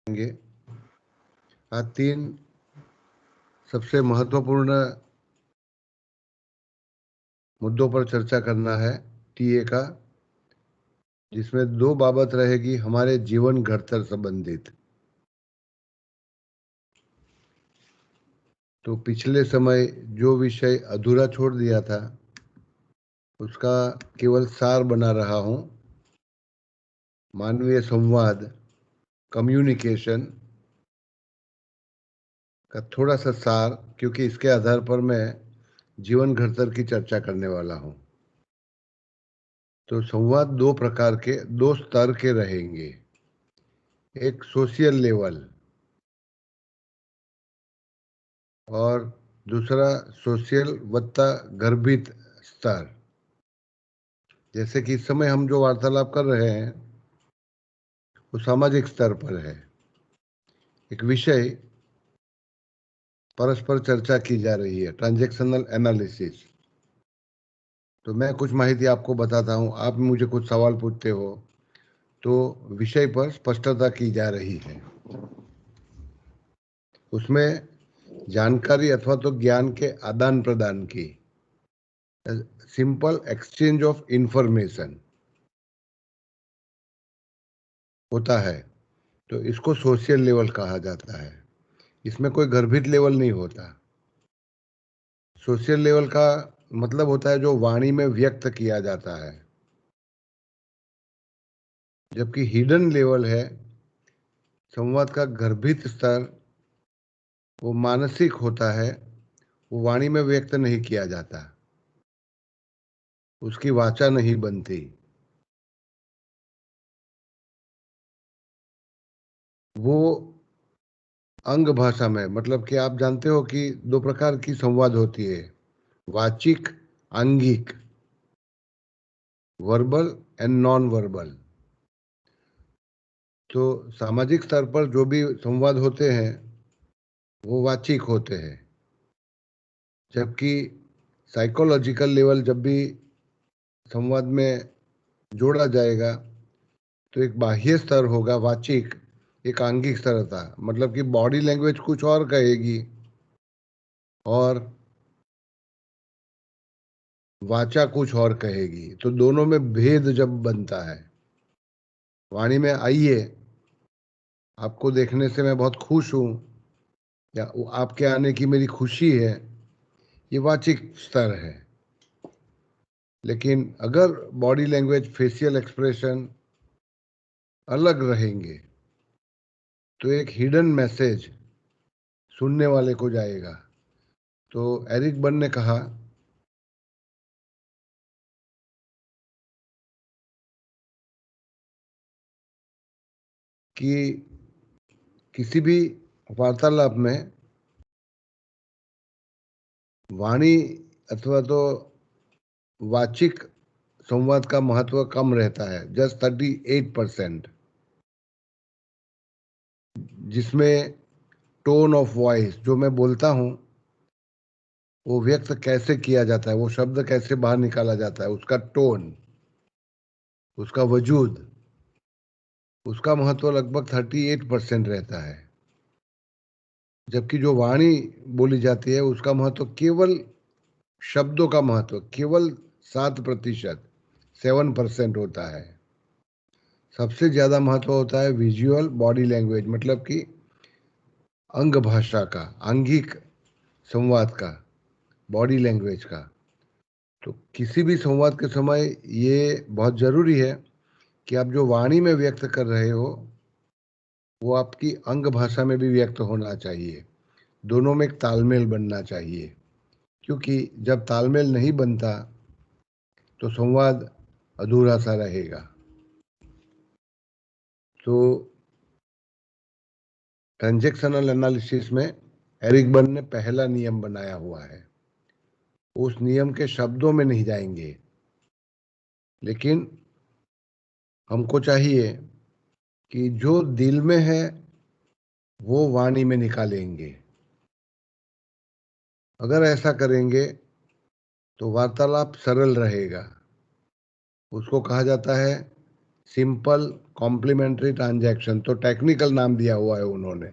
करेंगे। आज 3 सबसे महत्वपूर्ण मुद्दों पर चर्चा करना है टीए का, जिसमें 2 बाबत रहेगी हमारे जीवन घड़तर संबंधित। तो पिछले समय जो विषय अधूरा छोड़ दिया था उसका केवल सार बना रहा हूं। मानवीय संवाद, कम्युनिकेशन का थोड़ा सा सार, क्योंकि इसके आधार पर मैं जीवन घड़तर की चर्चा करने वाला हूं। तो संवाद 2 प्रकार के, 2 स्तर के रहेंगे। एक सोशल लेवल और दूसरा सोशल वत्ता गर्भित स्तर। जैसे कि इस समय हम जो वार्तालाप कर रहे हैं वो सामाजिक स्तर पर है। एक विषय परस्पर चर्चा की जा रही है, ट्रांजैक्शनल एनालिसिस। तो मैं कुछ माहिती आपको बताता हूँ, आप मुझे कुछ सवाल पूछते हो, तो विषय पर स्पष्टता की जा रही है। उसमें जानकारी अथवा तो ज्ञान के आदान प्रदान की, सिंपल एक्सचेंज ऑफ इंफॉर्मेशन होता है। तो इसको सोशल लेवल कहा जाता है। इसमें कोई गर्भित लेवल नहीं होता। सोशल लेवल का मतलब होता है जो वाणी में व्यक्त किया जाता है, जबकि हिडन लेवल है संवाद का गर्भित स्तर, वो मानसिक होता है, वो वाणी में व्यक्त नहीं किया जाता, उसकी वाचा नहीं बनती। वो अंग भाषा में, मतलब कि आप जानते हो कि 2 प्रकार की संवाद होती है, वाचिक, आंगिक, वर्बल एंड नॉन वर्बल। तो सामाजिक स्तर पर जो भी संवाद होते हैं वो वाचिक होते हैं, जबकि साइकोलॉजिकल लेवल जब भी संवाद में जोड़ा जाएगा तो एक बाह्य स्तर होगा वाचिक, एक आंगिक स्तर था, मतलब कि बॉडी लैंग्वेज कुछ और कहेगी और वाचा कुछ और कहेगी। तो दोनों में भेद जब बनता है, वाणी में आइए, आपको देखने से मैं बहुत खुश हूं, या आपके आने की मेरी खुशी है, ये वाचिक स्तर है। लेकिन अगर बॉडी लैंग्वेज, फेशियल एक्सप्रेशन अलग रहेंगे तो एक हिडन मैसेज सुनने वाले को जाएगा। तो एरिक बर्न ने कहा कि किसी भी वार्तालाप में वाणी अथवा तो वाचिक संवाद का महत्व कम रहता है, जस्ट 38%, जिसमें टोन ऑफ वॉइस, जो मैं बोलता हूं वो व्यक्त कैसे किया जाता है, वो शब्द कैसे बाहर निकाला जाता है, उसका टोन, उसका वजूद, उसका महत्व लगभग 38% रहता है। जबकि जो वाणी बोली जाती है उसका महत्व केवल, शब्दों का महत्व केवल 7%, 7% होता है। सबसे ज्यादा महत्व होता है विजुअल बॉडी लैंग्वेज, मतलब कि अंग भाषा का, आंगिक संवाद का, बॉडी लैंग्वेज का। तो किसी भी संवाद के समय ये बहुत जरूरी है कि आप जो वाणी में व्यक्त कर रहे हो वो आपकी अंग भाषा में भी व्यक्त होना चाहिए। दोनों में एक तालमेल बनना चाहिए, क्योंकि जब तालमेल नहीं बनता तो संवाद अधूरा सा रहेगा। तो ट्रांजैक्शनल एनालिसिस में एरिक बर्न ने पहला नियम बनाया हुआ है। उस नियम के शब्दों में नहीं जाएंगे, लेकिन हमको चाहिए कि जो दिल में है वो वाणी में निकालेंगे। अगर ऐसा करेंगे तो वार्तालाप सरल रहेगा। उसको कहा जाता है सिंपल कॉम्प्लीमेंट्री ट्रांजैक्शन, तो टेक्निकल नाम दिया हुआ है उन्होंने,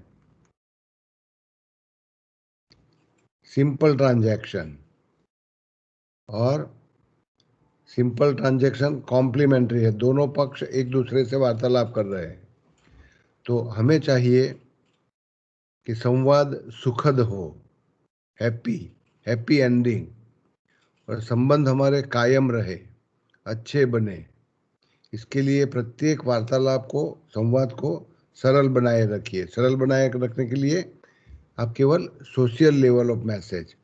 सिंपल ट्रांजैक्शन। और सिंपल ट्रांजैक्शन कॉम्प्लीमेंट्री है, दोनों पक्ष एक दूसरे से वार्तालाप कर रहे हैं। तो हमें चाहिए कि संवाद सुखद हो, हैप्पी हैप्पी एंडिंग, और संबंध हमारे कायम रहे, अच्छे बने। इसके लिए प्रत्येक वार्तालाप को, संवाद को सरल बनाए रखिए। सरल बनाए रखने के लिए आप केवल सोशल लेवल ऑफ मैसेज,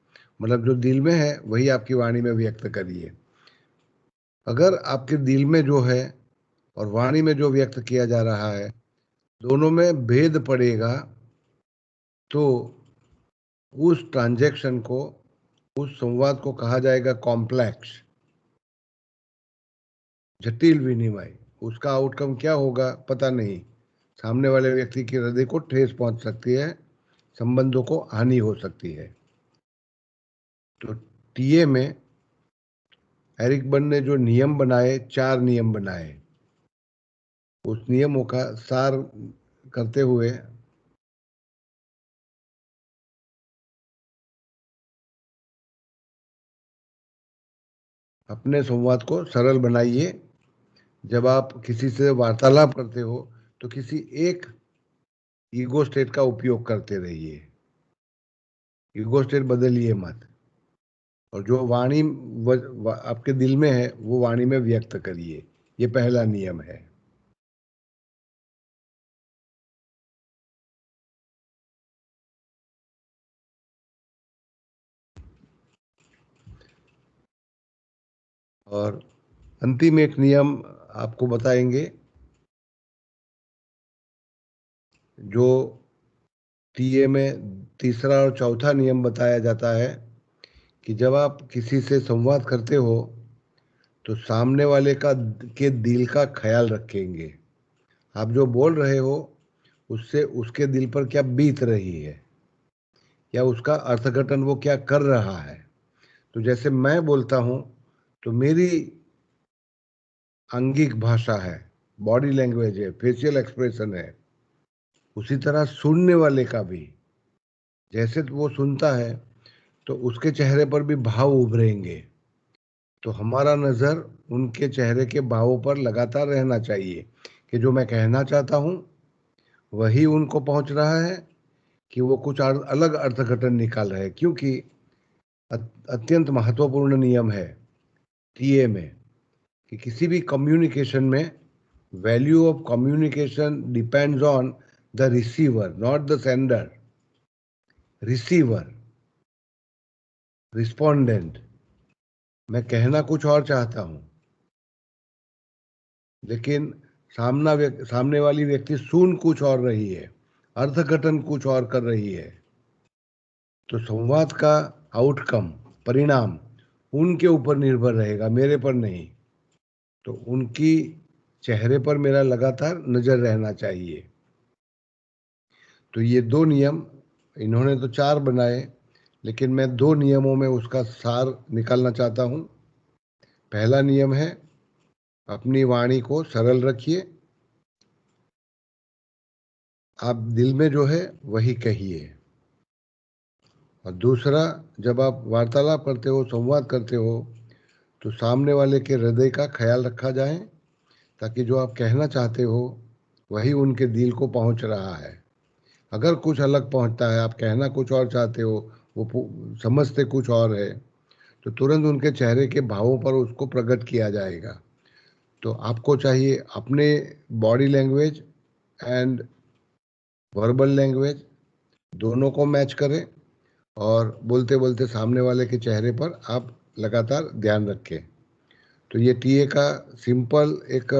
मतलब जो दिल में है वही आपकी वाणी में व्यक्त करिए। अगर आपके दिल में जो है और वाणी में जो व्यक्त किया जा रहा है, दोनों में भेद पड़ेगा, तो उस ट्रांजैक्शन को, उस संवाद को कहा जाएगा कॉम्प्लेक्स, जटिल विनिमय। उसका आउटकम क्या होगा पता नहीं, सामने वाले व्यक्ति के हृदय को ठेस पहुंच सकती है, संबंधों को हानि हो सकती है। तो टीए में एरिक बर्न ने जो नियम बनाए, 4 नियम बनाए, उस नियमों का सार करते हुए अपने संवाद को सरल बनाइए। जब आप किसी से वार्तालाप करते हो तो किसी एक ईगो स्टेट का उपयोग करते रहिए, ईगो स्टेट बदलिए मत, और जो वाणी आपके दिल में है वो वाणी में व्यक्त करिए। ये पहला नियम है। और अंतिम एक नियम आपको बताएंगे, जो टीए में तीसरा और चौथा नियम बताया जाता है, कि जब आप किसी से संवाद करते हो तो सामने वाले का के दिल का ख्याल रखेंगे। आप जो बोल रहे हो उससे उसके दिल पर क्या बीत रही है, या उसका अर्थघटन वो क्या कर रहा है। तो जैसे मैं बोलता हूँ तो मेरी आंगिक भाषा है, बॉडी लैंग्वेज है, फेशियल एक्सप्रेशन है, उसी तरह सुनने वाले का भी, जैसे वो सुनता है तो उसके चेहरे पर भी भाव उभरेंगे। तो हमारा नज़र उनके चेहरे के भावों पर लगातार रहना चाहिए, कि जो मैं कहना चाहता हूँ वही उनको पहुंच रहा है, कि वो कुछ अलग अर्थघटन निकाल रहे हैं। क्योंकि अत्यंत महत्वपूर्ण नियम है टीए में, कि किसी भी कम्युनिकेशन में value of communication depends on the receiver, not the sender. Receiver, respondent, मैं कहना कुछ और चाहता हूं, लेकिन सामने वाली व्यक्ति सुन कुछ और रही है, अर्थघटन कुछ और कर रही है। तो संवाद का आउटकम, परिणाम उनके ऊपर निर्भर रहेगा, मेरे पर नहीं। तो उनकी चेहरे पर मेरा लगातार नजर रहना चाहिए। तो ये 2 नियम, इन्होंने तो 4 बनाए, लेकिन मैं 2 नियमों में उसका सार निकालना चाहता हूँ। पहला नियम है, अपनी वाणी को सरल रखिए, आप दिल में जो है वही कहिए। और दूसरा, जब आप वार्तालाप करते हो, संवाद करते हो, तो सामने वाले के हृदय का ख्याल रखा जाए, ताकि जो आप कहना चाहते हो वही उनके दिल को पहुंच रहा है। अगर कुछ अलग पहुंचता है, आप कहना कुछ और चाहते हो, वो समझते कुछ और है, तो तुरंत उनके चेहरे के भावों पर उसको प्रकट किया जाएगा। तो आपको चाहिए अपने body language and verbal language दोनों को मैच करें, और बोलते बोलते सामने वाले के चेहरे पर आप लगातार ध्यान रखें। तो ये टीए का सिंपल एक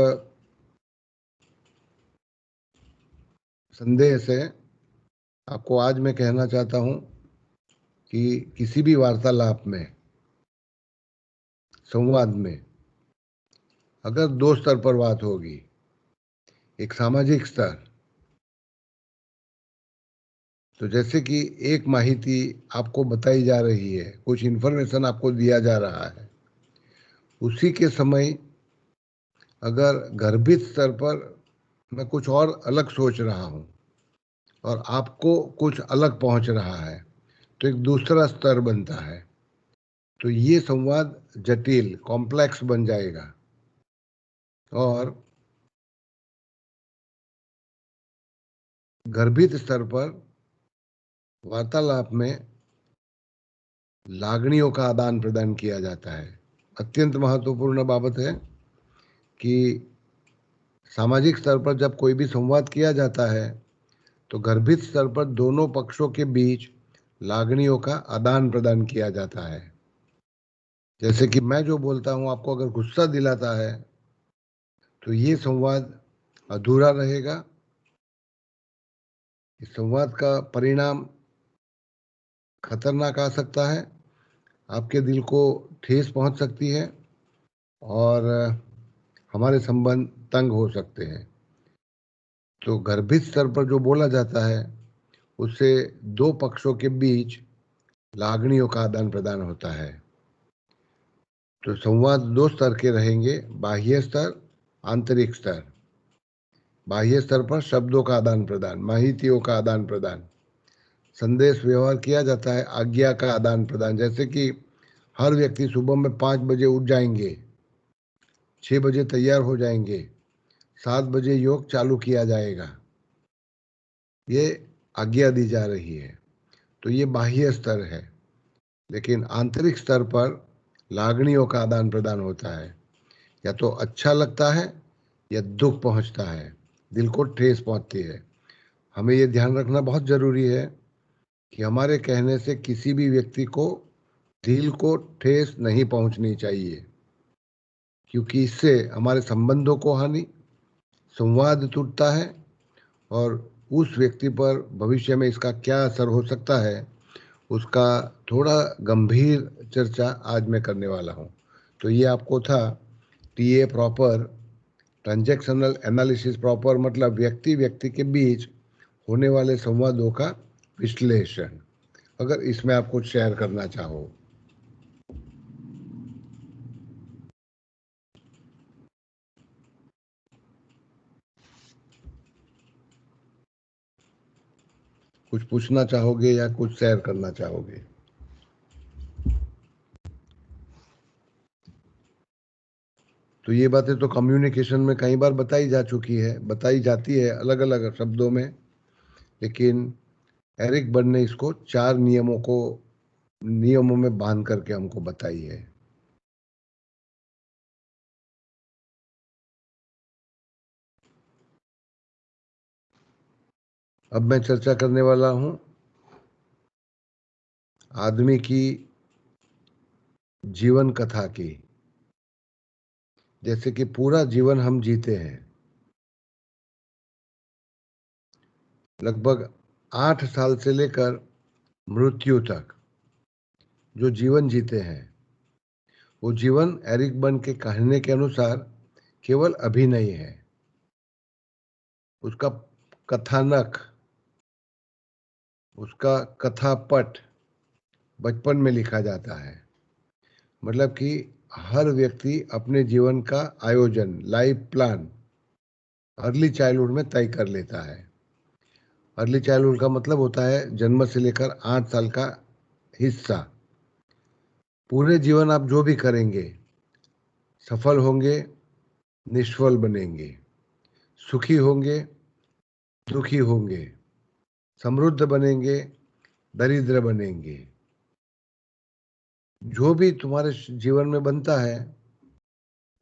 संदेश है। आपको आज मैं कहना चाहता हूँ कि किसी भी वार्तालाप में, संवाद में, अगर 2 स्तर पर बात होगी, एक सामाजिक स्तर, तो जैसे कि एक माहिती आपको बताई जा रही है, कुछ इन्फॉर्मेशन आपको दिया जा रहा है, उसी के समय अगर गर्भित स्तर पर मैं कुछ और अलग सोच रहा हूँ और आपको कुछ अलग पहुंच रहा है, तो एक दूसरा स्तर बनता है। तो ये संवाद जटिल, कॉम्प्लेक्स बन जाएगा। और गर्भित स्तर पर वार्तालाप में लागणियों का आदान प्रदान किया जाता है। अत्यंत महत्वपूर्ण बाबत है कि सामाजिक स्तर पर जब कोई भी संवाद किया जाता है तो गर्भित स्तर पर दोनों पक्षों के बीच लागणियों का आदान प्रदान किया जाता है। जैसे कि मैं जो बोलता हूं आपको अगर गुस्सा दिलाता है तो ये संवाद अधूरा रहेगा। इस संवाद का परिणाम खतरनाक आ सकता है, आपके दिल को ठेस पहुंच सकती है और हमारे संबंध तंग हो सकते हैं। तो गर्भित स्तर पर जो बोला जाता है उससे दो पक्षों के बीच लागणियों का आदान प्रदान होता है। तो संवाद दो स्तर के रहेंगे, बाह्य स्तर, आंतरिक स्तर। बाह्य स्तर पर शब्दों का आदान प्रदान, माहितियों का आदान प्रदान, संदेश व्यवहार किया जाता है, आज्ञा का आदान प्रदान। जैसे कि हर व्यक्ति सुबह में 5 बजे उठ जाएंगे, 6 बजे तैयार हो जाएंगे, 7 बजे योग चालू किया जाएगा, ये आज्ञा दी जा रही है। तो ये बाह्य स्तर है। लेकिन आंतरिक स्तर पर लागणियों का आदान प्रदान होता है। या तो अच्छा लगता है या दुख पहुंचता है, दिल को ठेस पहुंचती है। हमें ये ध्यान रखना बहुत जरूरी है कि हमारे कहने से किसी भी व्यक्ति को दिल को ठेस नहीं पहुंचनी चाहिए, क्योंकि इससे हमारे संबंधों को हानि, संवाद टूटता है और उस व्यक्ति पर भविष्य में इसका क्या असर हो सकता है उसका थोड़ा गंभीर चर्चा आज मैं करने वाला हूं। तो ये आपको था TA proper, transactional analysis proper, मतलब व्यक्ति व्यक्ति के बीच होने वाले संवादों का विश्लेषण। अगर इसमें आप कुछ शेयर करना चाहो। कुछ पूछना चाहोगे या कुछ शेयर करना चाहोगे? तो ये बातें तो कम्युनिकेशन में कई बार बताई जा चुकी है, बताई जाती है अलग अलग शब्दों में, लेकिन एरिक बर्न ने इसको 4 नियमों में बांध करके हमको बताई है। अब मैं चर्चा करने वाला हूं आदमी की जीवन कथा की। जैसे कि पूरा जीवन हम जीते हैं, लगभग 8 साल से लेकर मृत्यु तक जो जीवन जीते हैं, वो जीवन एरिक बर्न के कहने के अनुसार केवल अभिनय है। उसका कथानक, उसका कथापट बचपन में लिखा जाता है। मतलब कि हर व्यक्ति अपने जीवन का आयोजन, लाइफ प्लान अर्ली चाइल्डहुड में तय कर लेता है। अर्ली चाइल्डहुड का मतलब होता है जन्म से लेकर 8 साल का हिस्सा। पूरे जीवन आप जो भी करेंगे, सफल होंगे, निष्फल बनेंगे, सुखी होंगे, दुखी होंगे, समृद्ध बनेंगे, दरिद्र बनेंगे, जो भी तुम्हारे जीवन में बनता है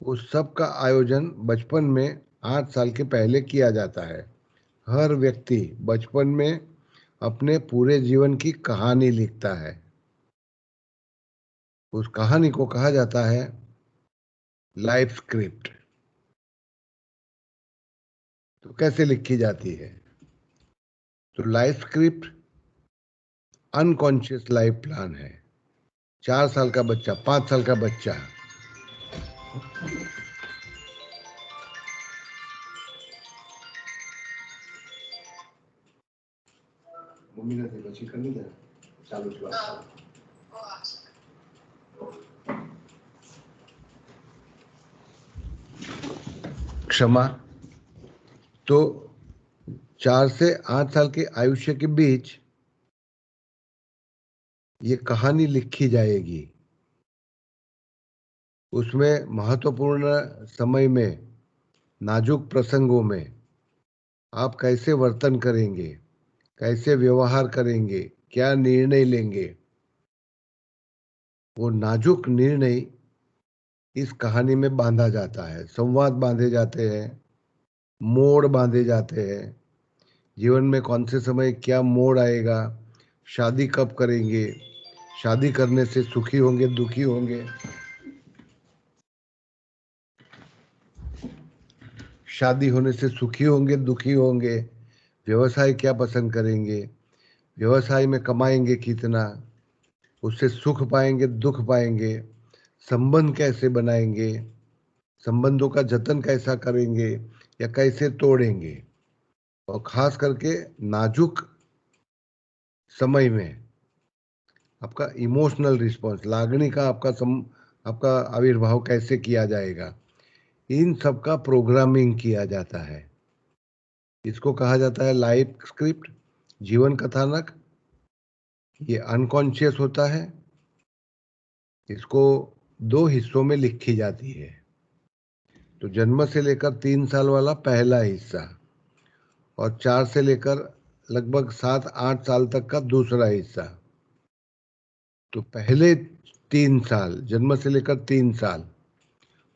उस सब का आयोजन बचपन में 8 साल के पहले किया जाता है। हर व्यक्ति बचपन में अपने पूरे जीवन की कहानी लिखता है। उस कहानी को कहा जाता है लाइफ स्क्रिप्ट। तो कैसे लिखी जाती है? तो life script unconscious life plan है। 4 साल का बच्चा, 5 साल का बच्चा मम्मी ने बच्ची करनी है चालू चला। क्षमा। तो 4 से 8 साल के आयुष्य के बीच ये कहानी लिखी जाएगी। उसमें महत्वपूर्ण समय में, नाजुक प्रसंगों में आप कैसे वर्तन करेंगे, कैसे व्यवहार करेंगे, क्या निर्णय लेंगे, वो नाजुक निर्णय इस कहानी में बांधा जाता है। संवाद बांधे जाते हैं, मोड़ बांधे जाते हैं। जीवन में कौन से समय क्या मोड़ आएगा, शादी कब करेंगे, शादी करने से सुखी होंगे दुखी होंगे, शादी होने से सुखी होंगे दुखी होंगे, व्यवसाय क्या पसंद करेंगे, व्यवसाय में कमाएंगे कितना, उससे सुख पाएंगे दुख पाएंगे, संबंध कैसे बनाएंगे, संबंधों का जतन कैसा करेंगे या कैसे तोड़ेंगे। और खास करके नाजुक समय में आपका इमोशनल रिस्पॉन्स, लागणी का आपका आविर्भाव कैसे किया जाएगा, इन सब का प्रोग्रामिंग किया जाता है। इसको कहा जाता है लाइफ स्क्रिप्ट, जीवन कथानक। ये अनकॉन्शियस होता है। इसको 2 हिस्सों में लिखी जाती है। तो जन्म से लेकर 3 साल वाला पहला हिस्सा और 4 से लेकर लगभग 7-8 साल तक का दूसरा हिस्सा। तो पहले 3 साल, जन्म से लेकर 3 साल,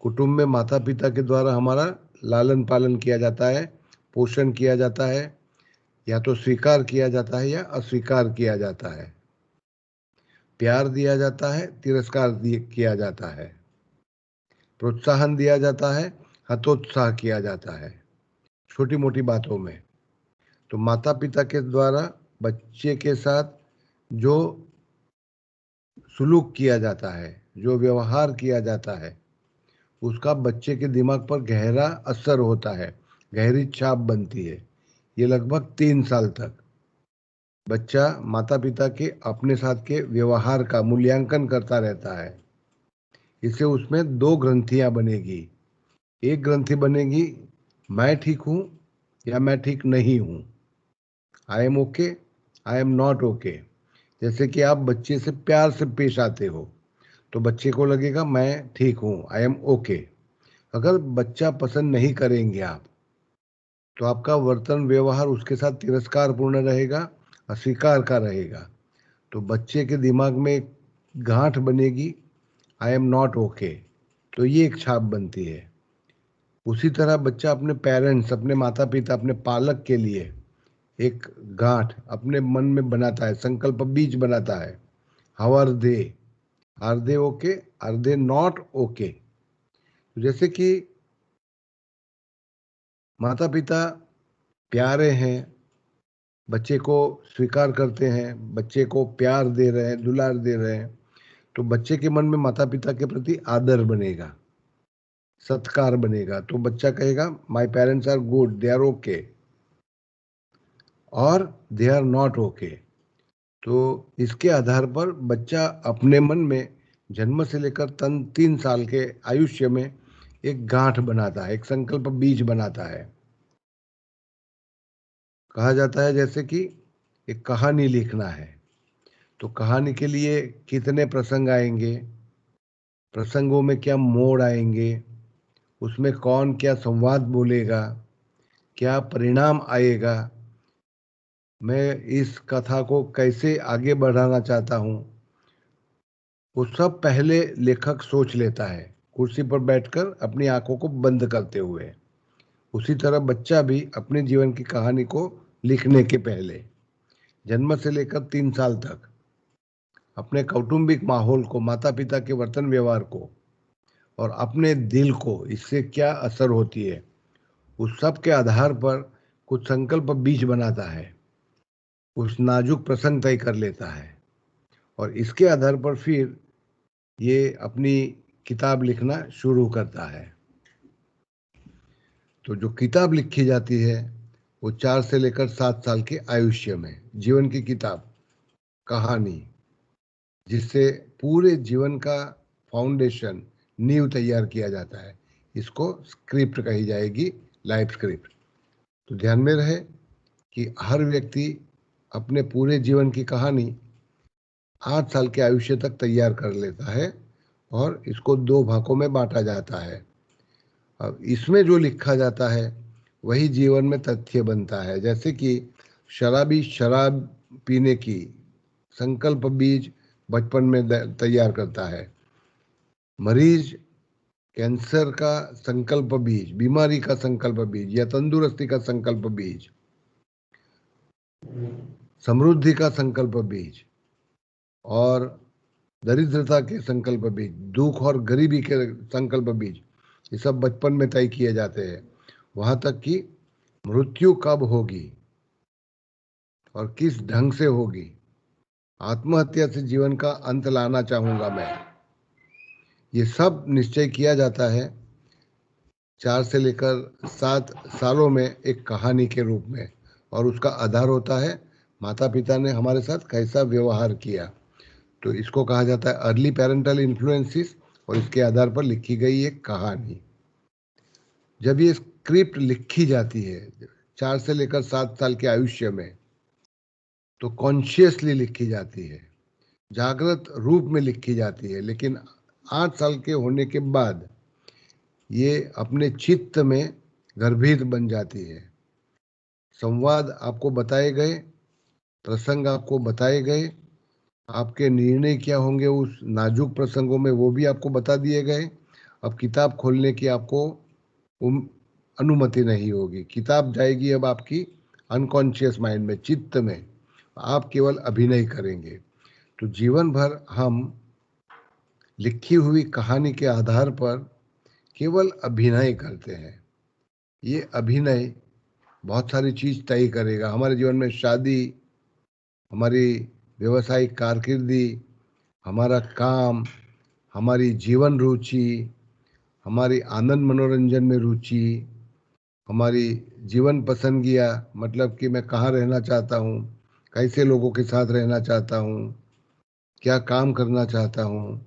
कुटुंब में माता पिता के द्वारा हमारा लालन पालन किया जाता है, पोषण किया जाता है, या तो स्वीकार किया जाता है या अस्वीकार किया जाता है, प्यार दिया जाता है, तिरस्कार किया जाता है, प्रोत्साहन दिया जाता है, हतोत्साह किया जाता है, छोटी मोटी बातों में। तो माता पिता के द्वारा बच्चे के साथ जो सुलूक किया जाता है, जो व्यवहार किया जाता है, उसका बच्चे के दिमाग पर गहरा असर होता है, गहरी छाप बनती है। ये लगभग 3 साल तक बच्चा माता पिता के अपने साथ के व्यवहार का मूल्यांकन करता रहता है। इससे उसमें 2 ग्रंथियां बनेगी। एक ग्रंथि बनेगी मैं ठीक हूं या मैं ठीक नहीं हूं, I am okay, I am not okay. जैसे कि आप बच्चे से प्यार से पेश आते हो तो बच्चे को लगेगा मैं ठीक हूं, आई एम ओके। अगर बच्चा पसंद नहीं करेंगे आप, तो आपका वर्तन व्यवहार उसके साथ तिरस्कार पूर्ण रहेगा, अस्वीकार का रहेगा। तो बच्चे के दिमाग में एक गांठ बनेगी, आई एम नॉट ओके। तो ये एक छाप बनती है। उसी तरह बच्चा अपने पेरेंट्स, अपने माता पिता, अपने पालक के लिए एक गांठ अपने मन में बनाता है, संकल्प बीज बनाता है। How are they okay, are they not okay. जैसे कि माता पिता प्यारे हैं, बच्चे को स्वीकार करते हैं, बच्चे को प्यार दे रहे हैं, दुलार दे रहे हैं, तो बच्चे के मन में माता पिता के प्रति आदर बनेगा, सत्कार बनेगा। तो बच्चा कहेगा my parents are good, they are okay, और दे आर नॉट ओके। तो इसके आधार पर बच्चा अपने मन में जन्म से लेकर 3 साल के आयुष्य में एक गांठ बनाता है, एक संकल्प बीज बनाता है। कहा जाता है जैसे कि एक कहानी लिखना है, तो कहानी के लिए कितने प्रसंग आएंगे, प्रसंगों में क्या मोड़ आएंगे, उसमें कौन क्या संवाद बोलेगा, क्या परिणाम आएगा, मैं इस कथा को कैसे आगे बढ़ाना चाहता हूँ, वो सब पहले लेखक सोच लेता है कुर्सी पर बैठकर अपनी आंखों को बंद करते हुए। उसी तरह बच्चा भी अपने जीवन की कहानी को लिखने के पहले जन्म से लेकर 3 साल तक अपने कौटुंबिक माहौल को, माता पिता के वर्तन व्यवहार को और अपने दिल को, इससे क्या असर होती है, उस सब के आधार पर कुछ संकल्प बीज बनाता है, उस नाजुक प्रसंग तय कर लेता है, और इसके आधार पर फिर ये अपनी किताब लिखना शुरू करता है। तो जो किताब लिखी जाती है वो 4 से लेकर 7 साल के आयुष्य में जीवन की किताब, कहानी, जिससे पूरे जीवन का फाउंडेशन, नींव तैयार किया जाता है। इसको स्क्रिप्ट कही जाएगी, लाइफ स्क्रिप्ट। तो ध्यान में रहे कि हर व्यक्ति अपने पूरे जीवन की कहानी 8 साल के आयुष्य तक तैयार कर लेता है और इसको 2 भागों में बांटा जाता है। अब इसमें जो लिखा जाता है वही जीवन में तथ्य बनता है। जैसे कि शराबी शराब पीने की संकल्प बीज बचपन में तैयार करता है, मरीज कैंसर का संकल्प बीज, बीमारी का संकल्प बीज या तंदुरुस्ती का संकल्प बीज, समृद्धि का संकल्प बीज और दरिद्रता के संकल्प बीज, दुख और गरीबी के संकल्प बीज, ये सब बचपन में तय किए जाते हैं। वहां तक कि मृत्यु कब होगी और किस ढंग से होगी, आत्महत्या से जीवन का अंत लाना चाहूंगा मैं, ये सब निश्चय किया जाता है 4 से लेकर 7 सालों में एक कहानी के रूप में। और उसका आधार होता है माता पिता ने हमारे साथ कैसा व्यवहार किया। तो इसको कहा जाता है अर्ली पेरेंटल इन्फ्लुएंसेस और इसके आधार पर लिखी गई एक कहानी। जब ये स्क्रिप्ट लिखी जाती है 4 से लेकर 7 साल के आयुष्य में, तो कॉन्शियसली लिखी जाती है, जागृत रूप में लिखी जाती है। लेकिन 8 साल के होने के बाद ये अपने चित्त में गर्भित बन जाती है। संवाद आपको बताए गए, प्रसंग आपको बताए गए, आपके निर्णय क्या होंगे उस नाजुक प्रसंगों में वो भी आपको बता दिए गए। अब किताब खोलने की आपको अनुमति नहीं होगी। किताब जाएगी अब आपकी अनकॉन्शियस माइंड में, चित्त में। आप केवल अभिनय करेंगे। तो जीवन भर हम लिखी हुई कहानी के आधार पर केवल अभिनय करते हैं। ये अभिनय बहुत सारी चीज तय करेगा हमारे जीवन में। शादी, हमारी व्यवसायिक कारकिर्दी, हमारा काम, हमारी जीवन रुचि, हमारी आनंद मनोरंजन में रुचि, हमारी जीवन पसंदगियाँ, मतलब कि मैं कहाँ रहना चाहता हूँ, कैसे लोगों के साथ रहना चाहता हूँ, क्या काम करना चाहता हूँ,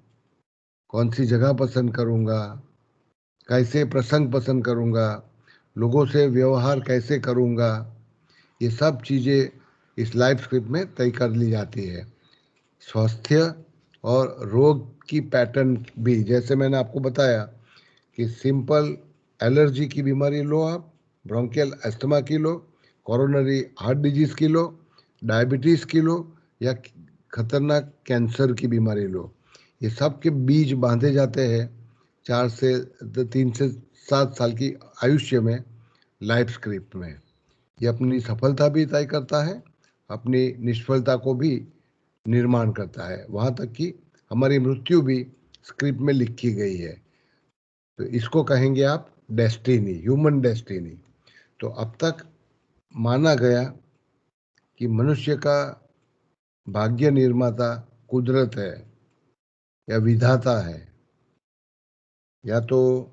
कौन सी जगह पसंद करूँगा, कैसे प्रसंग पसंद करूँगा, लोगों से व्यवहार कैसे करूँगा, ये सब चीज़ें इस लाइफ स्क्रिप्ट में तय कर ली जाती है। स्वास्थ्य और रोग की पैटर्न भी, जैसे मैंने आपको बताया कि सिंपल एलर्जी की बीमारी लो आप, ब्रोंकियल अस्थमा की लो, कोरोनरी हार्ट डिजीज की लो, डायबिटीज की लो या खतरनाक कैंसर की बीमारी लो, ये सब के बीज बांधे जाते हैं 3 से 7 साल की आयुष्य में लाइफ स्क्रिप्ट में। ये अपनी सफलता भी तय करता है, अपनी निष्फलता को भी निर्माण करता है, वहाँ तक कि हमारी मृत्यु भी स्क्रिप्ट में लिखी गई है। तो इसको कहेंगे आप डेस्टिनी, ह्यूमन डेस्टिनी। तो अब तक माना गया कि मनुष्य का भाग्य निर्माता कुदरत है या विधाता है, या तो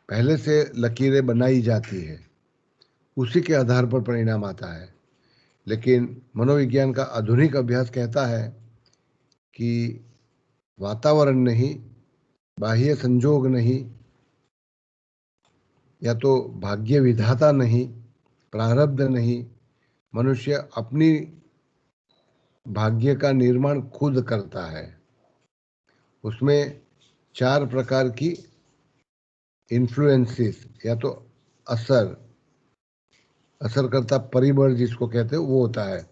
पहले से लकीरें बनाई जाती है, उसी के आधार पर परिणाम आता है। लेकिन मनोविज्ञान का आधुनिक अभ्यास कहता है कि वातावरण नहीं, बाह्य संजोग नहीं, या तो भाग्य विधाता नहीं, प्रारब्ध नहीं, मनुष्य अपनी भाग्य का निर्माण खुद करता है। उसमें 4 प्रकार की इन्फ्लुएंसेस, या तो असरकर्ता परिबल जिसको कहते हो वो होता है।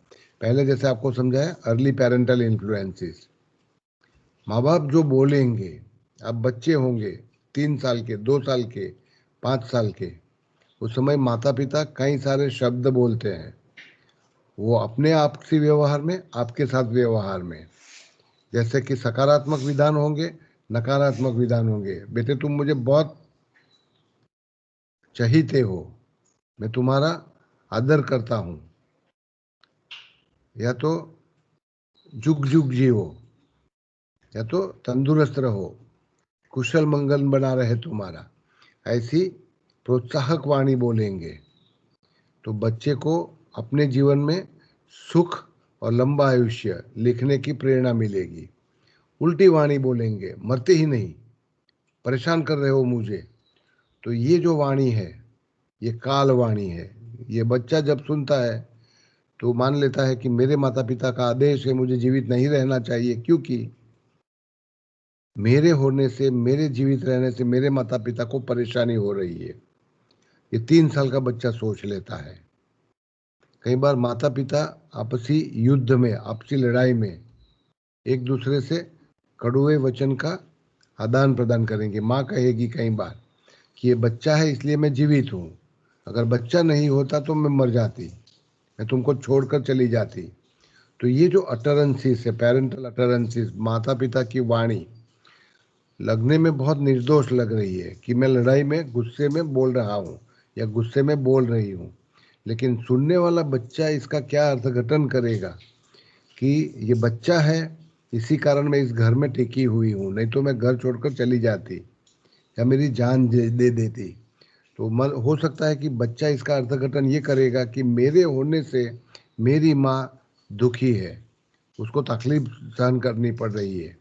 पहले जैसे आपको समझाया अर्ली पेरेंटल इन्फ्लुएंसेस, माँ बाप जो बोलेंगे, अब बच्चे होंगे 3 साल के, 2 साल के, 5 साल के, उस समय माता पिता कई सारे शब्द बोलते हैं, वो अपने आपसी व्यवहार में, आपके साथ व्यवहार में, जैसे कि सकारात्मक विधान होंगे, नकारात्मक विधान होंगे। बेटे तुम मुझे बहुत चाहते हो, मैं तुम्हारा आदर करता हूँ, या तो जुग जुग जियो, या तो तंदुरुस्त रहो, कुशल मंगल बना रहे तुम्हारा, ऐसी प्रोत्साहक वाणी बोलेंगे। तो बच्चे को अपने जीवन में सुख और लंबा आयुष्य लिखने की प्रेरणा मिलेगी। उल्टी वाणी बोलेंगे, मरते ही नहीं, परेशान कर रहे हो मुझे। तो ये जो वाणी है ये काल वाणी है। ये बच्चा जब सुनता है तो मान लेता है कि मेरे माता पिता का आदेश है, मुझे जीवित नहीं रहना चाहिए, क्योंकि मेरे होने से, मेरे जीवित रहने से मेरे माता पिता को परेशानी हो रही है। ये 3 साल का बच्चा सोच लेता है। कई बार माता पिता आपसी युद्ध में, आपसी लड़ाई में एक दूसरे से कड़वे वचन का आदान प्रदान करेंगे। माँ कहेगी कई बार कि ये बच्चा है इसलिए मैं जीवित हूँ, अगर बच्चा नहीं होता तो मैं मर जाती, मैं तुमको छोड़कर चली जाती। तो ये जो अटरेंसीज है, पेरेंटल अटरेंसीज, माता पिता की वाणी लगने में बहुत निर्दोष लग रही है कि मैं लड़ाई में गुस्से में बोल रहा हूँ या गुस्से में बोल रही हूँ, लेकिन सुनने वाला बच्चा इसका क्या अर्थघटन करेगा कि ये बच्चा है इसी कारण मैं इस घर में टिकी हुई हूँ, नहीं तो मैं घर छोड़कर चली जाती या मेरी जान दे देती। तो हो सकता है कि बच्चा इसका अर्थघटन ये करेगा कि मेरे होने से मेरी माँ दुखी है, उसको तकलीफ सहन करनी पड़ रही है,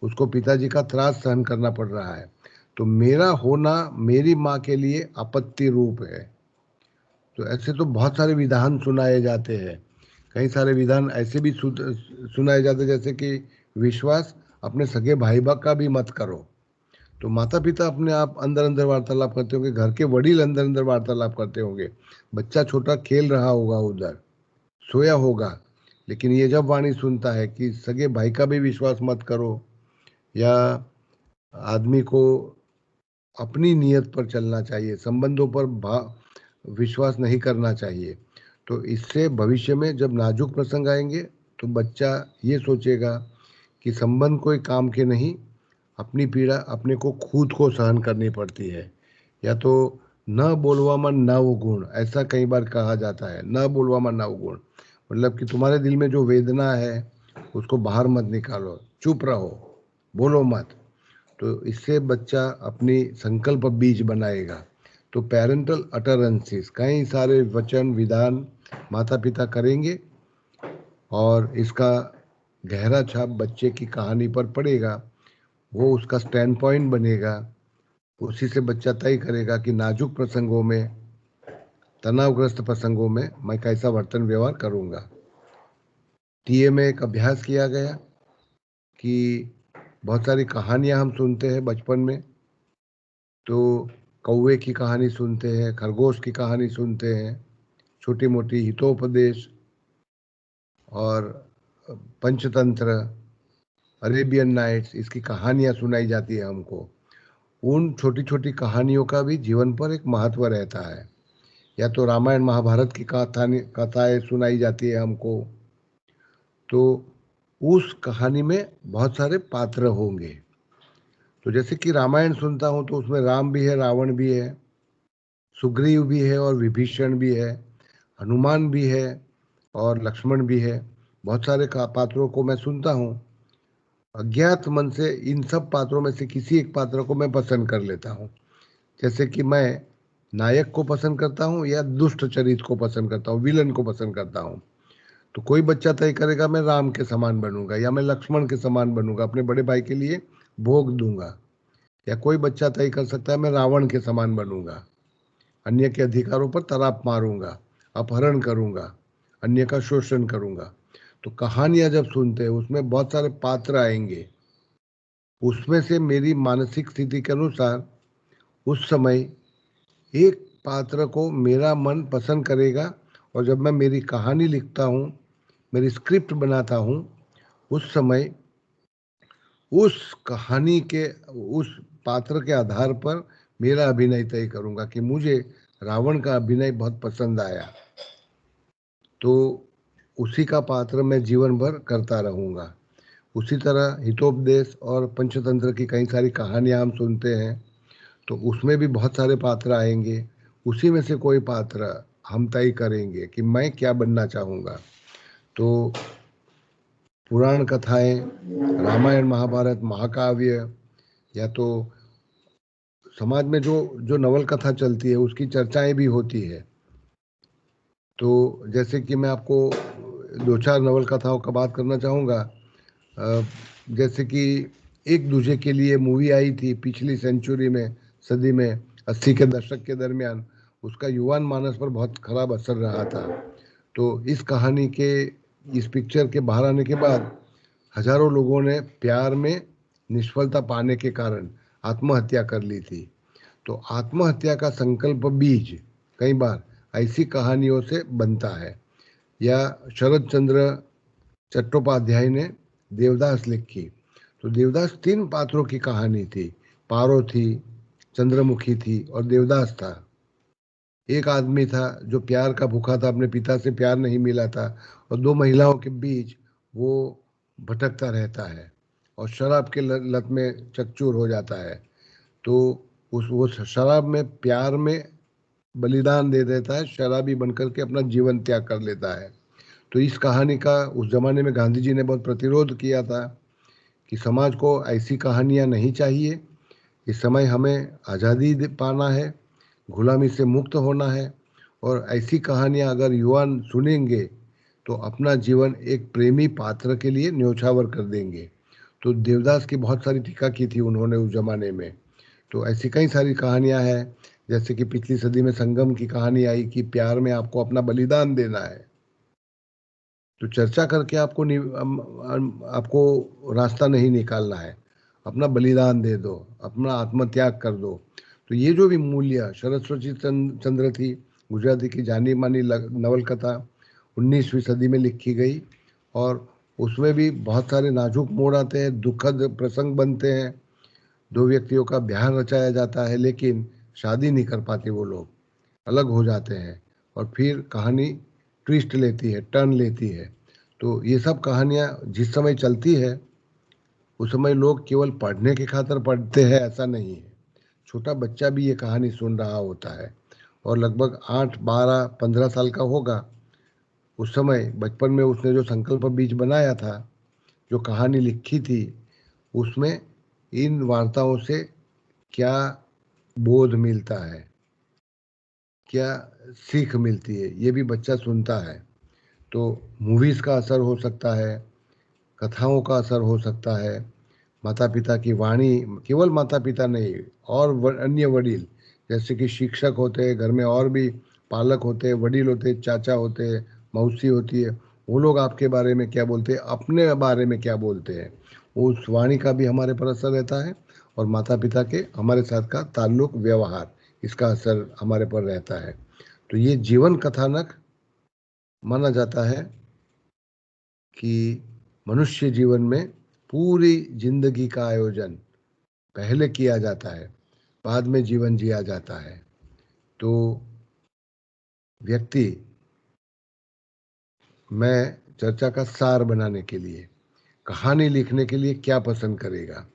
उसको पिताजी का त्रास सहन करना पड़ रहा है, तो मेरा होना मेरी माँ के लिए आपत्ति रूप है। तो ऐसे तो बहुत सारे विधान सुनाए जाते हैं। कई सारे विधान ऐसे भी सुनाए जाते हैं जैसे कि विश्वास अपने सगे भाई बा का भी मत करो। तो माता पिता अपने आप अंदर अंदर वार्तालाप करते होंगे, घर के वडील अंदर अंदर वार्तालाप करते होंगे, बच्चा छोटा खेल रहा होगा उधर, सोया होगा, लेकिन ये जब वाणी सुनता है कि सगे भाई का भी विश्वास मत करो, या आदमी को अपनी नियत पर चलना चाहिए, संबंधों पर विश्वास नहीं करना चाहिए, तो इससे भविष्य में जब नाजुक प्रसंग आएंगे तो बच्चा ये सोचेगा कि संबंध कोई काम के नहीं, अपनी पीड़ा अपने को खुद को सहन करनी पड़ती है। या तो न बोलवा मन न वो गुण, ऐसा कई बार कहा जाता है, न बोलवा मन न वो गुण, मतलब कि तुम्हारे दिल में जो वेदना है उसको बाहर मत निकालो, चुप रहो, बोलो मत। तो इससे बच्चा अपनी संकल्प बीज बनाएगा। तो पेरेंटल अटरेंसेस, कई सारे वचन विधान माता पिता करेंगे और इसका गहरा छाप बच्चे की कहानी पर पड़ेगा, वो उसका स्टैंड पॉइंट बनेगा। उसी से बच्चा तय करेगा कि नाजुक प्रसंगों में, तनावग्रस्त प्रसंगों में मैं कैसा वर्तन व्यवहार करूंगा। टीए में एक अभ्यास किया गया कि बहुत सारी कहानियां हम सुनते हैं बचपन में, तो कौवे की कहानी सुनते हैं, खरगोश की कहानी सुनते हैं, छोटी मोटी हितोपदेश और पंचतंत्र, अरेबियन नाइट्स, इसकी कहानियां सुनाई जाती है हमको। उन छोटी छोटी कहानियों का भी जीवन पर एक महत्व रहता है। या तो रामायण महाभारत की कथाएं सुनाई जाती है हमको, तो उस कहानी में बहुत सारे पात्र होंगे। तो जैसे कि रामायण सुनता हूँ तो उसमें राम भी है, रावण भी है, सुग्रीव भी है और विभीषण भी है, हनुमान भी है और लक्ष्मण भी है। बहुत सारे पात्रों को मैं सुनता हूँ, अज्ञात मन से इन सब पात्रों में से किसी एक पात्र को मैं पसंद कर लेता हूँ। जैसे कि मैं नायक को पसंद करता हूँ या दुष्ट चरित्र को पसंद करता हूँ, विलन को पसंद करता हूँ। तो कोई बच्चा तय करेगा मैं राम के समान बनूंगा या मैं लक्ष्मण के समान बनूंगा, अपने बड़े भाई के लिए भोग दूंगा। या कोई बच्चा तय कर सकता है मैं रावण के समान बनूंगा, अन्य के अधिकारों पर तराप मारूंगा, अपहरण करूंगा, अन्य का शोषण करूंगा। तो कहानियां जब सुनते हैं उसमें बहुत सारे पात्र आएंगे, उसमें से मेरी मानसिक स्थिति के अनुसार उस समय एक पात्र को मेरा मन पसंद करेगा, और जब मैं मेरी कहानी लिखता हूँ, मेरी स्क्रिप्ट बनाता हूँ, उस समय उस कहानी के उस पात्र के आधार पर मेरा अभिनय तय करूंगा कि मुझे रावण का अभिनय बहुत पसंद आया, तो उसी का पात्र मैं जीवन भर करता रहूंगा। उसी तरह हितोपदेश और पंचतंत्र की कई सारी कहानियां हम सुनते हैं, तो उसमें भी बहुत सारे पात्र आएंगे, उसी में से कोई पात्र हम तय करेंगे कि मैं क्या बनना चाहूँगा। तो पुराण कथाएं, रामायण महाभारत महाकाव्य, या तो समाज में जो जो नवल कथा चलती है उसकी चर्चाएं भी होती है। तो जैसे कि मैं आपको दो चार नवल कथाओं का बात करना चाहूँगा। जैसे कि एक दूसरे के लिए मूवी आई थी पिछली सेंचुरी में, सदी में 80 के दशक के दरमियान, उसका युवान मानस पर बहुत खराब असर रहा था। तो इस कहानी के, इस पिक्चर के बाहर आने के बाद हजारों लोगों ने प्यार में निष्फलता पाने के कारण आत्महत्या कर ली थी। तो आत्महत्या का संकल्प बीज कई बार ऐसी कहानियों से बनता है। या शरद चंद्र चट्टोपाध्याय ने देवदास लिखी, तो देवदास 3 पात्रों की कहानी थी। पारो थी, चंद्रमुखी थी और देवदास था। एक आदमी था जो प्यार का भूखा था, अपने पिता से प्यार नहीं मिला था, और 2 महिलाओं के बीच वो भटकता रहता है और शराब के लत में चकचूर हो जाता है। तो वो शराब में, प्यार में बलिदान दे देता है, शराबी बनकर के अपना जीवन त्याग कर लेता है। तो इस कहानी का उस जमाने में गांधी जी ने बहुत प्रतिरोध किया था कि समाज को ऐसी कहानियां नहीं चाहिए। इस समय हमें आज़ादी पाना है, गुलामी से मुक्त होना है, और ऐसी कहानियां अगर युवा सुनेंगे तो अपना जीवन एक प्रेमी पात्र के लिए न्योछावर कर देंगे। तो देवदास की बहुत सारी टीका की थी उन्होंने उस जमाने में। तो ऐसी कई सारी कहानियां हैं, जैसे कि पिछली सदी में संगम की कहानी आई कि प्यार में आपको अपना बलिदान देना है। तो चर्चा करके आपको रास्ता नहीं निकालना है, अपना बलिदान दे दो, अपना आत्मत्याग कर दो। तो ये जो भी मूल्य, सरस्वती चंद्र थी, गुजराती की जानी मानी नवलकथा 19वीं सदी में लिखी गई, और उसमें भी बहुत सारे नाजुक मोड़ आते हैं, दुखद प्रसंग बनते हैं। 2 व्यक्तियों का ब्याह रचाया जाता है, लेकिन शादी नहीं कर पाते वो लोग, अलग हो जाते हैं, और फिर कहानी ट्विस्ट लेती है, टर्न लेती है। तो ये सब कहानियाँ जिस समय चलती है उस समय लोग केवल पढ़ने के खातिर पढ़ते हैं ऐसा नहीं है। छोटा बच्चा भी ये कहानी सुन रहा होता है, और लगभग 8, 12, 15 साल का होगा उस समय, बचपन में उसने जो संकल्प बीज बनाया था, जो कहानी लिखी थी, उसमें इन वार्ताओं से क्या बोध मिलता है, क्या सीख मिलती है, ये भी बच्चा सुनता है। तो मूवीज़ का असर हो सकता है, कथाओं का असर हो सकता है, माता पिता की वाणी, केवल माता पिता नहीं, और अन्य वडील, जैसे कि शिक्षक होते हैं घर में, और भी पालक होते हैं, वडील होते हैं, चाचा होते हैं, मौसी होती है, वो लोग आपके बारे में क्या बोलते हैं, अपने बारे में क्या बोलते हैं, उस वाणी का भी हमारे पर असर रहता है। और माता पिता के हमारे साथ का ताल्लुक, व्यवहार, इसका असर हमारे पर रहता है। तो ये जीवन कथानक माना जाता है कि मनुष्य जीवन में पूरी जिंदगी का आयोजन पहले किया जाता है, बाद में जीवन जिया जाता है। तो व्यक्ति, मैं चर्चा का सार बनाने के लिए, कहानी लिखने के लिए क्या पसंद करेगा,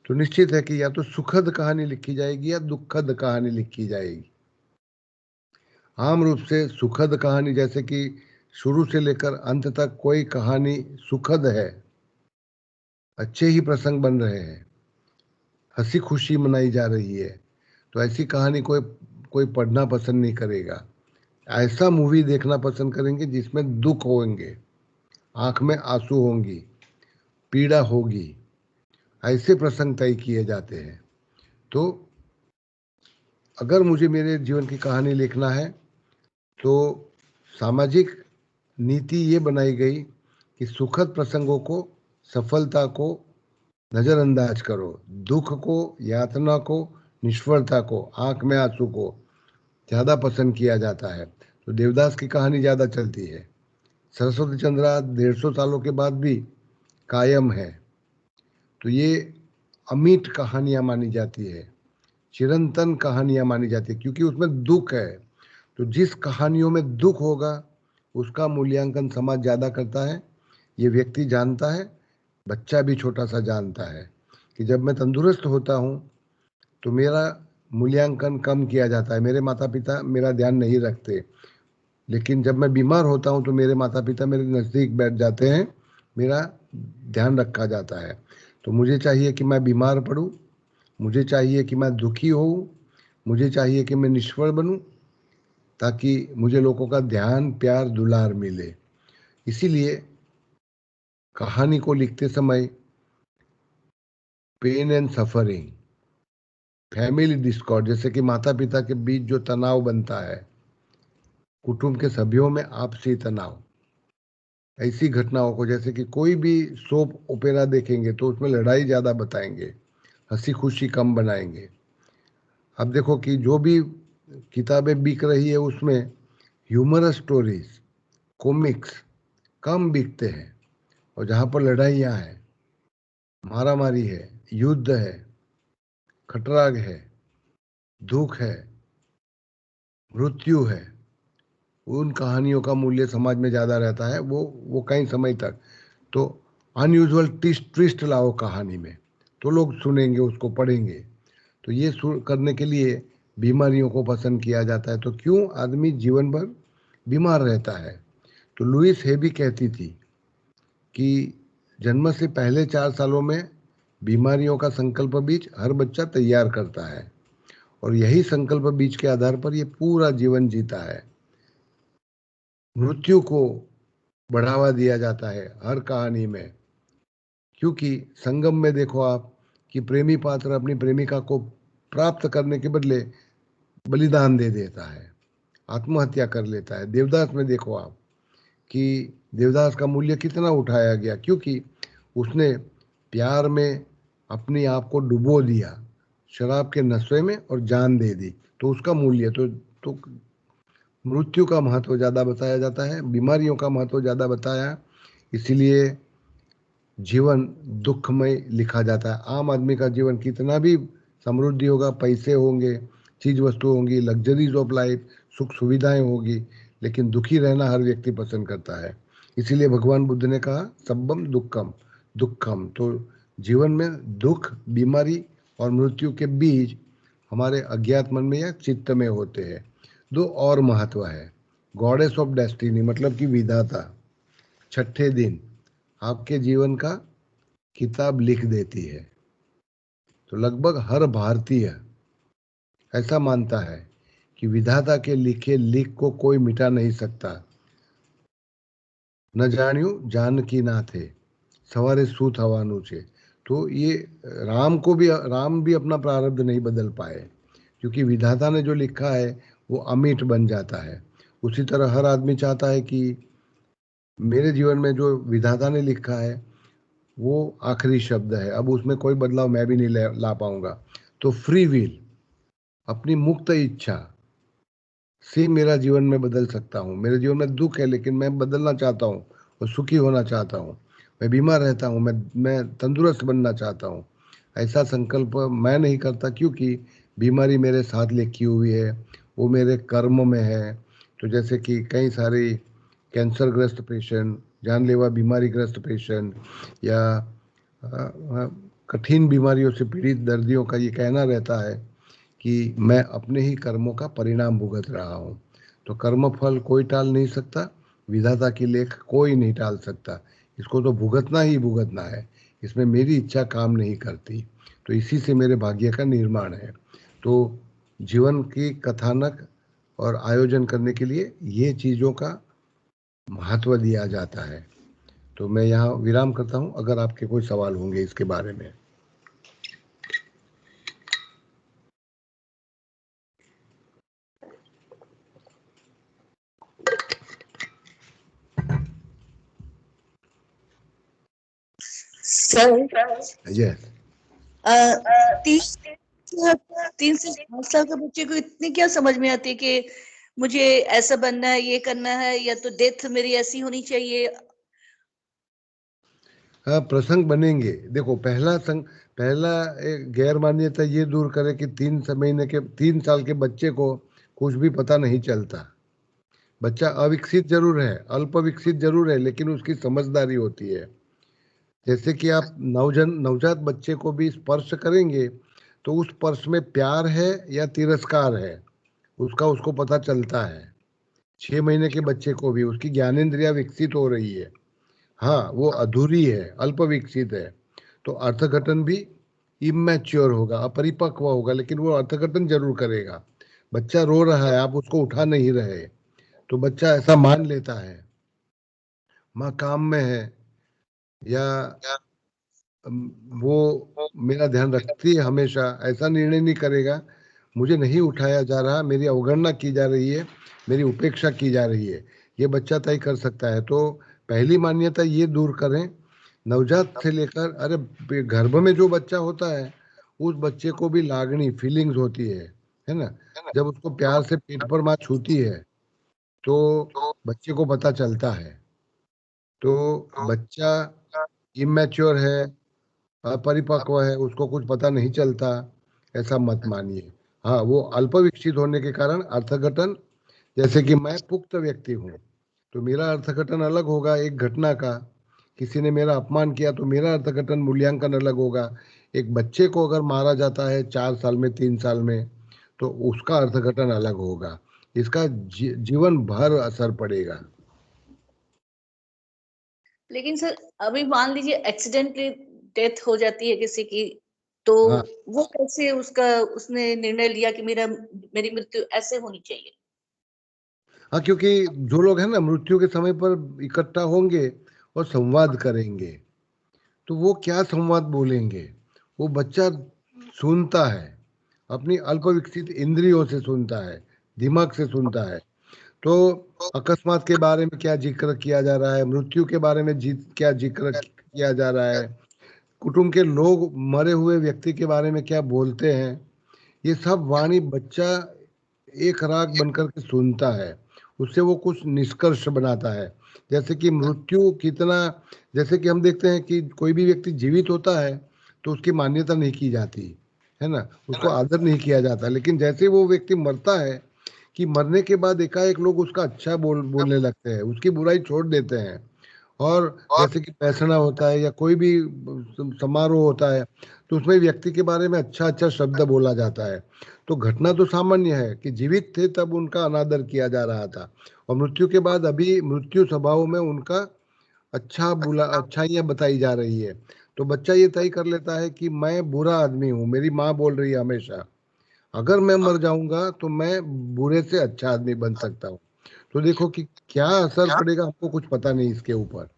तो निश्चित है कि या तो सुखद कहानी लिखी जाएगी या दुखद कहानी लिखी जाएगी। आम रूप से सुखद कहानी, जैसे कि शुरू से लेकर अंत तक कोई कहानी सुखद है, अच्छे ही प्रसंग बन रहे हैं, हंसी खुशी मनाई जा रही है, तो ऐसी कहानी कोई कोई पढ़ना पसंद नहीं करेगा। ऐसा मूवी देखना पसंद करेंगे जिसमें दुख होंगे, आंख में आंसू होंगी, पीड़ा होगी, ऐसे प्रसंग तय किए जाते हैं। तो अगर मुझे मेरे जीवन की कहानी लिखना है तो सामाजिक नीति ये बनाई गई कि सुखद प्रसंगों को, सफलता को नज़रअंदाज करो, दुख को, यातना को, निष्फलता को, आंख में आंसू को ज़्यादा पसंद किया जाता है। तो देवदास की कहानी ज़्यादा चलती है। सरस्वती चंद्र 150 सालों के बाद भी कायम है। तो ये अमिट कहानियां मानी जाती है, चिरंतन कहानियां मानी जाती है, क्योंकि उसमें दुख है। तो जिस कहानियों में दुख होगा उसका मूल्यांकन समाज ज़्यादा करता है। ये व्यक्ति जानता है, बच्चा भी छोटा सा जानता है कि जब मैं तंदुरुस्त होता हूँ तो मेरा मूल्यांकन कम किया जाता है, मेरे माता पिता मेरा ध्यान नहीं रखते। लेकिन जब मैं बीमार होता हूँ तो मेरे माता पिता मेरे नज़दीक बैठ जाते हैं, मेरा ध्यान रखा जाता है। तो मुझे चाहिए कि मैं बीमार पड़ूँ, मुझे चाहिए कि मैं दुखी हूँ, मुझे चाहिए कि मैं निष्फल बनूँ, ताकि मुझे लोगों का ध्यान, प्यार, दुलार मिले। इसीलिए कहानी को लिखते समय pain and suffering, family discord, जैसे कि माता पिता के बीच जो तनाव बनता है, कुटुंब के सभ्यों में आपसी तनाव, ऐसी घटनाओं को, जैसे कि कोई भी सोप ओपेरा देखेंगे तो उसमें लड़ाई ज्यादा बताएंगे, हंसी खुशी कम बनाएंगे। अब देखो कि जो भी किताबें बिक रही है उसमें ह्यूमरस स्टोरीज, कॉमिक्स कम बिकते हैं, और जहां पर लड़ाइयाँ हैं, मारामारी है, युद्ध है, खटराग है, दुख है, मृत्यु है, उन कहानियों का मूल्य समाज में ज्यादा रहता है। वो कई समय तक तो अनयूजुअल ट्विस्ट लाओ कहानी में, तो लोग सुनेंगे, उसको पढ़ेंगे। तो ये करने के लिए बीमारियों को पसंद किया जाता है। तो क्यों आदमी जीवन भर बीमार रहता है? तो लुइस हेबी कहती थी कि जन्म से पहले 4 सालों में बीमारियों का संकल्प बीज हर बच्चा तैयार करता है, और यही संकल्प बीज के आधार पर ये पूरा जीवन जीता है। मृत्यु को बढ़ावा दिया जाता है हर कहानी में, क्योंकि संगम में देखो आप कि प्रेमी पात्र अपनी प्रेमिका को प्राप्त करने के बदले बलिदान दे देता है, आत्महत्या कर लेता है। देवदास में देखो आप कि देवदास का मूल्य कितना उठाया गया, क्योंकि उसने प्यार में अपने आप को डुबो दिया, शराब के नशे में, और जान दे दी। तो उसका मूल्य तो मृत्यु का महत्व ज्यादा बताया जाता है, बीमारियों का महत्व ज्यादा बताया, इसीलिए जीवन दुखमय लिखा जाता है। आम आदमी का जीवन कितना भी समृद्धि होगा, पैसे होंगे, चीज वस्तु होंगी, लग्जरीज ऑफ लाइफ, सुख सुविधाएं होगी, लेकिन दुखी रहना हर व्यक्ति पसंद करता है। इसीलिए भगवान बुद्ध ने कहा सब्बम दुखम दुखम। तो जीवन में दुख, बीमारी और मृत्यु के बीज हमारे अज्ञात मन में या चित्त में होते हैं। दो और महत्व है, गॉडेस ऑफ डेस्टिनी, मतलब कि विधाता छठे दिन आपके जीवन का किताब लिख देती है। तो लगभग हर भारतीय ऐसा मानता है कि विधाता के लिखे लिख को कोई मिटा नहीं सकता। न जानियो जानकी ना थे, सवारे सू थवानु छे। तो ये राम भी अपना प्रारब्ध नहीं बदल पाए, क्योंकि विधाता ने जो लिखा है वो अमिट बन जाता है। उसी तरह हर आदमी चाहता है कि मेरे जीवन में जो विधाता ने लिखा है वो आखिरी शब्द है, अब उसमें कोई बदलाव मैं भी नहीं ला पाऊंगा। तो फ्री विल, अपनी मुक्त इच्छा से मेरा जीवन में बदल सकता हूँ। मेरे जीवन में दुख है लेकिन मैं बदलना चाहता हूँ और सुखी होना चाहता हूँ। मैं बीमार रहता हूँ, मैं तंदुरुस्त बनना चाहता हूँ। ऐसा संकल्प मैं नहीं करता, क्योंकि बीमारी मेरे साथ लिखी हुई है, वो मेरे कर्म में है। तो जैसे कि कई सारे कैंसरग्रस्त पेशेंट, जानलेवा बीमारी ग्रस्त पेशेंट, या कठिन बीमारियों से पीड़ित दर्दियों का ये कहना रहता है कि मैं अपने ही कर्मों का परिणाम भुगत रहा हूँ। तो कर्म फल कोई टाल नहीं सकता, विधाता की लेख कोई नहीं टाल सकता। इसको तो भुगतना ही भुगतना है, इसमें मेरी इच्छा काम नहीं करती। तो इसी से मेरे भाग्य का निर्माण है। तो जीवन की कथानक और आयोजन करने के लिए ये चीज़ों का महत्व दिया जाता है। तो मैं यहाँ विराम करता हूँ, अगर आपके कोई सवाल होंगे इसके बारे में। सर यस, 30 3 से 5 साल के बच्चे को इतनी क्या समझ में आती है कि मुझे ऐसा बनना है, ये करना है, या तो डेथ मेरी ऐसी होनी चाहिए? हाँ, प्रसंग बनेंगे। देखो, पहला एक गैर मान्यता ये दूर करे कि 3 साल के बच्चे को कुछ भी पता नहीं चलता। बच्चा अविकसित जरूर है, अल्प विकसित जरूर है, लेकिन उसकी समझदारी होती है। जैसे कि आप नवजात बच्चे को भी स्पर्श करेंगे तो उस स्पर्श में प्यार है या तिरस्कार है, उसका उसको पता चलता है। 6 महीने के बच्चे को भी उसकी ज्ञानेंद्रिया विकसित हो रही है। हाँ, वो अधूरी है, अल्प विकसित है। तो अर्थघटन भी इमेच्योर होगा, अपरिपक्व होगा, लेकिन वो अर्थघटन जरूर करेगा। बच्चा रो रहा है, आप उसको उठा नहीं रहे, तो बच्चा ऐसा मान लेता है माँ काम में है, या वो मेरा ध्यान रखती है हमेशा, ऐसा निर्णय नहीं करेगा मुझे नहीं उठाया जा रहा, मेरी अवगणना की जा रही है, मेरी उपेक्षा की जा रही है, ये बच्चा तय कर सकता है। तो पहली मान्यता ये दूर करें, नवजात से लेकर, अरे गर्भ में जो बच्चा होता है उस बच्चे को भी लागनी फीलिंग्स होती है ना। जब उसको प्यार से पेट पर माँ छूती है तो बच्चे को पता चलता है। तो बच्चा इमेच्योर है, अपरिपक्व है, उसको कुछ पता नहीं चलता, ऐसा मत मानिए। हाँ, वो अल्प विकसित होने के कारण अर्थघटन, जैसे कि मैं पुख्त व्यक्ति हूँ तो मेरा अर्थघटन अलग होगा एक घटना का। किसी ने मेरा अपमान किया तो मेरा अर्थघटन मूल्यांकन अलग होगा। एक बच्चे को अगर मारा जाता है 4 साल में, 3 साल में, तो उसका अर्थघटन अलग होगा। इसका जीवन भर असर पड़ेगा। लेकिन सर अभी मान लीजिए एक्सीडेंटली डेथ हो जाती है किसी की, तो हाँ वो कैसे उसका उसने निर्णय लिया कि मेरी मृत्यु ऐसे होनी चाहिए? हाँ, क्योंकि जो लोग हैं ना मृत्यु के समय पर इकट्ठा होंगे और संवाद करेंगे, तो वो क्या संवाद बोलेंगे? वो बच्चा सुनता है, अपनी अल्प विकसित इंद्रियों से सुनता है, दिमाग से सुनता है। तो अकस्मात के बारे में क्या जिक्र किया जा रहा है, मृत्यु के बारे में क्या जिक्र किया जा रहा है, कुटुंब के लोग मरे हुए व्यक्ति के बारे में क्या बोलते हैं, ये सब वाणी बच्चा एक राग बनकर के सुनता है, उससे वो कुछ निष्कर्ष बनाता है। जैसे कि मृत्यु कितना, जैसे कि हम देखते हैं कि कोई भी व्यक्ति जीवित होता है तो उसकी मान्यता नहीं की जाती है ना, उसको आदर नहीं किया जाता। लेकिन जैसे ही वो व्यक्ति मरता है, कि मरने के बाद एकाएक लोग उसका अच्छा बोलने लगते हैं, उसकी बुराई छोड़ देते हैं। और जैसे कि पैसना होता है या कोई भी समारोह होता है, तो उसमें व्यक्ति के बारे में अच्छा अच्छा शब्द बोला जाता है। तो घटना तो सामान्य है कि जीवित थे तब उनका अनादर किया जा रहा था, और मृत्यु के बाद अभी मृत्यु सभाओं में उनका अच्छा बुला अच्छाइयाँ बताई जा रही है। तो बच्चा ये तय कर लेता है कि मैं बुरा आदमी हूँ, मेरी माँ बोल रही है हमेशा, अगर मैं मर जाऊंगा तो मैं बुरे से अच्छा आदमी बन सकता हूँ। तो देखो कि क्या असर पड़ेगा, हमको कुछ पता नहीं इसके ऊपर।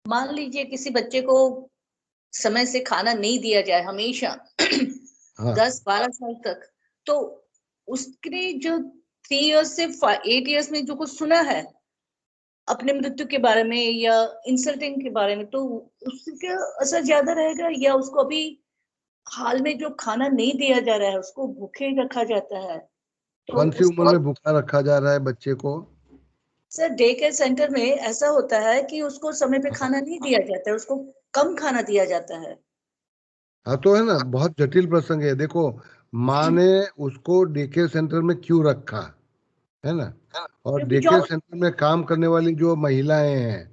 मान लीजिए किसी बच्चे को समय से खाना नहीं दिया जाए हमेशा हाँ 10-12 साल तक, तो उसने जो 3 इयर्स से 8 इयर्स में जो कुछ सुना है अपने मृत्यु के बारे में या इंसल्टिंग के बारे में, तो उसका असर ज्यादा रहेगा, या उसको अभी हाल में जो खाना नहीं दिया जा रहा है उसको भूखे रखा जाता है, तो कौन सी उम्र उसको। में भूखा रखा जा रहा है बच्चे को? सर डे केयर सेंटर में ऐसा होता है कि उसको समय पे हाँ खाना नहीं दिया जाता है, उसको कम खाना दिया जाता है। हाँ, तो है ना, बहुत जटिल प्रसंग है। देखो, माँ ने उसको डे केयर सेंटर में क्यों रखा, है ना, और क्योंकि डे केयर जॉब। सेंटर में काम करने वाली जो महिलाएं हैं,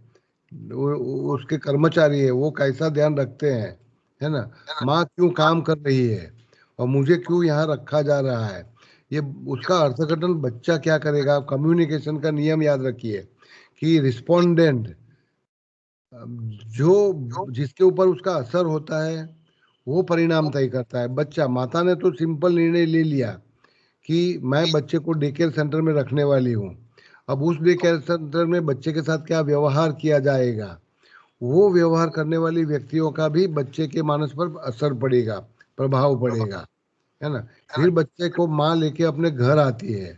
उसके कर्मचारी है, वो कैसा ध्यान रखते हैं, है ना, माँ क्यों काम कर रही है और मुझे क्यों यहाँ रखा जा रहा है, ये उसका अर्थघटन बच्चा क्या करेगा। कम्युनिकेशन का नियम याद रखिए कि रिस्पोंडेंट जो जिसके ऊपर उसका असर होता है वो परिणाम तय करता है। बच्चा, माता ने तो सिंपल निर्णय ले लिया कि मैं बच्चे को डे केयर सेंटर में रखने वाली हूँ, अब उस डे केयर सेंटर में बच्चे के साथ क्या व्यवहार किया जाएगा, वो व्यवहार करने वाली व्यक्तियों का भी बच्चे के मानस पर असर पड़ेगा, प्रभाव पड़ेगा, है ना। फिर बच्चे को माँ लेके अपने घर आती है,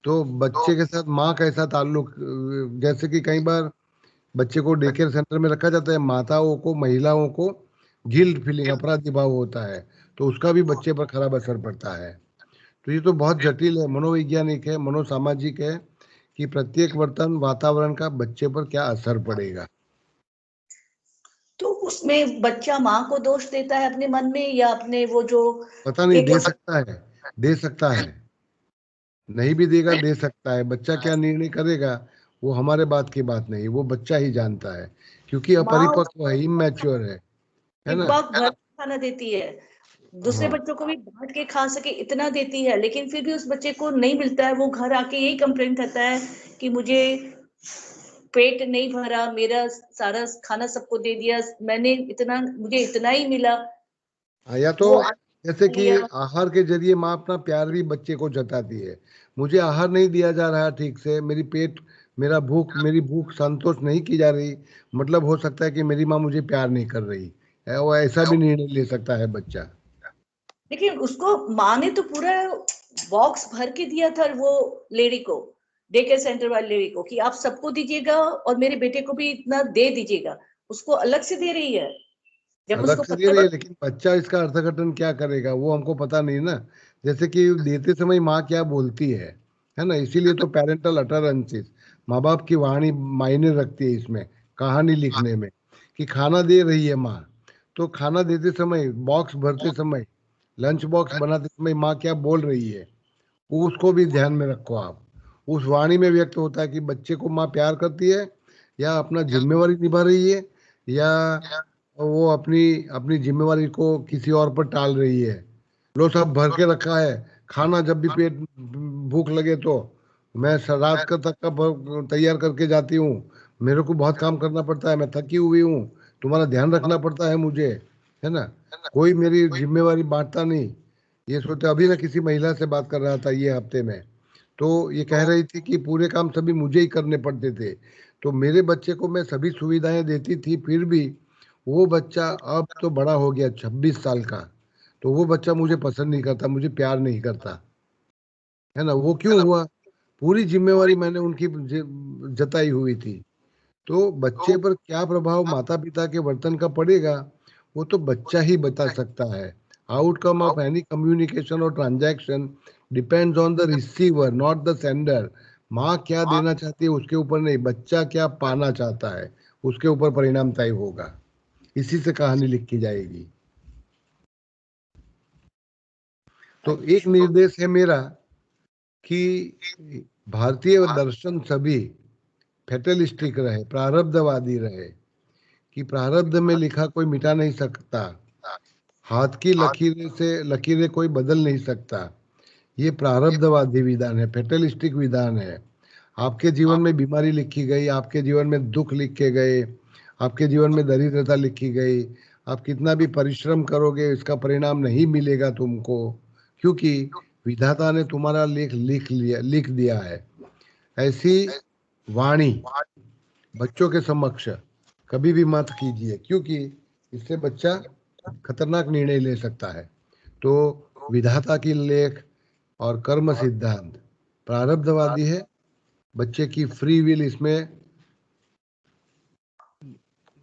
तो बच्चे के साथ माँ कैसा ताल्लुक, जैसे कि कई बार बच्चे को डे केयर सेंटर में रखा जाता है, माताओं को, महिलाओं को गिल्ट फीलिंग, अपराधी भाव होता है, तो उसका भी बच्चे पर खराब असर पड़ता है। तो ये तो बहुत जटिल है, मनोवैज्ञानिक है, मनोसामाजिक है कि प्रत्येक वर्तन वातावरण का बच्चे पर क्या असर पड़ेगा। तो उसमें बच्चा माँ को दोष देता है अपने मन में, या अपने वो जो पता नहीं, दे एक। सकता है, दे सकता है, नहीं भी देगा, दे सकता है। बच्चा क्या निर्णय करेगा वो हमारे बात की बात नहीं, वो बच्चा ही जानता है, क्योंकि माँ अपरिपक्व है, उसको इमेच्योर है एक ना। बार भर के खाना देती है, दूसरे हाँ बच्चों को भी बांट के खा सके इतना देती है, लेकिन फिर भी उस बच्चे को नहीं मिलता है। वो घर आके यही कंप्लेन करता है कि मुझे पेट नहीं भरा, मेरा सारा खाना सबको दे दिया, मैंने इतना, मुझे इतना ही मिला। हाँ, या तो वो जैसे कि लिया। आहार के जरिए माँ अपना प्यार भी बच्चे को जताती है, मुझे आहार नहीं दिया जा रहा ठीक से, मेरी पेट मेरी भूख संतोष नहीं की जा रही, मतलब हो सकता है कि मेरी माँ मुझे प्यार नहीं कर रही है। वो ऐसा भी निर्णय ले सकता है बच्चा। लेकिन उसको माँ ने तो पूरा बॉक्स भर के दिया था वो लेडी को, डे केयर सेंटर वाली लेडी को, कि आप सबको दीजिएगा और मेरे बेटे को भी इतना दे दीजिएगा। उसको अलग से दे रही है जब अलग उसको से दे पता रही है, लग... लेकिन बच्चा इसका अर्थघटन क्या करेगा वो हमको पता नहीं ना। जैसे कि देते समय माँ क्या बोलती है ना। इसीलिए तो पेरेंटल अटरेंसेस, माँ बाप की वाणी मायने रखती है इसमें, कहानी लिखने में। कि खाना दे रही है माँ, तो खाना देते समय, बॉक्स भरते समय, लंच बॉक्स बनाते समय माँ क्या बोल रही है, उसको भी ध्यान में रखो आप। उस वाणी में व्यक्त होता है कि बच्चे को माँ प्यार करती है, या अपना जिम्मेवारी निभा रही है, या वो अपनी अपनी जिम्मेवारी को किसी और पर टाल रही है। लो सब भर के रखा है, खाना जब भी पेट भूख लगे तो मैं रात का तक का तैयार करके जाती हूँ। मेरे को बहुत काम करना पड़ता है, मैं थकी हुई हूँ, तुम्हारा ध्यान रखना पड़ता है मुझे, है ना। कोई मेरी जिम्मेवारी बांटता नहीं। ये सोचते, अभी मैं किसी महिला से बात कर रहा था ये हफ्ते में, तो ये कह रही थी कि पूरे काम सभी मुझे ही करने पड़ते थे। तो मेरे बच्चे को मैं सभी सुविधाएं देती थी, फिर भी वो बच्चा अब तो बड़ा हो गया, 26 साल का, तो वो बच्चा मुझे पसंद नहीं करता, मुझे प्यार नहीं करता, है ना। वो क्यों हुआ? पूरी जिम्मेवारी मैंने उनकी जताई हुई थी। तो बच्चे पर क्या प्रभाव माता पिता के वर्तन का पड़ेगा, वो तो बच्चा ही बता सकता है। आउटकम ऑफ एनी कम्युनिकेशन और transaction depends on the receiver, not the sender. माँ क्या देना चाहती है उसके ऊपर नहीं, बच्चा क्या पाना चाहता है उसके ऊपर परिणाम तय होगा। इसी से कहानी लिखी जाएगी। तो एक निर्देश है मेरा कि भारतीय दर्शन सभी फैटलिस्टिक रहे, प्रारब्धवादी रहे। कि प्रारब्ध में लिखा कोई मिटा नहीं सकता, हाथ की लकीरें से लकीरें कोई बदल नहीं सकता। ये प्रारब्धवादी विधान है, फैटलिस्टिक विधान है। आपके जीवन में बीमारी लिखी गई, आपके जीवन में दुख लिखे गए, आपके जीवन में दरिद्रता लिखी गई, आप कितना भी परिश्रम करोगे इसका परिणाम नहीं मिलेगा तुमको, क्योंकि विधाता ने तुम्हारा लेख लिख दिया है। ऐसी वाणी बच्चों के समक्ष कभी भी मत कीजिए, क्योंकि इससे बच्चा खतरनाक निर्णय ले सकता है। तो विधाता की लेख और कर्म सिद्धांत प्रारब्धवादी है, बच्चे की फ्री विल इसमें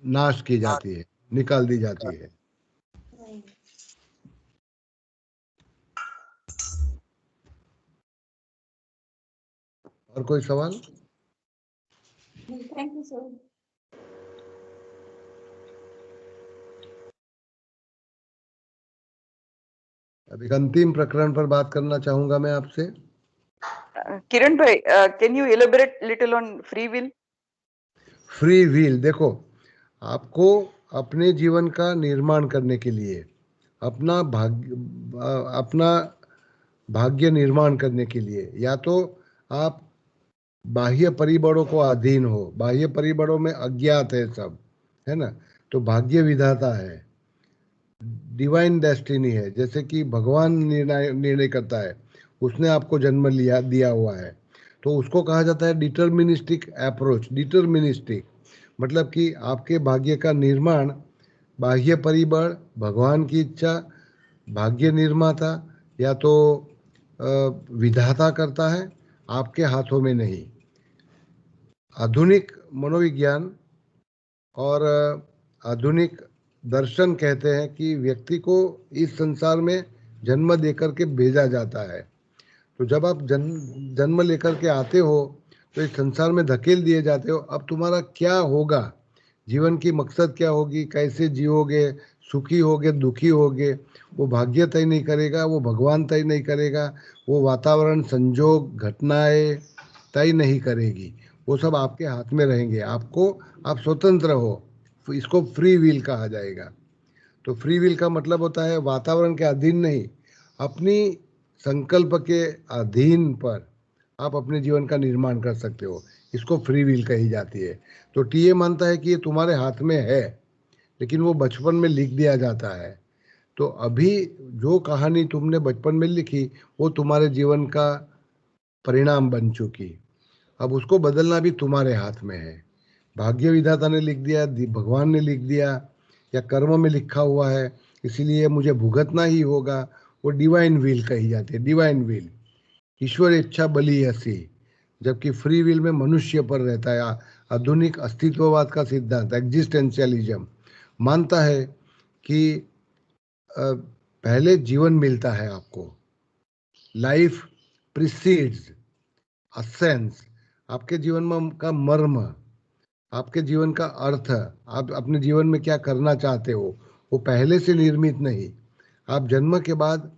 नाश की जाती है, निकाल दी जाती है। और कोई सवाल? Thank you sir. अब एक अंतिम प्रकरण पर बात करना चाहूंगा मैं आपसे। किरण भाई, can you elaborate little on free will? Free wheel, देखो, आपको अपने जीवन का निर्माण करने के लिए, अपना भाग्य निर्माण करने के लिए, या तो आप बाह्य परिबलों को अधीन हो, बाह्य परिबलों में अज्ञात है सब, है ना। तो भाग्य विधाता है, डिवाइन डेस्टिनी है, जैसे कि भगवान निर्णय करता है, उसने आपको जन्म दिया हुआ है। तो उसको कहा जाता है डिटर्मिनिस्टिक अप्रोच। डिटर्मिनिस्टिक मतलब कि आपके भाग्य का निर्माण बाह्य परिबल, भगवान की इच्छा, भाग्य निर्माता या तो विधाता करता है, आपके हाथों में नहीं। आधुनिक मनोविज्ञान और आधुनिक दर्शन कहते हैं कि व्यक्ति को इस संसार में जन्म देकर के भेजा जाता है। तो जब आप जन्म लेकर के आते हो तो इस संसार में धकेल दिए जाते हो। अब तुम्हारा क्या होगा, जीवन की मकसद क्या होगी, कैसे जियोगे, सुखी होगे दुखी होगे, वो भाग्य तय नहीं करेगा, वो भगवान तय नहीं करेगा, वो वातावरण संजोग घटनाएं तय नहीं करेगी। वो सब आपके हाथ में रहेंगे। आप स्वतंत्र हो, इसको फ्री विल कहा जाएगा। तो फ्री विल का मतलब होता है वातावरण के अधीन नहीं, अपनी संकल्प के अधीन पर आप अपने जीवन का निर्माण कर सकते हो। इसको फ्री विल कही जाती है। तो टीए मानता है कि ये तुम्हारे हाथ में है, लेकिन वो बचपन में लिख दिया जाता है। तो अभी जो कहानी तुमने बचपन में लिखी वो तुम्हारे जीवन का परिणाम बन चुकी। अब उसको बदलना भी तुम्हारे हाथ में है। भाग्य विधाता ने लिख दिया, भगवान ने लिख दिया, या कर्म में लिखा हुआ है, इसीलिए मुझे भुगतना ही होगा, वो डिवाइन विल कही जाती है। डिवाइन विल, ईश्वर इच्छा बली ऐसी, जबकि फ्री विल में मनुष्य पर रहता है। आधुनिक अस्तित्ववाद का सिद्धांत एग्जिस्टेंशियलिज्म मानता है कि पहले जीवन मिलता है आपको, लाइफ प्रिसीड्स असेंस, आपके जीवन में का मर्म, आपके जीवन का अर्थ, आप अपने जीवन में क्या करना चाहते हो, वो पहले से निर्मित नहीं, आप जन्म के बाद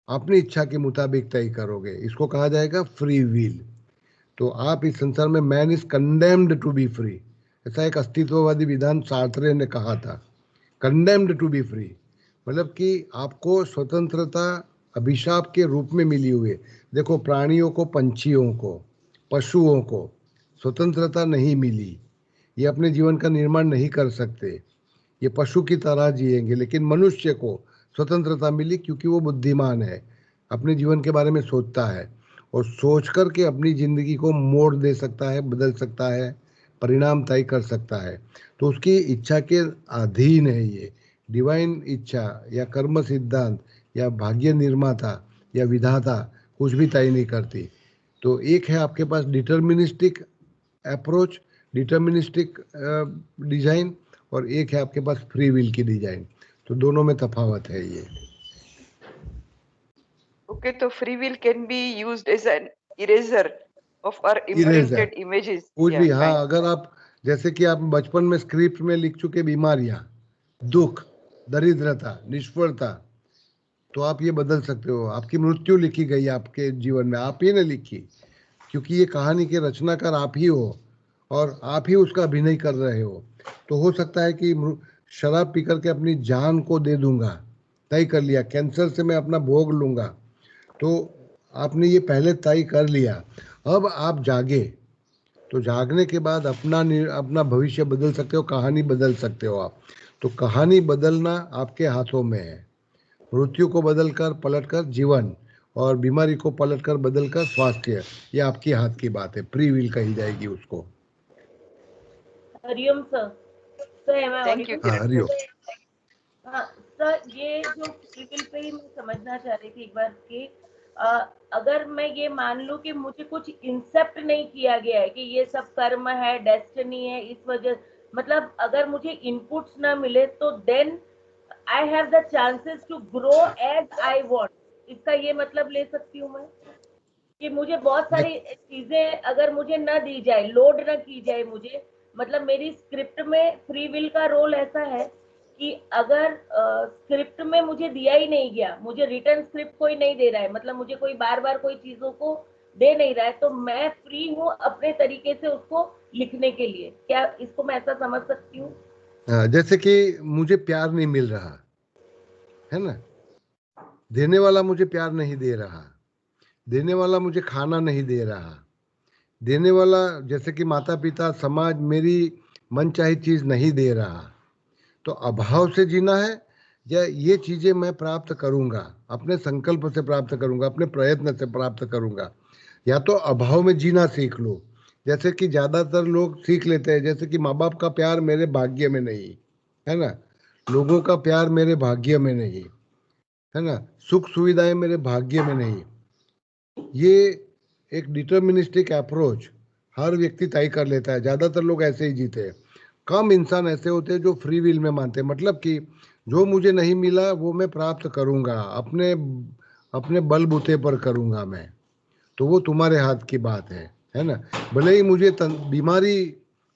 अपनी इच्छा के मुताबिक तय करोगे। इसको कहा जाएगा फ्री विल। तो आप इस संसार में man is condemned to be free, ऐसा एक अस्तित्ववादी विधान सार्त्रे ने कहा था। कंडेम्ड टू बी फ्री मतलब कि आपको स्वतंत्रता अभिशाप के रूप में मिली हुई है। देखो, प्राणियों को, पंछियों को, पशुओं को स्वतंत्रता नहीं मिली, ये अपने जीवन का निर्माण नहीं कर सकते, ये पशु की तरह जिएंगे। लेकिन मनुष्य को स्वतंत्रता मिली क्योंकि वो बुद्धिमान है, अपने जीवन के बारे में सोचता है, और सोच करके अपनी जिंदगी को मोड़ दे सकता है, बदल सकता है, परिणाम तय कर सकता है। तो उसकी इच्छा के अधीन है ये। डिवाइन इच्छा या कर्म सिद्धांत या भाग्य निर्माता या विधाता कुछ भी तय नहीं करती। तो एक है आपके पास डिटर्मिनिस्टिक अप्रोच, डिटर्मिनिस्टिक डिजाइन, और एक है आपके पास फ्री विल की डिजाइन। तो दोनों में तफावत है ये। Okay, so free will can be used as an eraser of our imprinted images. कुछ भी, हाँ, fine. अगर आप जैसे कि आप बचपन में स्क्रिप्ट में लिख चुके बीमारियां, दुख, दरिद्रता, निष्फलता, तो आप ये बदल सकते हो। आपकी मृत्यु लिखी गई आपके जीवन में, आप ही ने लिखी, क्योंकि ये कहानी के रचनाकार आप ही हो और आप ही उसका अभिनय कर रहे हो। तो हो सकता है कि शराब पी करके अपनी जान को दे दूंगा, तय कर लिया, कैंसर से मैं अपना भोग लूंगा, तो आपने ये पहले तय कर लिया। अब आप जागे, तो जागने के बाद अपना भविष्य बदल सकते हो, कहानी बदल सकते हो आप। तो कहानी बदलना आपके हाथों में है। मृत्यु को बदलकर पलटकर जीवन, और बीमारी को पलटकर बदलकर स्वास्थ्य, ये आपके हाथ की बात है। फ्री विल कही जाएगी उसको। Hariom sir. Sir, Thank you, हाँ, Kiran. हरिओम। हाँ सर, ये जो फ्री विल पे ही मैं समझना चाह रही थी एक बार कि अगर मैं ये मान लूं कि मुझे कुछ इंसेप्ट नहीं किया गया है कि ये सब कर्म है, डेस्टिनी है, इस वजह, मतलब अगर मुझे इनपुट्स ना मिले तो then I have the chances to grow as I want, इसका ये मतलब ले सकती हूँ मैं कि मुझे बहुत सारी चीजें अगर मुझे न दी जाए, लोड न की जाए मुझे, मतलब मेरी स्क्रिप्ट में फ्री विल का रोल ऐसा है कि अगर स्क्रिप्ट में मुझे दिया ही नहीं गया, मुझे रिटर्न स्क्रिप्ट कोई नहीं दे रहा है, मतलब मुझे कोई बार बार कोई चीजों को दे नहीं रहा है, तो मैं फ्री हूँ अपने तरीके से उसको लिखने के लिए। क्या इसको मैं ऐसा समझ सकती हूँ? जैसे कि मुझे प्यार नहीं मिल रहा है ना, देने वाला मुझे प्यार नहीं दे रहा, देने वाला मुझे खाना नहीं दे रहा, देने वाला जैसे कि माता पिता समाज मेरी मनचाही चीज नहीं दे रहा। तो अभाव से जीना है या ये चीजें मैं प्राप्त करूंगा, अपने संकल्प से प्राप्त करूंगा, अपने प्रयत्न से प्राप्त करूंगा। या तो अभाव में जीना सीख लो, जैसे कि ज्यादातर लोग सीख लेते हैं, जैसे कि माँ बाप का प्यार मेरे भाग्य में नहीं है ना, लोगों का प्यार मेरे भाग्य में नहीं है ना, सुख सुविधाएं मेरे भाग्य में नहीं। ये एक डिटर्मिनिस्टिक अप्रोच हर व्यक्ति तय कर लेता है, ज्यादातर लोग ऐसे ही जीते हैं। कम इंसान ऐसे होते हैं जो फ्री विल में मानते हैं, मतलब कि जो मुझे नहीं मिला वो मैं प्राप्त करूंगा, अपने अपने बलबूते पर करूंगा मैं। तो वो तुम्हारे हाथ की बात है ना। भले ही मुझे बीमारी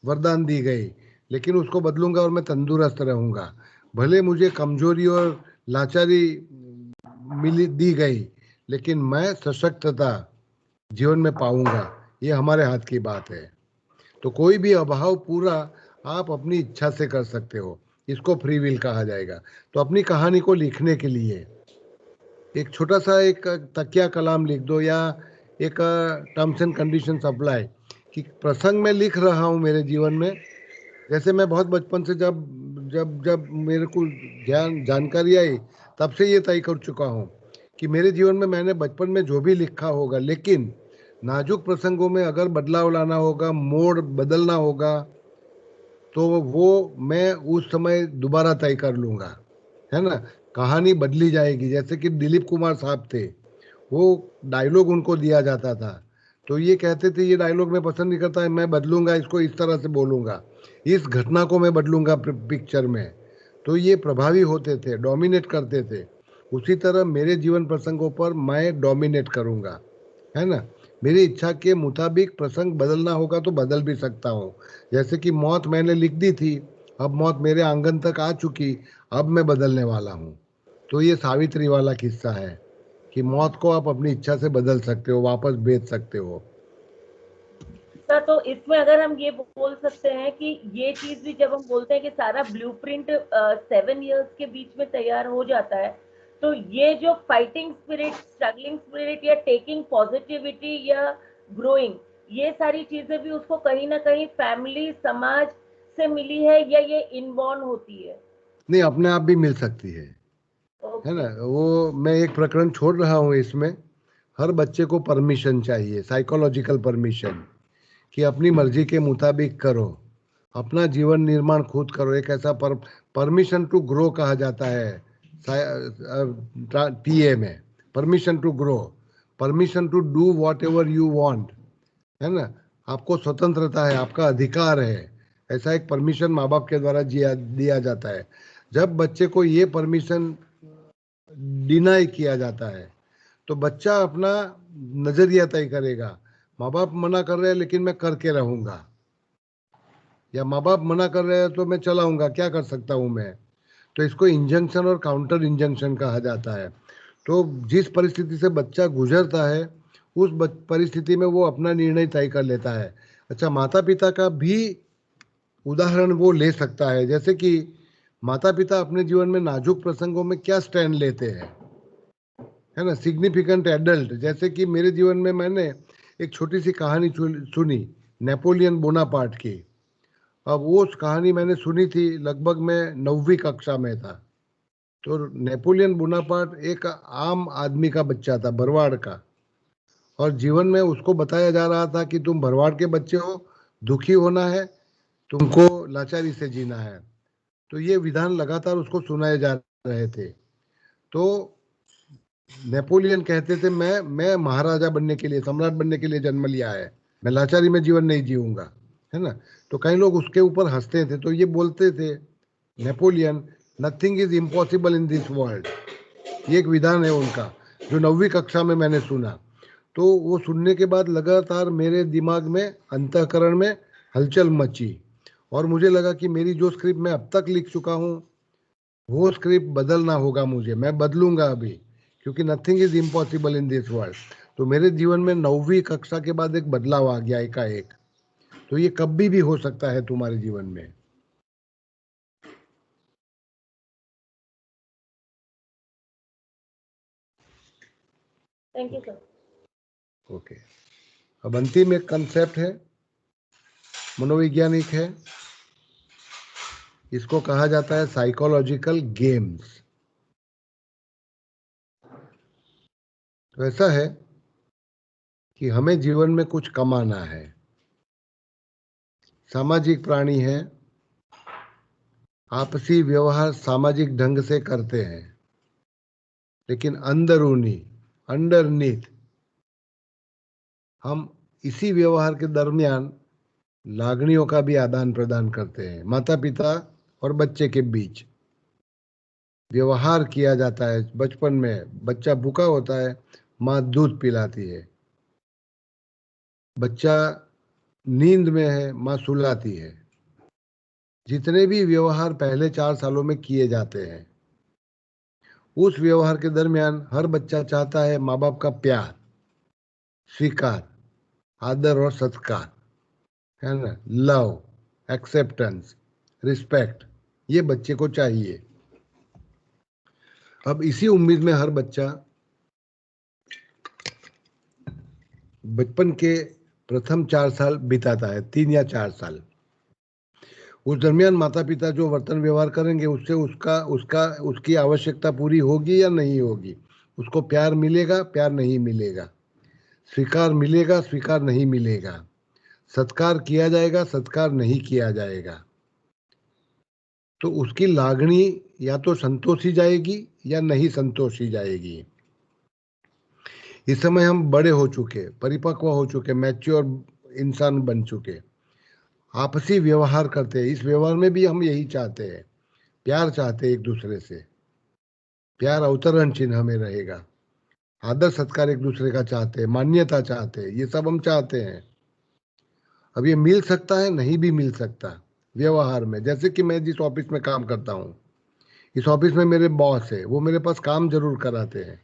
वरदान दी गई, लेकिन उसको बदलूंगा और मैं तंदुरुस्त रहूंगा। भले मुझे कमजोरी और लाचारी मिली दी गई, लेकिन मैं सशक्तता जीवन में पाऊंगा। ये हमारे हाथ की बात है। तो कोई भी अभाव पूरा आप अपनी इच्छा से कर सकते हो, इसको फ्री विल कहा जाएगा। तो अपनी कहानी को लिखने के लिए एक छोटा सा एक तकिया कलाम लिख दो, या एक टर्म्स एंड कंडीशंस अप्लाई कि प्रसंग में लिख रहा हूँ मेरे जीवन में। जैसे मैं बहुत बचपन से जब जब जब मेरे को जानकारी आई, तब से ये तय कर चुका हूँ कि मेरे जीवन में मैंने बचपन में जो भी लिखा होगा, लेकिन नाजुक प्रसंगों में अगर बदलाव लाना होगा, मोड़ बदलना होगा, तो वो मैं उस समय दोबारा तय कर लूंगा, है ना। कहानी बदली जाएगी। जैसे कि दिलीप कुमार साहब थे, वो डायलॉग उनको दिया जाता था, तो ये कहते थे ये डायलॉग मैं पसंद नहीं करता है, मैं बदलूंगा इसको, इस तरह से बोलूंगा, इस घटना को मैं बदलूंगा पिक्चर में। तो ये प्रभावी होते थे, डोमिनेट करते थे। उसी तरह मेरे जीवन प्रसंगों पर मैं डोमिनेट करूंगा, है ना। मेरी इच्छा के मुताबिक प्रसंग बदलना होगा तो बदल भी सकता हूँ। जैसे कि मौत मैंने लिख दी थी, अब मौत मेरे आंगन तक आ चुकी, अब मैं बदलने वाला हूँ। तो ये सावित्री वाला किस्सा है कि मौत को आप अपनी इच्छा से बदल सकते हो, वापस भेज सकते हो। तो इसमें अगर हम ये बोल सकते हैं कि ये चीज भी जब हम बोलते हैं कि सारा ब्लूप्रिंट 7 इयर्स के बीच में तैयार हो जाता है, तो ये जो फाइटिंग स्पिरिट, स्ट्रगलिंग स्पिरिट या टेकिंग पॉजिटिविटी या ग्रोइंग, ये सारी चीजें भी उसको कहीं ना कहीं फैमिली, समाज से मिली है या ये इनबॉर्न होती है? नहीं, अपने आप भी मिल सकती है ना। वो मैं एक प्रकरण छोड़ रहा हूँ इसमें। हर बच्चे को परमिशन चाहिए, साइकोलॉजिकल परमिशन, कि अपनी मर्जी के मुताबिक करो, अपना जीवन निर्माण खुद करो। एक ऐसा परमिशन टू ग्रो कहा जाता है टीए में, permission to grow, permission to do whatever you want, है ना। आपको स्वतंत्रता है, आपका अधिकार है, ऐसा एक परमिशन माँ बाप के द्वारा दिया जाता है। जब बच्चे को ये परमिशन डिनाई किया जाता है तो बच्चा अपना नजरिया तय करेगा। माँ बाप मना कर रहे हैं लेकिन मैं करके रहूंगा, या माँ बाप मना कर रहे हैं तो मैं चलाऊंगा, क्या कर सकता हूं मैं। तो इसको इंजंक्शन और काउंटर इंजंक्शन कहा जाता है। तो जिस परिस्थिति से बच्चा गुजरता है उस परिस्थिति में वो अपना निर्णय तय कर लेता है। अच्छा, माता पिता का भी उदाहरण वो ले सकता है। जैसे कि माता पिता अपने जीवन में नाजुक प्रसंगों में क्या स्टैंड लेते हैं, है ना। सिग्निफिकेंट एडल्ट, जैसे कि मेरे जीवन में मैंने एक छोटी सी कहानी सुनी, नेपोलियन बोनापार्ट की। अब वो कहानी मैंने सुनी थी लगभग मैं 9वीं कक्षा में था। तो नेपोलियन बोनापार्ट एक आम आदमी का बच्चा था, भरवाड़ का, और जीवन में उसको बताया जा रहा था कि तुम भरवाड़ के बच्चे हो, दुखी होना है, तुमको लाचारी से जीना है। तो ये विधान लगातार उसको सुनाए जा रहे थे। तो नेपोलियन कहते थे मैं महाराजा बनने के लिए, सम्राट बनने के लिए जन्म लिया है, मैं लाचारी में जीवन नहीं जीऊंगा, है ना। तो कई लोग उसके ऊपर हंसते थे। तो ये बोलते थे Napoleon, nothing is impossible in this world. ये एक विधान है उनका जो 9वीं कक्षा में मैंने सुना। तो वो सुनने के बाद लगातार मेरे दिमाग में, अंतःकरण में हलचल मची, और मुझे लगा कि मेरी जो स्क्रिप्ट मैं अब तक लिख चुका हूँ वो स्क्रिप्ट बदलना होगा मुझे, मैं बदलूंगा अभी, क्योंकि nothing is impossible in this world. तो मेरे जीवन में 9वीं कक्षा के बाद एक बदलाव आ गया एकाएक। तो ये कभी भी हो सकता है तुम्हारे जीवन में। Thank you sir. ओके, अब अंतिम एक कंसेप्ट है, मनोवैज्ञानिक है, इसको कहा जाता है साइकोलॉजिकल गेम्स। तो ऐसा है कि हमें जीवन में कुछ कमाना है, सामाजिक प्राणी है, आपसी व्यवहार सामाजिक ढंग से करते हैं, लेकिन अंदरूनी, अंडरनीथ, हम इसी व्यवहार के दरमियान लागनियों का भी आदान प्रदान करते हैं। माता पिता और बच्चे के बीच व्यवहार किया जाता है। बचपन में बच्चा भूखा होता है, माँ दूध पिलाती है। बच्चा नींद में है, माँ सुलाती है। जितने भी व्यवहार पहले 4 सालों में किए जाते हैं, उस व्यवहार के दरमियान हर बच्चा चाहता है माँ बाप का प्यार, स्वीकार, आदर और सत्कार, है ना, लव, एक्सेप्टेंस, रिस्पेक्ट, ये बच्चे को चाहिए। अब इसी उम्मीद में हर बच्चा बचपन के प्रथम 4 साल बिताता है, 3 या 4 साल। उस दरमियान माता पिता जो वर्तन व्यवहार करेंगे उससे उसकी आवश्यकता पूरी होगी या नहीं होगी, उसको प्यार मिलेगा, प्यार नहीं मिलेगा, स्वीकार मिलेगा, स्वीकार नहीं मिलेगा, सत्कार किया जाएगा, सत्कार नहीं किया जाएगा, तो उसकी लागणी या तो संतोषी जाएगी या नहीं संतोषी जाएगी। इस समय हम बड़े हो चुके, परिपक्व हो चुके, मैच्योर इंसान बन चुके, आपसी व्यवहार करते हैं। इस व्यवहार में भी हम यही चाहते हैं, प्यार चाहते हैं एक दूसरे से, प्यार अवतरण चिन्ह में रहेगा, आदर सत्कार एक दूसरे का चाहते हैं, मान्यता चाहते हैं, ये सब हम चाहते हैं। अब ये मिल सकता है, नहीं भी मिल सकता व्यवहार में। जैसे कि मैं जिस ऑफिस में काम करता हूँ, इस ऑफिस में मेरे बॉस है, वो मेरे पास काम जरूर कराते हैं,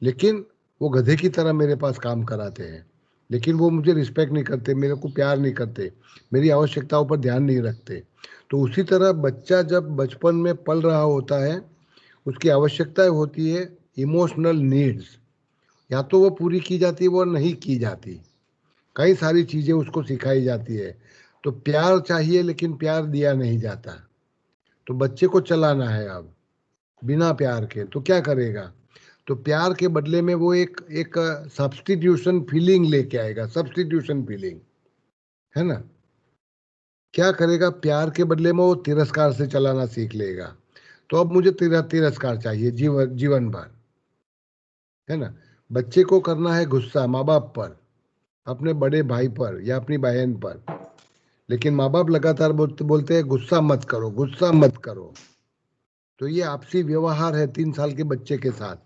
लेकिन वो गधे की तरह मेरे पास काम कराते हैं, लेकिन वो मुझे रिस्पेक्ट नहीं करते, मेरे को प्यार नहीं करते, मेरी आवश्यकताओं पर ध्यान नहीं रखते। तो उसी तरह बच्चा जब बचपन में पल रहा होता है, उसकी आवश्यकताएं होती है, इमोशनल नीड्स, या तो वो पूरी की जाती है, वो नहीं की जाती, कई सारी चीज़ें उसको सिखाई जाती है। तो प्यार चाहिए लेकिन प्यार दिया नहीं जाता। तो बच्चे को चलाना है अब बिना प्यार के, तो क्या करेगा? तो प्यार के बदले में वो एक एक सब्स्टिट्यूशन फीलिंग लेके आएगा, सब्स्टिट्यूशन फीलिंग, है ना। क्या करेगा? प्यार के बदले में वो तिरस्कार से चलाना सीख लेगा। तो अब मुझे तिरस्कार चाहिए जीवन भर, है ना। बच्चे को करना है गुस्सा माँ बाप पर, अपने बड़े भाई पर या अपनी बहन पर, लेकिन माँ बाप लगातार बोलते हैं गुस्सा मत करो, गुस्सा मत करो। तो ये आपसी व्यवहार है 3 साल के बच्चे के साथ,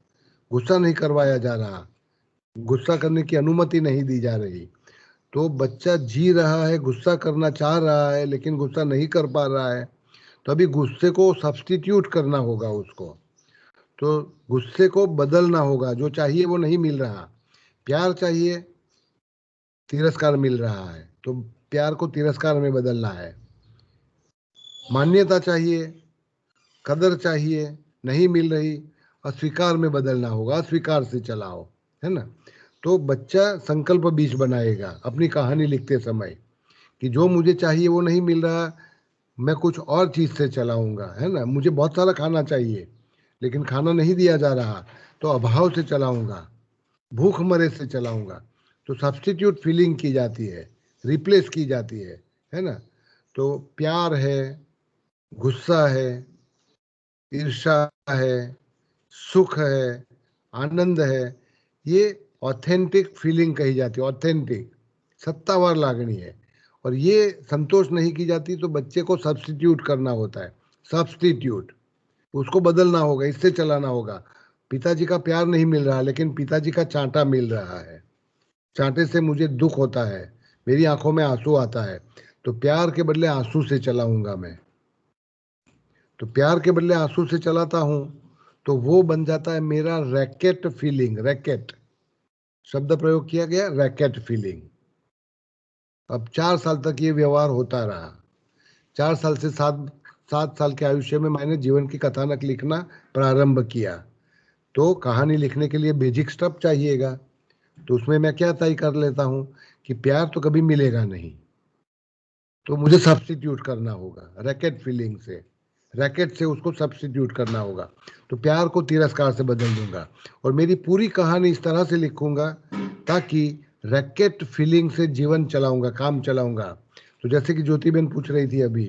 गुस्सा नहीं करवाया जा रहा, गुस्सा करने की अनुमति नहीं दी जा रही। तो बच्चा जी रहा है, गुस्सा करना चाह रहा है, लेकिन गुस्सा नहीं कर पा रहा है। तो अभी गुस्से को सब्स्टिट्यूट करना होगा उसको, तो गुस्से को बदलना होगा। जो चाहिए वो नहीं मिल रहा, प्यार चाहिए, तिरस्कार मिल रहा है, तो प्यार को तिरस्कार में बदलना है। मान्यता चाहिए, कदर चाहिए, नहीं मिल रही, अस्वीकार में बदलना होगा, अस्वीकार से चलाओ, है ना। तो बच्चा संकल्प बीज बनाएगा अपनी कहानी लिखते समय कि जो मुझे चाहिए वो नहीं मिल रहा, मैं कुछ और चीज़ से चलाऊंगा, है ना। मुझे बहुत सारा खाना चाहिए लेकिन खाना नहीं दिया जा रहा, तो अभाव से चलाऊंगा, भूखमरे से चलाऊंगा। तो सब्स्टिट्यूट फीलिंग की जाती है, रिप्लेस की जाती है ना। तो प्यार है, गुस्सा है, ईर्ष्या है, सुख है, आनंद है, ये ऑथेंटिक फीलिंग कही जाती है, ऑथेंटिक सत्तावार लागणी है। और ये संतोष नहीं की जाती तो बच्चे को सब्स्टिट्यूट करना होता है, सब्स्टिट्यूट, उसको बदलना होगा, इससे चलाना होगा। पिताजी का प्यार नहीं मिल रहा लेकिन पिताजी का चांटा मिल रहा है, चांटे से मुझे दुख होता है, मेरी आंखों में आंसू आता है, तो प्यार के बदले आंसू से चलाऊंगा मैं। तो प्यार के बदले आंसू से चलाता हूं तो वो बन जाता है मेरा रैकेट फीलिंग। रैकेट शब्द प्रयोग किया गया, रैकेट फीलिंग। अब 4 साल तक ये व्यवहार होता रहा। 4 साल से 7 साल के आयुष्य में मैंने जीवन की कथानक लिखना प्रारंभ किया। तो कहानी लिखने के लिए बेसिक स्टफ चाहिएगा, तो उसमें मैं क्या तय कर लेता हूँ कि प्यार तो कभी मिलेगा नहीं, तो मुझे सब्स्टिट्यूट करना होगा रैकेट फीलिंग से, रैकेट से उसको सब्स्टिट्यूट करना होगा। तो प्यार को तिरस्कार से बदल दूंगा और मेरी पूरी कहानी इस तरह से लिखूंगा ताकि रैकेट फीलिंग से जीवन चलाऊंगा, काम चलाऊंगा। तो जैसे कि ज्योति बहन पूछ रही थी अभी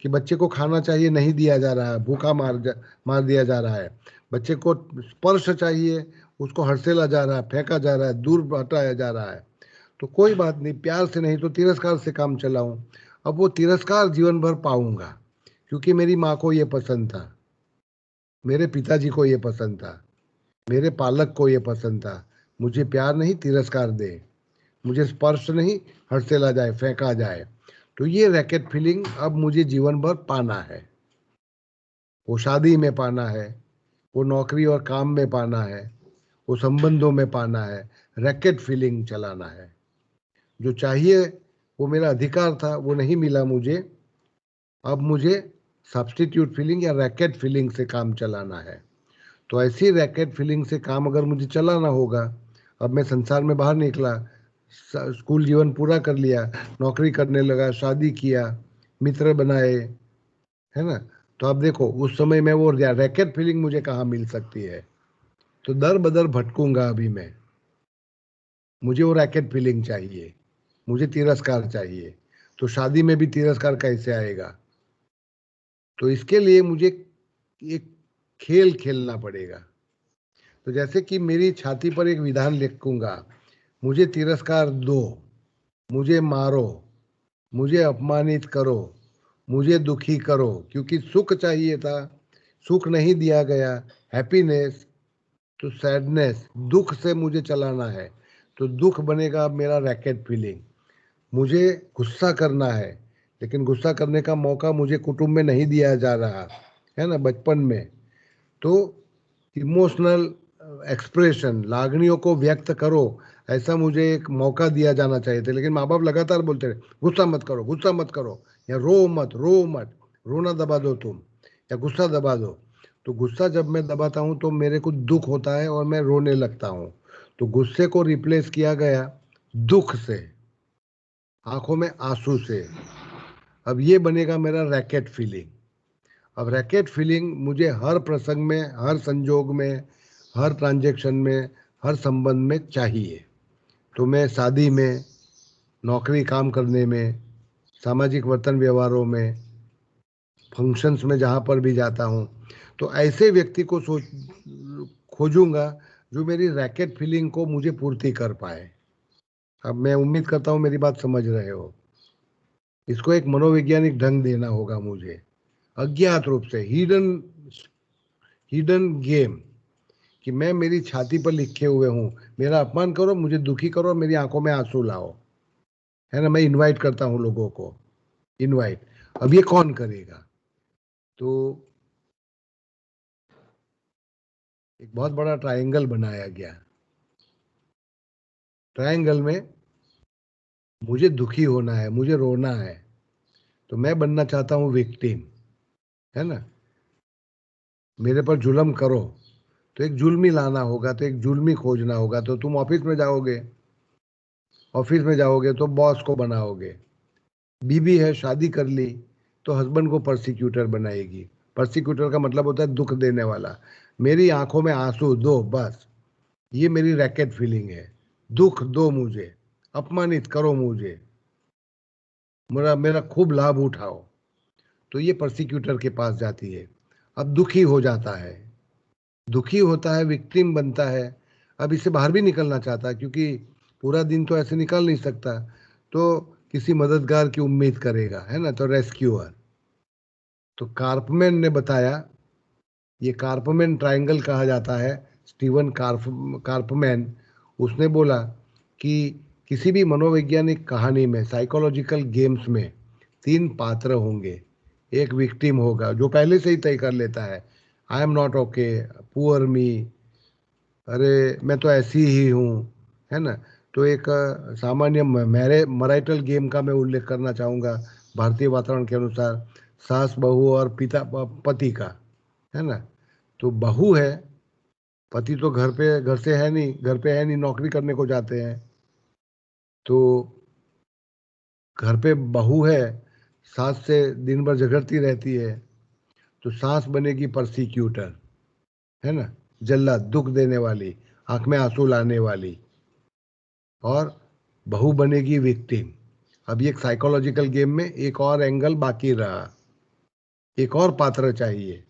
कि बच्चे को खाना चाहिए, नहीं दिया जा रहा है, भूखा मार दिया जा रहा है। बच्चे को स्पर्श चाहिए, उसको हड़सेला जा रहा है, फेंका जा रहा है, दूर हटाया जा रहा है। तो कोई बात नहीं, प्यार से नहीं तो तिरस्कार से काम चलाऊं। अब वो तिरस्कार जीवन भर पाऊंगा क्योंकि मेरी माँ को ये पसंद था, मेरे पिताजी को ये पसंद था, मेरे पालक को ये पसंद था। मुझे प्यार नहीं, तिरस्कार दे, मुझे स्पर्श नहीं, हड़सेला जाए, फेंका जाए। तो ये रैकेट फीलिंग अब मुझे जीवन भर पाना है। वो शादी में पाना है, वो नौकरी और काम में पाना है, वो संबंधों में पाना है, रैकेट फीलिंग चलाना है। जो चाहिए वो मेरा अधिकार था, वो नहीं मिला मुझे, अब मुझे सब्स्टिट्यूट फीलिंग या रैकेट फीलिंग से काम चलाना है। तो ऐसी रैकेट फीलिंग से काम अगर मुझे चलाना होगा, अब मैं संसार में बाहर निकला, स्कूल जीवन पूरा कर लिया, नौकरी करने लगा, शादी किया, मित्र बनाए, है ना। तो अब देखो उस समय में वो रैकेट फीलिंग मुझे कहाँ मिल सकती है। तो दर बदर भटकूंगा अभी मैं, मुझे वो रैकेट फीलिंग चाहिए, मुझे तिरस्कार चाहिए। तो शादी में भी तिरस्कार कैसे आएगा? तो इसके लिए मुझे एक खेल खेलना पड़ेगा। तो जैसे कि मेरी छाती पर एक विधान लिखूंगा, मुझे तिरस्कार दो, मुझे मारो, मुझे अपमानित करो, मुझे दुखी करो, क्योंकि सुख चाहिए था, सुख नहीं दिया गया, हैप्पीनेस, तो सैडनेस, दुख से मुझे चलाना है। तो दुख बनेगा मेरा रैकेट फीलिंग। मुझे गुस्सा करना है, लेकिन गुस्सा करने का मौका मुझे कुटुंब में नहीं दिया जा रहा है ना, बचपन में। तो इमोशनल एक्सप्रेशन, लागनियों को व्यक्त करो, ऐसा मुझे एक मौका दिया जाना चाहिए था। लेकिन माँ बाप लगातार बोलते रहे, गुस्सा मत करो, गुस्सा मत करो, या रो मत, रो मत, रोना दबा दो तुम, या गुस्सा दबा दो। तो गुस्सा जब मैं दबाता हूँ तो मेरे को दुख होता है और मैं रोने लगता हूँ। तो गुस्से को रिप्लेस किया गया दुख से, आंखों में आंसू से। अब ये बनेगा मेरा रैकेट फीलिंग। अब रैकेट फीलिंग मुझे हर प्रसंग में, हर संजोग में, हर ट्रांजैक्शन में, हर संबंध में चाहिए। तो मैं शादी में, नौकरी काम करने में, सामाजिक वर्तन व्यवहारों में, फंक्शंस में जहाँ पर भी जाता हूँ, तो ऐसे व्यक्ति को खोजूंगा जो मेरी रैकेट फीलिंग को मुझे पूर्ति कर पाए। अब मैं उम्मीद करता हूँ मेरी बात समझ रहे हो। इसको एक मनोवैज्ञानिक ढंग देना होगा मुझे, अज्ञात रूप से, हिडन गेम, कि मैं मेरी छाती पर लिखे हुए हूँ, मेरा अपमान करो, मुझे दुखी करो, मेरी आंखों में आंसू लाओ, है ना। मैं इनवाइट करता हूँ लोगों को, इनवाइट। अब ये कौन करेगा? तो एक बहुत बड़ा ट्रायंगल बनाया गया। ट्रायंगल में मुझे दुखी होना है, मुझे रोना है, तो मैं बनना चाहता हूँ विक्टिम, है ना। मेरे पर जुल्म करो तो एक जुल्मी लाना होगा, तो एक जुल्मी खोजना होगा। तो तुम ऑफिस में जाओगे, ऑफिस में जाओगे तो बॉस को बनाओगे। बीवी है, शादी कर ली, तो हस्बैंड को परसिक्यूटर बनाएगी। परसिक्यूटर का मतलब होता है दुख देने वाला। मेरी आंखों में आंसू दो, बस ये मेरी रैकेट फीलिंग है। दुख दो मुझे, अपमानित करो मुझे, मेरा मेरा खूब लाभ उठाओ। तो ये परसिक्यूटर के पास जाती है। अब दुखी हो जाता है, दुखी होता है, विक्टिम बनता है। अब इससे बाहर भी निकलना चाहता है, क्योंकि पूरा दिन तो ऐसे निकल नहीं सकता, तो किसी मददगार की उम्मीद करेगा, है ना, तो रेस्क्यूअर। तो कार्पमैन ने बताया, ये कार्पमैन ट्रायंगल कहा जाता है, स्टीवन कार्पमैन। उसने बोला कि किसी भी मनोवैज्ञानिक कहानी में, साइकोलॉजिकल गेम्स में 3 पात्र होंगे। एक विक्टिम होगा जो पहले से ही तय कर लेता है, I am not okay, poor me, अरे मैं तो ऐसी ही हूँ, है ना। तो एक सामान्य मैरिटल गेम का मैं उल्लेख करना चाहूँगा भारतीय वातावरण के अनुसार, सास बहू और पिता पति का, है ना। तो बहू है, पति तो घर से है नहीं, घर पे है नहीं, नौकरी करने को जाते हैं। तो घर पे बहू है, सास से दिन भर झगड़ती रहती है। तो सास बनेगी परसिक्यूटर, है ना, जल्लाद, दुख देने वाली, आंख में आंसू लाने वाली। और बहू बनेगी विक्टिम। अब ये साइकोलॉजिकल गेम में एक और एंगल बाकी रहा, एक और पात्र चाहिए।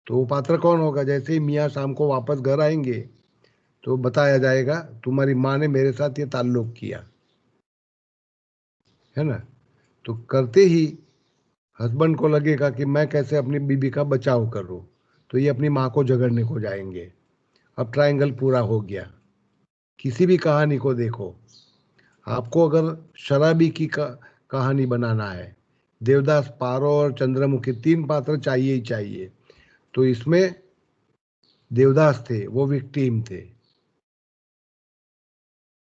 तो वो पात्र कौन होगा? जैसे ही मियाँ शाम को वापस घर आएंगे तो बताया जाएगा, तुम्हारी माँ ने मेरे साथ ये ताल्लुक किया, है ना। तो करते ही हस्बैंड को लगेगा कि मैं कैसे अपनी बीबी का बचाव करूं, तो ये अपनी माँ को झगड़ने को जाएंगे। अब ट्रायंगल पूरा हो गया। किसी भी कहानी को देखो, आपको अगर शराबी की कहानी बनाना है, देवदास, पारो और चंद्रमुखी 3 पात्र चाहिए ही चाहिए। तो इसमें देवदास थे, वो विक्टिम थे।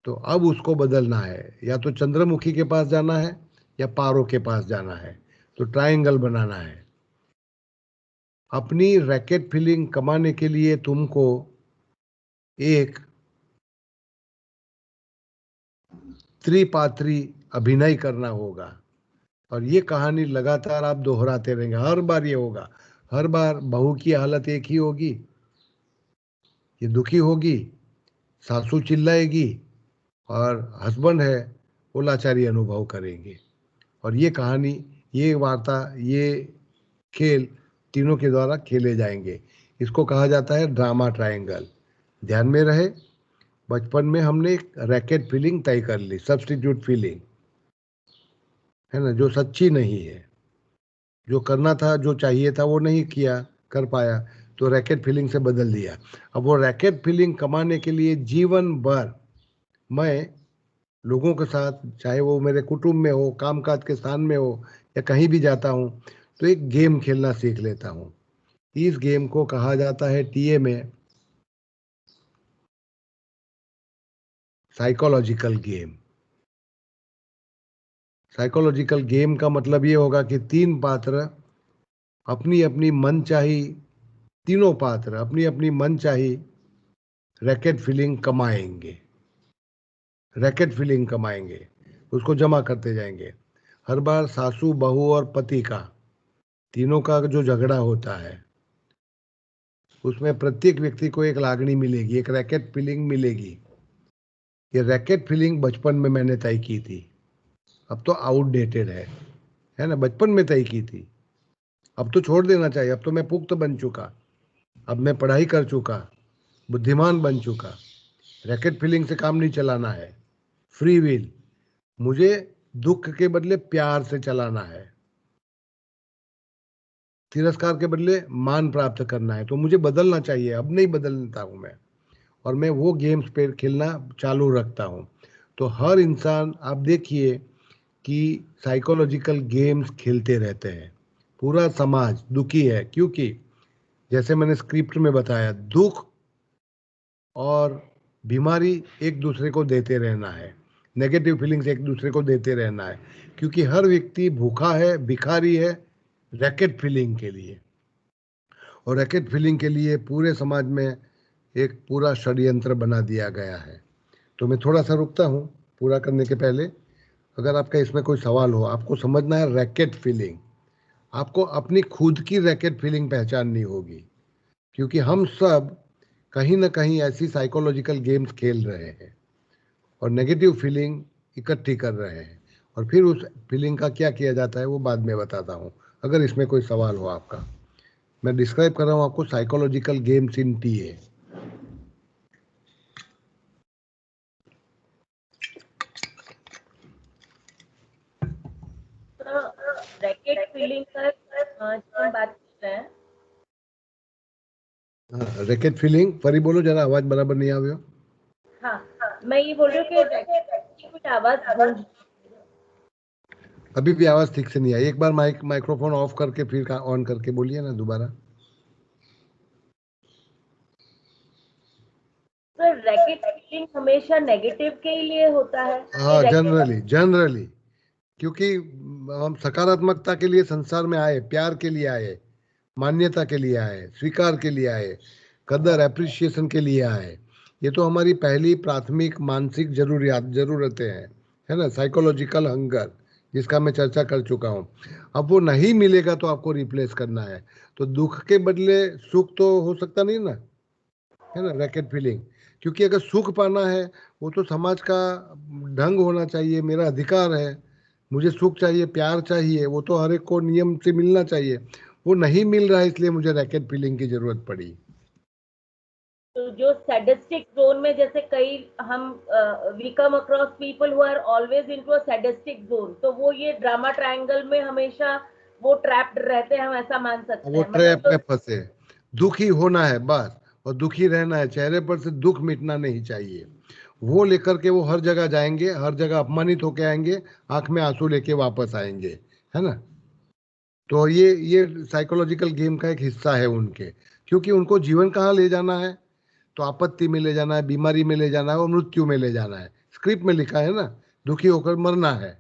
तो अब उसको बदलना है, या तो चंद्रमुखी के पास जाना है या पारो के पास जाना है। तो ट्रायंगल बनाना है। अपनी रैकेट फीलिंग कमाने के लिए तुमको एक त्रिपात्री अभिनय करना होगा। और ये कहानी लगातार आप दोहराते रहेंगे, हर बार ये होगा। हर बार बहू की हालत एक ही होगी, ये दुखी होगी, सासू चिल्लाएगी, और हस्बैंड है वो लाचारी अनुभव करेंगे। और ये कहानी, ये वार्ता, ये खेल तीनों के द्वारा खेले जाएंगे। इसको कहा जाता है ड्रामा ट्रायंगल। ध्यान में रहे, बचपन में हमने एक रैकेट फीलिंग तय कर ली, सब्स्टिट्यूट फीलिंग, है ना, जो सच्ची नहीं है। जो करना था, जो चाहिए था वो नहीं किया, कर पाया, तो रैकेट फीलिंग से बदल दिया। अब वो रैकेट फीलिंग कमाने के लिए जीवन भर मैं लोगों के साथ, चाहे वो मेरे कुटुंब में हो, कामकाज के स्थान में हो, या कहीं भी जाता हूँ, तो एक गेम खेलना सीख लेता हूँ। इस गेम को कहा जाता है टीए में साइकोलॉजिकल गेम। साइकोलॉजिकल गेम का मतलब ये होगा कि तीन पात्र अपनी अपनी मनचाही, तीनों पात्र अपनी अपनी मनचाही रैकेट फीलिंग कमाएंगे। रैकेट फीलिंग कमाएंगे, उसको जमा करते जाएंगे। हर बार सासू, बहू और पति का, तीनों का जो झगड़ा होता है, उसमें प्रत्येक व्यक्ति को एक लागणी मिलेगी, एक रैकेट फीलिंग मिलेगी। ये रैकेट फीलिंग बचपन में मैंने तय की थी, अब तो आउटडेटेड है ना। बचपन में तय की थी, अब तो छोड़ देना चाहिए। अब तो मैं पुख्त बन चुका, अब मैं पढ़ाई कर चुका, बुद्धिमान बन चुका। रैकेट फीलिंग से काम नहीं चलाना है। फ्री विल, मुझे दुख के बदले प्यार से चलाना है, तिरस्कार के बदले मान प्राप्त करना है। तो मुझे बदलना चाहिए, अब नहीं बदलता हूं मैं, और मैं वो गेम्स पे खेलना चालू रखता हूं। तो हर इंसान, आप देखिए कि साइकोलॉजिकल गेम्स खेलते रहते हैं। पूरा समाज दुखी है, क्योंकि जैसे मैंने स्क्रिप्ट में बताया, दुख और बीमारी एक दूसरे को देते रहना है, नेगेटिव फीलिंग्स एक दूसरे को देते रहना है, क्योंकि हर व्यक्ति भूखा है, भिखारी है रैकेट फीलिंग के लिए। और रैकेट फीलिंग के लिए पूरे समाज में एक पूरा षड्यंत्र बना दिया गया है। तो मैं थोड़ा सा रुकता हूँ पूरा करने के पहले। अगर आपका इसमें कोई सवाल हो, आपको समझना है रैकेट फीलिंग, आपको अपनी खुद की रैकेट फीलिंग पहचाननी होगी, क्योंकि हम सब कहीं ना कहीं ऐसी साइकोलॉजिकल गेम्स खेल रहे हैं और नेगेटिव फीलिंग इकट्ठी कर रहे हैं, और फिर उस फीलिंग का क्या किया जाता है वो बाद में बताता हूँ। अगर इसमें कोई सवाल हो आपका, मैं डिस्क्राइब कर रहा हूँ आपको साइकोलॉजिकल गेम्स इन टीए। रैकेट फीलिंग का जो हम बात कर रहे हैं, रैकेट फीलिंग, फरी बोलो जरा, आवाज बराबर नहीं आ रही हो। हाँ, मैं ये बोल रही हूँ कि रैकेट की कुछ आवाज गूंज, अभी भी आवाज ठीक से नहीं आई। एक बार माइक्रोफोन ऑफ करके फिर ऑन करके बोलिए ना दोबारा। सर रैकेट फीलिंग हमेशा नेगेटिव के लिए होता है? हाँ, जनरली क्योंकि हम सकारात्मकता के लिए संसार में आए, प्यार के लिए आए, मान्यता के लिए आए, स्वीकार के लिए आए, कदर एप्रिसिएशन के लिए आए। ये तो हमारी पहली प्राथमिक मानसिक जरूरतें हैं, है ना, साइकोलॉजिकल हंगर, जिसका मैं चर्चा कर चुका हूँ। अब वो नहीं मिलेगा तो आपको रिप्लेस करना है। तो दुख के बदले सुख तो हो सकता नहीं ना, है ना, रैकेट फीलिंग। क्योंकि अगर सुख पाना है, वो तो समाज का ढंग होना चाहिए, मेरा अधिकार है, मुझे सुख चाहिए, प्यार चाहिए, वो तो हर एक को नियम से मिलना चाहिए। वो नहीं मिल रहा है, इसलिए मुझे रैकेट फीलिंग की जरूरत पड़ी। तो जो सैडिस्टिक जोन में, जैसे कई हम we come across people who are always into a sadistic zone, तो वो ये ड्रामा ट्रायंगल में हमेशा वो ट्रैप्ड रहते हैं, हम ऐसा मान सकते वो हैं? ट्रैप मतलब में फंसे, दुखी होना है बस, और दुखी रहना है, चेहरे पर से दुख मिटना नहीं चाहिए। वो लेकर के वो हर जगह जाएंगे, हर जगह अपमानित होके आएंगे, आंख में आंसू लेके वापस आएंगे, है ना। तो ये साइकोलॉजिकल गेम का एक हिस्सा है उनके, क्योंकि उनको जीवन कहाँ ले जाना है, तो आपत्ति में ले जाना है, बीमारी में ले जाना है और मृत्यु में ले जाना है। स्क्रिप्ट में लिखा है ना, दुखी होकर मरना है।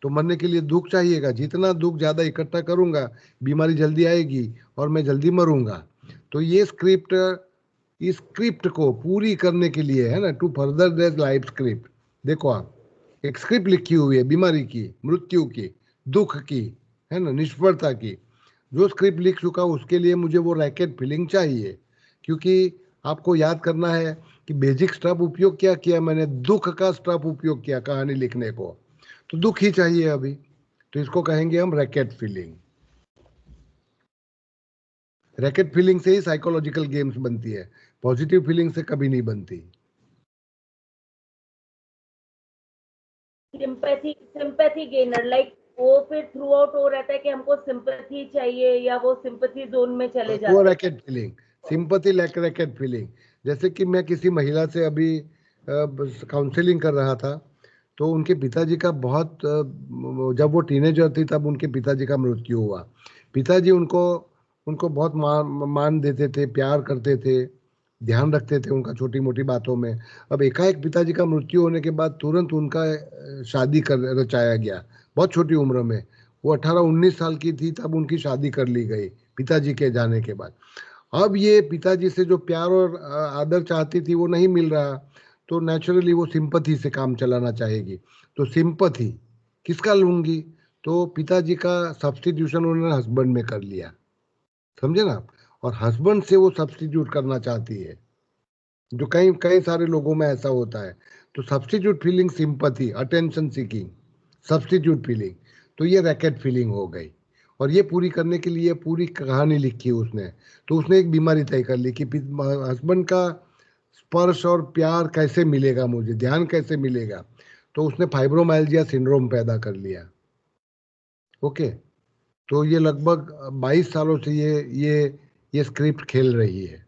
तो मरने के लिए दुख चाहिएगा, जितना दुख ज्यादा इकट्ठा करूंगा, बीमारी जल्दी आएगी और मैं जल्दी मरूंगा। तो ये स्क्रिप्ट, इस स्क्रिप्ट को पूरी करने के लिए, है ना, to further this life script. देखो आप, एक स्क्रिप्ट लिखी हुई है बीमारी की, मृत्यु की, दुख की, है ना, निष्फलता की। जो स्क्रिप्ट लिख चुका उसके लिए मुझे वो रैकेट फीलिंग चाहिए, क्योंकि आपको याद करना है कि बेसिक स्टफ उपयोग क्या किया मैंने, दुख का स्टफ उपयोग किया कहानी लिखने को, तो दुख ही चाहिए अभी, तो इसको कहेंगे हम रैकेट फीलिंग। रैकेट फीलिंग से ही साइकोलॉजिकल गेम्स बनती है, पॉजिटिव फीलिंग से कभी नहीं बनती। सिंपैथी गेनर, लाइक वो फिर थ्रू आउट हो रहता है कि हमको सिंपैथी चाहिए या वो सिंपैथी जोन में चले जाते हैं। वो racket feeling, sympathy racket feeling. जैसे कि मैं किसी महिला से अभी काउंसलिंग कर रहा था, तो उनके पिताजी का बहुत जब वो टीनेजर थी तब उनके पिताजी का मृत्यु हुआ। पिताजी उनको बहुत मान देते थे, प्यार करते थे, ध्यान रखते थे उनका छोटी मोटी बातों में। अब एकाएक पिताजी का मृत्यु होने के बाद तुरंत उनका शादी कर रचाया गया, बहुत छोटी उम्र में। वो 18-19 साल की थी तब उनकी शादी कर ली गई पिताजी के जाने के बाद। अब ये पिताजी से जो प्यार और आदर चाहती थी वो नहीं मिल रहा, तो नेचुरली वो सिंपैथी से काम चलाना चाहेगी। तो सिंपैथी किसका लूंगी, तो पिताजी का सब्स्टिट्यूशन उन्होंने हस्बैंड में कर लिया, समझे ना। और हस्बैंड से वो सब्स्टिट्यूट करना चाहती है, जो कई कई सारे लोगों में ऐसा होता है। तो substitute feeling sympathy, attention seeking, substitute feeling, तो ये रैकेट फीलिंग हो गई। और ये पूरी करने के लिए पूरी कहानी लिखी उसने। तो उसने एक बीमारी तय कर ली कि हस्बैंड का स्पर्श और प्यार कैसे मिलेगा मुझे, ध्यान कैसे मिलेगा। तो उसने फाइब्रोमाइल्जिया सिंड्रोम पैदा कर लिया। ओके, तो ये लगभग 22 सालों से ये स्क्रिप्ट खेल रही है,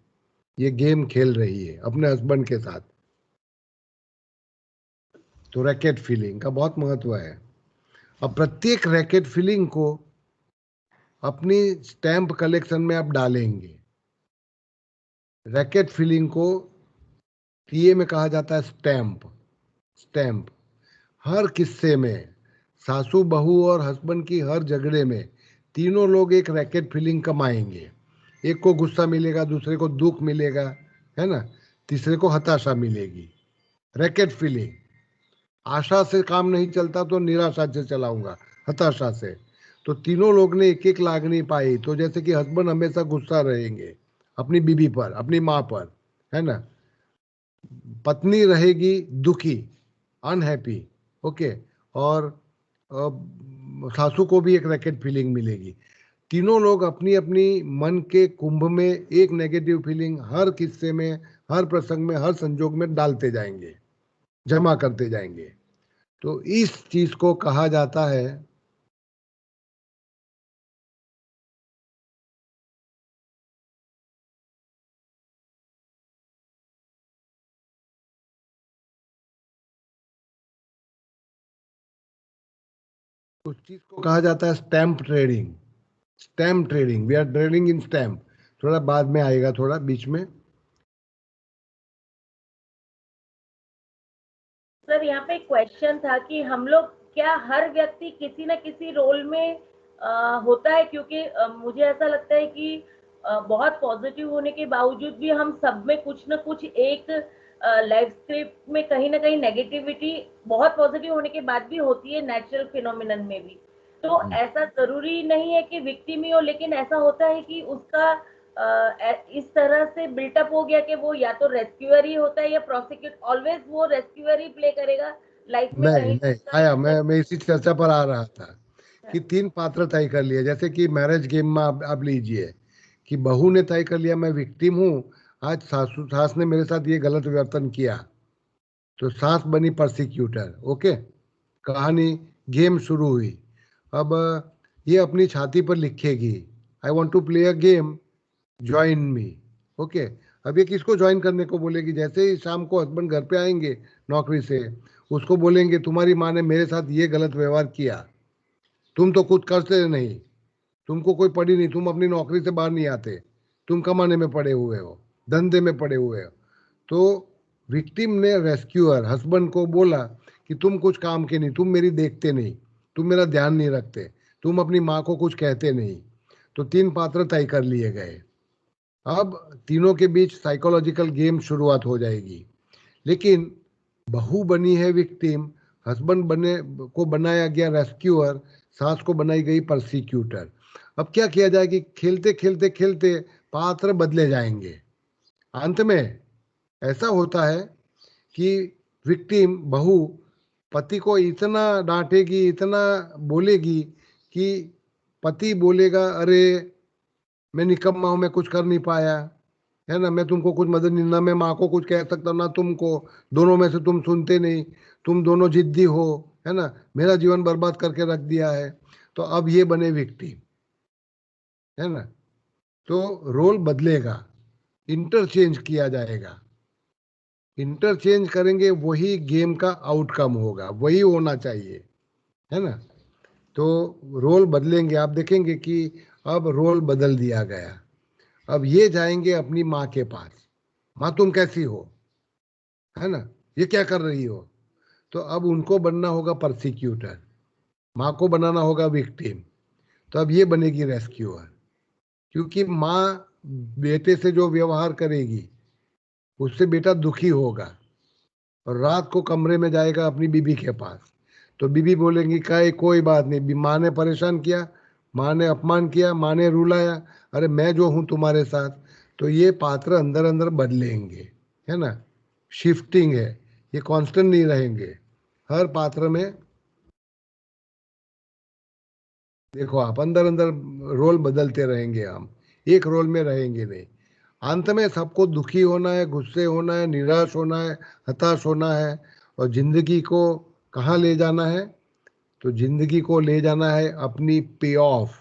ये गेम खेल रही है अपने हस्बैंड के साथ। तो रैकेट फीलिंग का बहुत महत्व है। अब प्रत्येक रैकेट फीलिंग को अपनी स्टैंप कलेक्शन में आप डालेंगे। रैकेट फीलिंग को टीए में कहा जाता है स्टैंप। स्टैंप हर किस्से में, सासू बहू और हस्बैंड की हर झगड़े में तीनों लोग एक रैकेट फीलिंग कमाएंगे। एक को गुस्सा मिलेगा, दूसरे को दुख मिलेगा, है ना, तीसरे को हताशा मिलेगी। रैकेट फीलिंग, आशा से काम नहीं चलता तो निराशा से चलाऊंगा, हताशा से। तो तीनों लोग ने एक एक लागनी पाई। तो जैसे कि हस्बैंड हमेशा गुस्सा रहेंगे अपनी बीवी पर, अपनी माँ पर, है ना। पत्नी रहेगी दुखी, अनहैप्पी, ओके। और सासू को भी एक रैकेट फीलिंग मिलेगी। तीनों लोग अपनी अपनी मन के कुंभ में एक नेगेटिव फीलिंग हर किस्से में, हर प्रसंग में, हर संजोग में डालते जाएंगे, जमा करते जाएंगे। तो इस चीज को कहा जाता है उस चीज को कहा जाता है stamp trading. Stamp trading, we are trading in stamp. थोड़ा बाद में आएगा, थोड़ा बीच में। सर यहाँ पे क्वेश्चन था कि हम लोग, क्या हर व्यक्ति किसी न किसी रोल में होता है, क्योंकि मुझे ऐसा लगता है कि बहुत पॉजिटिव होने के बावजूद भी हम सब में कुछ न कुछ एक लाइफ स्क्रिप्ट में कहीं ना कहीं नेगेटिविटी बहुत पॉजिटिव होने के बाद भी होती है, नेचुरल फिनोमिनन में भी। तो ऐसा जरूरी नहीं है कि विक्टिम ही हो, लेकिन ऐसा होता है कि उसका इस तरह से बिल्टअप हो गया कि वो या तो रेस्क्यूअर ही होता है या प्रोसिक्यूट, ऑलवेज वो रेस्क्यूअर ही प्ले करेगा लाइफ में। नहीं आया, मैं इसी चर्चा पर आ रहा था कि 3 पात्र तय कर लिए। जैसे कि मैरिज गेम में आप लीजिए कि बहू ने तय कर लिया मैं विक्टिम हूँ, आज सास ने मेरे साथ ये गलत वर्तन किया, तो सास बनी प्रोसिक्यूटर। ओके, कहानी गेम शुरू हुई। अब ये अपनी छाती पर लिखेगी I want to play a game, join me. Okay, अब ये किसको ज्वाइन करने को बोलेगी? जैसे ही शाम को हस्बैंड घर पे आएंगे नौकरी से, उसको बोलेंगे तुम्हारी माँ ने मेरे साथ ये गलत व्यवहार किया, तुम तो कुछ करते नहीं, तुमको कोई पड़ी नहीं, तुम अपनी नौकरी से बाहर नहीं आते, तुम कमाने में पड़े हुए हो, धंधे में पड़े हुए हो। तो विक्टिम ने रेस्क्यूअर हस्बैंड को बोला कि तुम कुछ काम के नहीं, तुम मेरी देखते नहीं, तुम मेरा ध्यान नहीं रखते, तुम अपनी माँ को कुछ कहते नहीं। तो 3 पात्र तय कर लिए गए। अब तीनों के बीच साइकोलॉजिकल गेम शुरुआत हो जाएगी। लेकिन बहू बनी है विक्टिम, हस्बैंड को बनाया गया रेस्क्यूअर, सास को बनाई गई प्रोसिक्यूटर। अब क्या किया जाए कि खेलते खेलते खेलते पात्र बदले जाएंगे। अंत में ऐसा होता है कि विक्टिम बहू पति को इतना डांटेगी, इतना बोलेगी कि पति बोलेगा अरे मैं निकम्मा हूं, मैं कुछ कर नहीं पाया, है ना, मैं तुमको कुछ मदद नहीं, ना मैं माँ को कुछ कह सकता ना तुमको, दोनों में से तुम सुनते नहीं, तुम दोनों जिद्दी हो, है ना, मेरा जीवन बर्बाद करके रख दिया है। तो अब ये बने विक्टिम, है ना। तो रोल बदलेगा, इंटरचेंज किया जाएगा, इंटरचेंज करेंगे, वही गेम का आउटकम होगा, वही होना चाहिए, है ना। तो रोल बदलेंगे, आप देखेंगे कि अब रोल बदल दिया गया। अब ये जाएंगे अपनी माँ के पास, माँ तुम कैसी हो, है ना, ये क्या कर रही हो। तो अब उनको बनना होगा परसिक्यूटर, माँ को बनाना होगा विक्टिम। तो अब ये बनेगी रेस्क्यूअर, क्योंकि माँ बेटे से जो व्यवहार करेगी उससे बेटा दुखी होगा और रात को कमरे में जाएगा अपनी बीबी के पास। तो बीबी बोलेंगी काहे कोई बात नहीं, माँ ने परेशान किया, माँ ने अपमान किया, माँ ने रुलाया, अरे मैं जो हूं तुम्हारे साथ। तो ये पात्र अंदर अंदर बदलेंगे, है ना, शिफ्टिंग है, ये कांस्टेंट नहीं रहेंगे। हर पात्र में देखो आप अंदर अंदर रोल बदलते रहेंगे, हम एक रोल में रहेंगे नहीं। अंत में सबको दुखी होना है, गुस्से होना है, निराश होना है, हताश होना है। और जिंदगी को कहाँ ले जाना है, तो जिंदगी को ले जाना है अपनी पे ऑफ।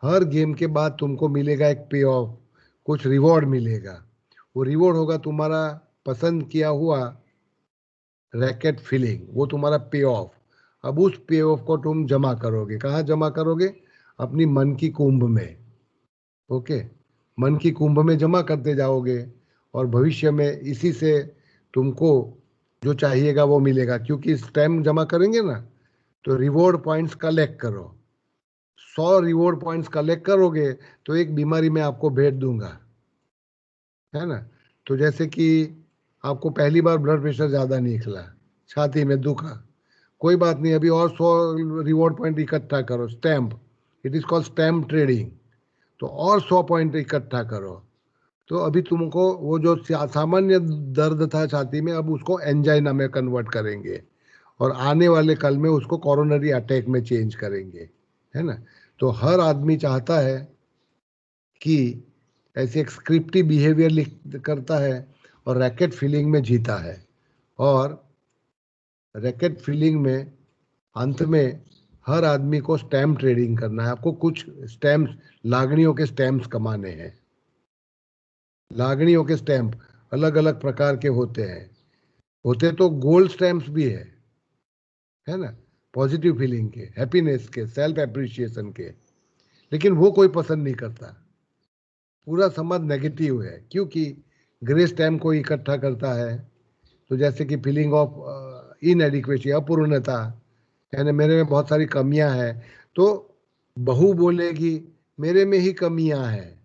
हर गेम के बाद तुमको मिलेगा एक पे ऑफ, कुछ रिवॉर्ड मिलेगा। वो रिवॉर्ड होगा तुम्हारा पसंद किया हुआ रैकेट फिलिंग, वो तुम्हारा पे ऑफ। अब उस पे ऑफ को तुम जमा करोगे, कहाँ जमा करोगे, अपनी मन की कुंभ में। ओके, मन की कुंभ में जमा करते जाओगे और भविष्य में इसी से तुमको जो चाहिएगा वो मिलेगा। क्योंकि स्टैम्प जमा करेंगे ना, तो रिवॉर्ड पॉइंट्स कलेक्ट करो, 100 रिवॉर्ड पॉइंट्स कलेक्ट करोगे तो एक बीमारी में आपको भेज दूंगा, है ना। तो जैसे कि आपको पहली बार ब्लड प्रेशर ज़्यादा निकला, छाती में दुखा, कोई बात नहीं, अभी और 100 रिवॉर्ड पॉइंट इकट्ठा करो, stamp, it is called stamp trading. तो और 100 पॉइंट इकट्ठा करो, तो अभी तुमको वो जो सामान्य दर्द था छाती में, अब उसको एंजाइना में कन्वर्ट करेंगे और आने वाले कल में उसको कोरोनरी अटैक में चेंज करेंगे, है ना। तो हर आदमी चाहता है कि ऐसे एक स्क्रिप्टी बिहेवियर करता है और रैकेट फीलिंग में जीता है। और रैकेट फीलिंग में अंत में हर आदमी को स्टैम्प ट्रेडिंग करना है। आपको कुछ स्टैम्प्स, लागणियों के स्टैम्प्स कमाने हैं। लागणियों के स्टैम्प अलग अलग प्रकार के होते हैं, होते तो गोल्ड स्टैम्प्स भी है ना, पॉजिटिव फीलिंग के, हैप्पीनेस के, सेल्फ एप्रिसिएशन के। लेकिन वो कोई पसंद नहीं करता, पूरा समाज नेगेटिव है, क्योंकि ग्रे स्टैम्प को इकट्ठा करता है। तो जैसे कि फीलिंग ऑफ इनएडिक्वेसी, अपूर्णता, यानी मेरे में बहुत सारी कमियां हैं। तो बहू बोलेगी मेरे में ही कमियां हैं,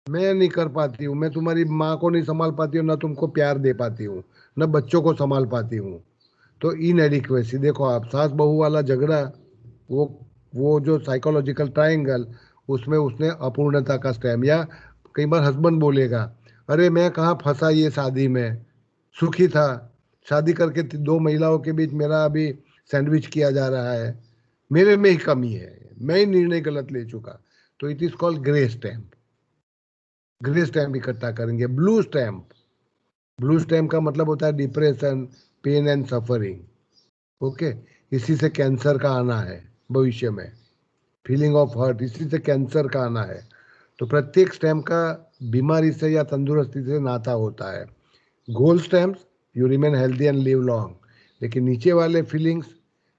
मैं नहीं कर पाती हूँ, मैं तुम्हारी माँ को नहीं संभाल पाती हूँ, ना तुमको प्यार दे पाती हूँ, ना बच्चों को संभाल पाती हूँ। तो इनएडिक्वेसी, देखो आप सास बहू वाला झगड़ा, वो जो साइकोलॉजिकल ट्रायंगल, उसमें उसने अपूर्णता का स्टैम्प। या कई बार हस्बैंड बोलेगा अरे मैं कहाँ फंसा ये शादी में, सुखी था, शादी करके 2 महिलाओं के बीच मेरा अभी सैंडविच किया जा रहा है, मेरे में ही कमी है, मैं ही निर्णय गलत ले चुका। तो it is called grey stamp. Grey stamp इकट्ठा करेंगे। ब्लू स्टैम्प, ब्लू स्टैम्प का मतलब होता है depression, pain and suffering. Okay, इसी से कैंसर का आना है भविष्य में, फीलिंग ऑफ हर्ट, इसी से कैंसर का आना है। तो प्रत्येक स्टैम्प का बीमारी से या तंदुरुस्ती से नाता होता है। Gold stamps, you remain healthy and live long. लेकिन नीचे वाले फीलिंग्स,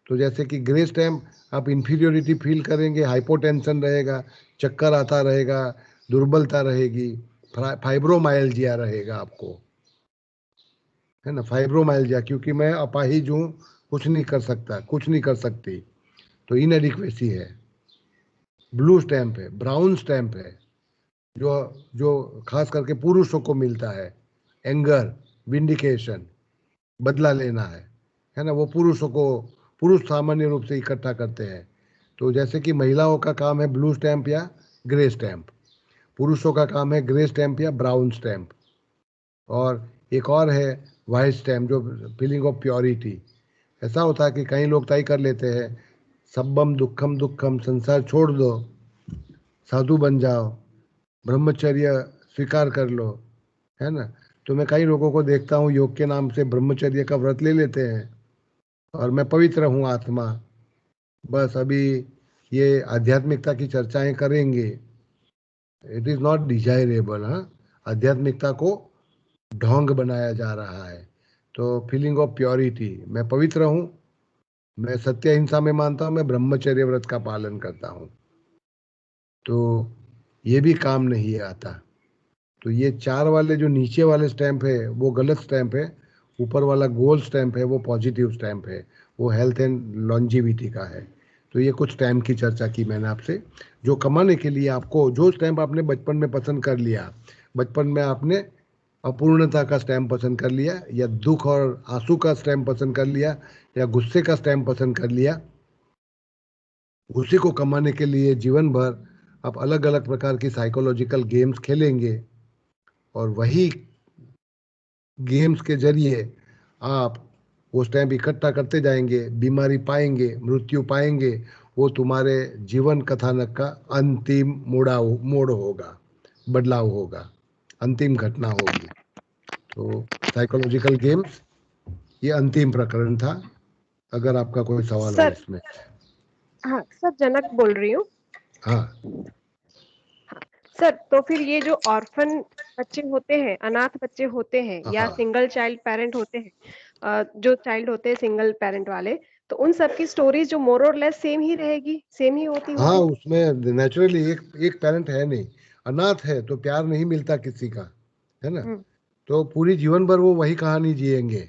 तो जैसे कि ग्रे स्टैम्प, आप इंफीरियोरिटी फील करेंगे, हाइपोटेंशन रहेगा, चक्कर आता रहेगा, दुर्बलता रहेगी, फाइब्रोमाइल्जिया रहेगा आपको, है ना, फाइब्रोमाइल्जिया, क्योंकि मैं अपाहिज हूँ, कुछ नहीं कर सकता, कुछ नहीं कर सकती। तो इनएडिक्वेसी है। ब्लू स्टैम्प है। ब्राउन स्टैम्प है, जो जो खास करके पुरुषों को मिलता है, एंगर, विंडिकेशन, बदला लेना है ना, वो पुरुषों को, पुरुष सामान्य रूप से इकट्ठा करते हैं। तो जैसे कि महिलाओं का काम है ब्लू स्टैम्प या ग्रे स्टैम्प, पुरुषों का काम है ग्रे स्टैम्प या ब्राउन स्टैम्प। और एक और है वाइट स्टैम्प, जो फीलिंग ऑफ प्योरिटी। ऐसा होता है कि कई लोग तय कर लेते हैं सब्बम दुखम दुखम, संसार छोड़ दो, साधु बन जाओ, ब्रह्मचर्य स्वीकार कर लो, है ना। तो मैं कई लोगों को देखता हूँ योग के नाम से ब्रह्मचर्य का व्रत ले लेते हैं और मैं पवित्र हूँ आत्मा, बस अभी ये आध्यात्मिकता की चर्चाएं करेंगे। It is not desirable. हाँ, आध्यात्मिकता को ढोंग बनाया जा रहा है। तो फीलिंग ऑफ प्योरिटी, मैं पवित्र हूँ, मैं सत्य अहिंसा में मानता हूँ, मैं ब्रह्मचर्य व्रत का पालन करता हूँ, तो ये भी काम नहीं आता। तो ये 4 वाले जो नीचे वाले स्टैंप है वो गलत स्टैंप है, ऊपर वाला गोल स्टैंप है वो पॉजिटिव स्टैंप है, वो हेल्थ एंड लॉन्जिविटी का है। तो ये कुछ स्टैंप की चर्चा की मैंने आपसे, जो कमाने के लिए आपको, जो स्टैंप आपने बचपन में पसंद कर लिया, बचपन में आपने अपूर्णता का स्टैंप पसंद कर लिया, या दुख और आंसू का स्टैंप पसंद कर लिया, या गुस्से का स्टैंप पसंद कर लिया, उसी को कमाने के लिए जीवन भर आप अलग अलग प्रकार की साइकोलॉजिकल गेम्स खेलेंगे और वही गेम्स के जरिए आप वो स्टैम्प इकट्ठा करते जाएंगे, बीमारी पाएंगे, मृत्यु पाएंगे। वो तुम्हारे जीवन कथानक का अंतिम मोड़ होगा, बदलाव होगा, अंतिम घटना होगी। तो साइकोलॉजिकल गेम्स ये अंतिम प्रकरण था। अगर आपका कोई सवाल हो इसमें। हाँ सर, जनक बोल रही हूँ। हाँ सर, तो फिर ये जो ऑर्फन बच्चे होते हैं, अनाथ बच्चे होते हैं, या हाँ। सिंगल चाइल्ड पेरेंट होते हैं, जो चाइल्ड होते हैं सिंगल पेरेंट वाले, तो उन सब की स्टोरीज जो मोर और लेस सेम ही रहेगी, सेम ही होती हाँ, होगी। उसमें नेचुरली एक पेरेंट है नहीं, अनाथ है तो प्यार नहीं मिलता किसी का, है ना। तो पूरी जीवन भर वो वही कहानी जिएंगे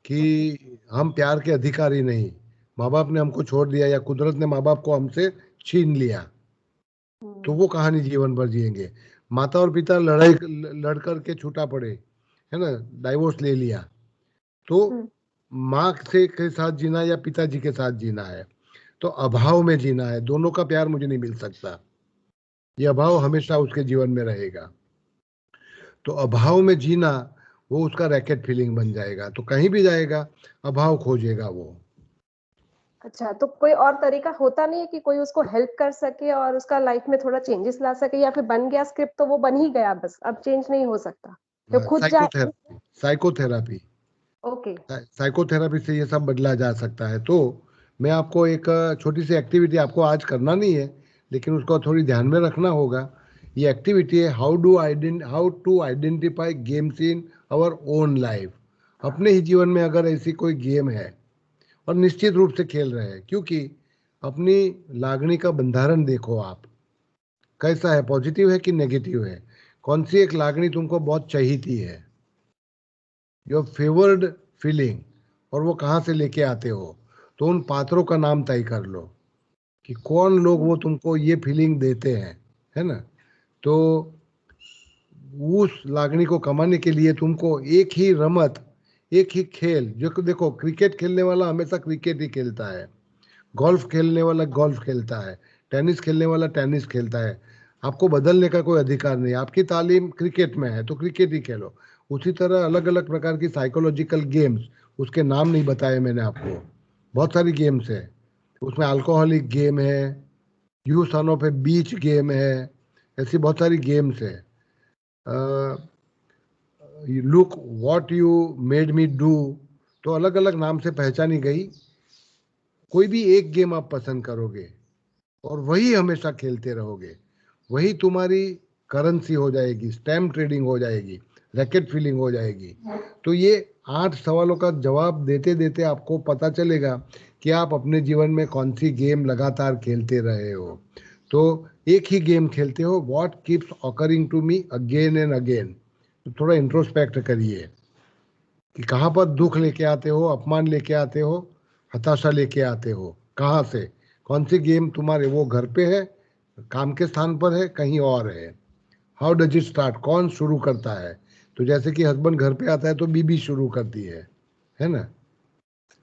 कि हम प्यार के अधिकारी नहीं, माँ बाप ने हमको छोड़ दिया या कुदरत ने माँ बाप को हमसे छीन लिया, तो वो कहानी जीवन भर जिएंगे। माता और पिता लड़ कर के छूटा पड़े, है ना, डाइवोर्स ले लिया, तो माँ से के साथ जीना या पिताजी के साथ जीना है, तो अभाव में जीना है, दोनों का प्यार मुझे नहीं मिल सकता, ये अभाव हमेशा उसके जीवन में रहेगा। तो अभाव में जीना वो उसका रैकेट फीलिंग बन जाएगा, तो कहीं भी जाएगा अभाव खोजेगा वो। अच्छा, तो कोई और तरीका होता नहीं है कि कोई उसको हेल्प कर सके और उसका लाइफ में थोड़ा चेंजेस ला सके, या फिर बन गया स्क्रिप्ट तो वो बन ही गया, बस अब चेंज नहीं हो सकता, तो खुद जाए। Psychotherapy okay. साइकोथेरापी से ये सब बदला जा सकता है। तो मैं आपको एक छोटी सी एक्टिविटी, आपको आज करना नहीं है लेकिन उसको थोड़ी ध्यान में रखना होगा। ये एक्टिविटी है how to identify games in our own life. अपने ही जीवन में अगर ऐसी कोई गेम है, और निश्चित रूप से खेल रहे हैं, क्योंकि अपनी लागणी का बंधारण देखो आप कैसा है, पॉजिटिव है कि नेगेटिव है, कौन सी एक लागणी तुमको बहुत चाहिए है, योर फेवर्ड फीलिंग, और वो कहाँ से लेके आते हो। तो उन पात्रों का नाम तय कर लो कि कौन लोग वो तुमको ये फीलिंग देते हैं, है ना। तो उस लागणी को कमाने के लिए तुमको एक ही रमत, एक ही खेल, जो देखो क्रिकेट खेलने वाला हमेशा क्रिकेट ही खेलता है, गोल्फ खेलने वाला गोल्फ खेलता है, टेनिस खेलने वाला टेनिस खेलता है। आपको बदलने का कोई अधिकार नहीं, आपकी तालीम क्रिकेट में है तो क्रिकेट ही खेलो। उसी तरह अलग अलग प्रकार की साइकोलॉजिकल गेम्स, उसके नाम नहीं बताए मैंने आपको, बहुत सारी गेम्स है उसमें। अल्कोहलिक गेम है, you son of A beach game है, ऐसी बहुत सारी गेम्स है। Look what you made me do, तो अलग अलग नाम से पहचानी गई। कोई भी एक गेम आप पसंद करोगे और वही हमेशा खेलते रहोगे, वही तुम्हारी करेंसी हो जाएगी, स्टैम्प ट्रेडिंग हो जाएगी, रैकेट फीलिंग हो जाएगी। तो ये 8 सवालों का जवाब देते देते आपको पता चलेगा कि आप अपने जीवन में कौन सी गेम लगातार खेलते रहे हो। तो एक ही गेम खेलते हो, what keeps occurring to me again and again. तो थोड़ा इंट्रोस्पेक्ट करिए कि कहाँ पर दुख लेके आते हो, अपमान लेके आते हो, हताशा लेके आते हो, कहाँ से, कौन सी गेम तुम्हारे, वो घर पे है, काम के स्थान पर है, कहीं और है। हाउ डज इट स्टार्ट, कौन शुरू करता है। तो जैसे कि हस्बैंड घर पे आता है तो बीबी शुरू करती है ना।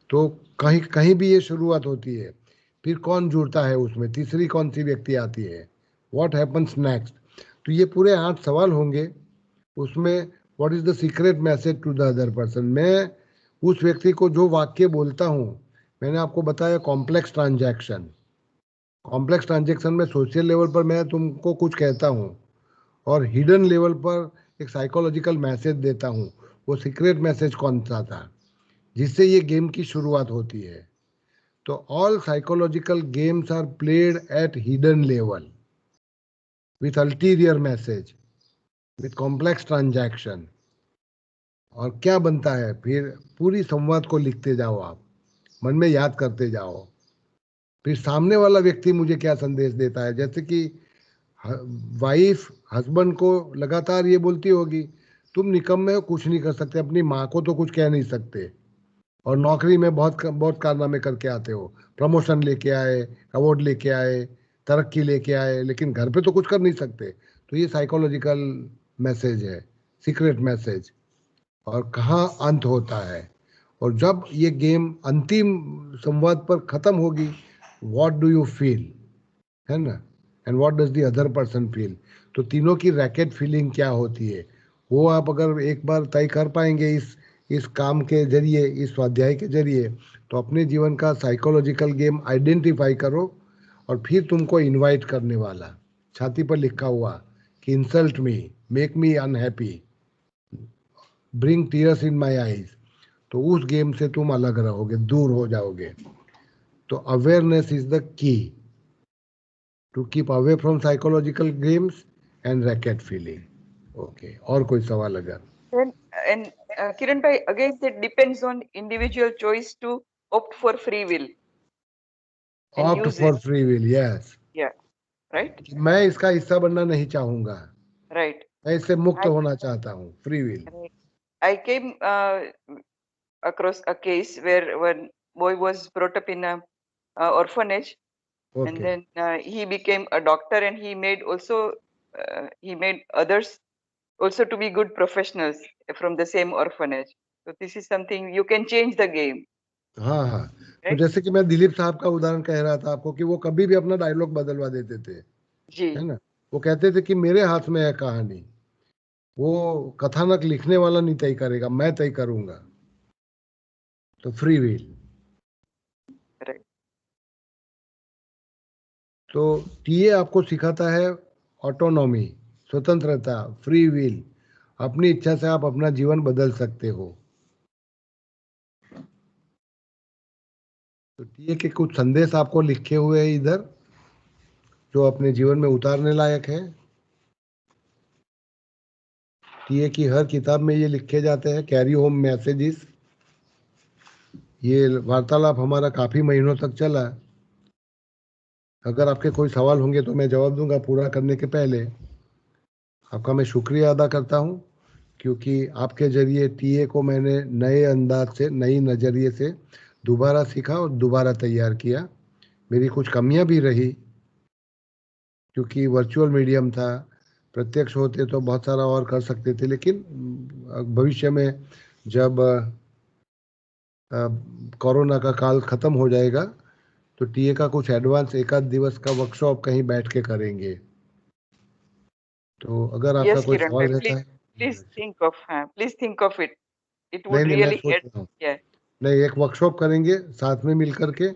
तो कहीं कहीं भी ये शुरुआत होती है, फिर कौन जुड़ता है उसमें, तीसरी कौन सी व्यक्ति आती है, व्हाट हैपन्स नेक्स्ट। तो ये पूरे 8 सवाल होंगे, उसमें what is the secret message to the other person. मैं उस व्यक्ति को जो वाक्य बोलता हूँ, मैंने आपको बताया कॉम्प्लेक्स ट्रांजैक्शन। कॉम्प्लेक्स ट्रांजैक्शन में सोशल लेवल पर मैं तुमको कुछ कहता हूँ और हिडन लेवल पर एक साइकोलॉजिकल मैसेज देता हूँ। वो सीक्रेट मैसेज कौन सा था जिससे ये गेम की शुरुआत होती है। तो all psychological games are played at hidden level with ulterior message with complex transaction. और क्या बनता है फिर, पूरी संवाद को लिखते जाओ, आप मन में याद करते जाओ, फिर सामने वाला व्यक्ति मुझे क्या संदेश देता है। जैसे कि वाइफ हस्बैंड को लगातार ये बोलती होगी तुम निकम्मे हो, कुछ नहीं कर सकते, अपनी माँ को तो कुछ कह नहीं सकते, और नौकरी में बहुत बहुत कारनामे करके आते हो, प्रमोशन लेके आए, अवार्ड लेके आए, तरक्की लेके आए, लेकिन घर पे तो कुछ कर नहीं सकते। तो ये साइकोलॉजिकल मैसेज है, सीक्रेट मैसेज। और कहाँ अंत होता है, और जब ये गेम अंतिम संवाद पर खत्म होगी, व्हाट डू यू फील, है ना, and what does the other person feel. तो तीनों की रैकेट फीलिंग क्या होती है, वो आप अगर एक बार तय कर पाएंगे इस काम के जरिए, इस स्वाध्याय के जरिए, तो अपने जीवन का साइकोलॉजिकल गेम आइडेंटिफाई करो। और फिर तुमको इनवाइट करने वाला छाती पर लिखा हुआ कि insult me, make me unhappy, bring tears in my eyes, तो उस गेम से तुम अलग रहोगे, दूर हो जाओगे। तो awareness is the key to keep away from psychological games and racket feeling. Okay, और कोई सवाल अगर? And Kiran bhai, again it depends on individual choice to opt for free will and opt use for it. Free will, yes. Yeah, right, मैं इसका हिस्सा बनना नहीं चाहूंगा, right. मैं इससे मुक्त I, होना चाहता हूँ, free will. right. I came across a case where one boy was brought up in a orphanage, and okay, then he became a doctor, and he made also he made others also to be good professionals from the same orphanage. So this is something you can change the game, हाँ हाँ। तो right? जैसे कि मैं दिलीप साहब का उदाहरण कह रहा था आपको कि वो कभी भी अपना डायलॉग बदलवा देते थे, जी, है ना। वो कहते थे कि मेरे हाथ में है कहानी, वो कथानक लिखने वाला नहीं तय करेगा, मैं तय करूंगा। तो फ्री विल। right. तो टीए आपको सिखाता है ऑटोनॉमी, स्वतंत्रता, फ्री विल। अपनी इच्छा से आप अपना जीवन बदल सकते हो। तो टीए के कुछ संदेश आपको लिखे हुए हैं इधर, जो अपने जीवन में उतारने लायक है। टीए की हर किताब में ये लिखे जाते हैं, कैरी होम मैसेजेस। ये वार्तालाप हमारा काफी महीनों तक चला। अगर आपके कोई सवाल होंगे तो मैं जवाब दूंगा पूरा करने के पहले। आपका मैं शुक्रिया अदा करता हूं, क्योंकि आपके जरिए टीए को मैंने नए अंदाज से, नई नज़रिए से दोबारा सीखा और दोबारा तैयार किया। मेरी कुछ कमियां भी रही, क्योंकि वर्चुअल मीडियम था, प्रत्यक्ष होते तो बहुत सारा और कर सकते थे, लेकिन भविष्य में जब कोरोना का काल खत्म हो जाएगा तो टीए का कुछ एडवांस एक आध दिवस का वर्कशॉप कहीं बैठ के करेंगे। तो अगर आपका Yes, कोई Kiran सवाल bhai, रहता please, है। please think of it. It नहीं would नहीं, मैं really सोच help. रहा हूँ, Yeah, नहीं, एक वर्कशॉप करेंगे साथ में मिल करके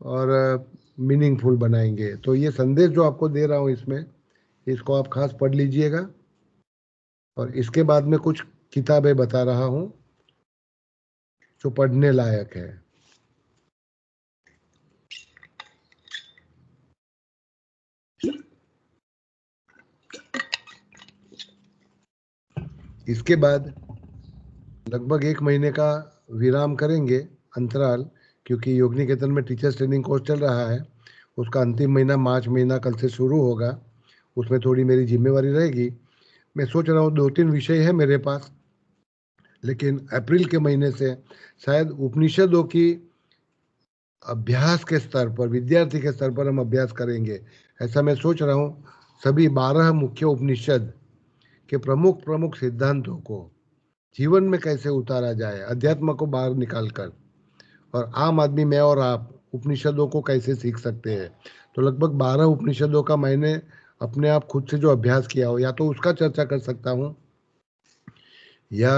और मीनिंगफुल बनाएंगे। तो ये संदेश जो आपको दे रहा हूँ इसमें, इसको आप खास पढ़ लीजिएगा। और इसके बाद में कुछ किताबें बता रहा हूँ जो पढ़ने लायक है। इसके बाद लगभग 1 महीने का विराम करेंगे, अंतराल, क्योंकि योग निकेतन में टीचर्स ट्रेनिंग कोर्स चल रहा है। उसका अंतिम महीना मार्च महीना कल से शुरू होगा, उसमें थोड़ी मेरी जिम्मेवारी रहेगी। मैं सोच रहा हूँ 2-3 विषय है मेरे पास, लेकिन अप्रैल के महीने से शायद उपनिषदों की अभ्यास के स्तर पर, विद्यार्थी के स्तर पर हम अभ्यास करेंगे, ऐसा मैं सोच रहा हूँ। सभी 12 मुख्य उपनिषद के प्रमुख प्रमुख सिद्धांतों को जीवन में कैसे उतारा जाए, अध्यात्म को बाहर निकालकर, और आम आदमी मैं और आप उपनिषदों को कैसे सीख सकते हैं। तो लगभग 12 उपनिषदों का मैंने अपने आप खुद से जो अभ्यास किया हो, या तो उसका चर्चा कर सकता हूँ, या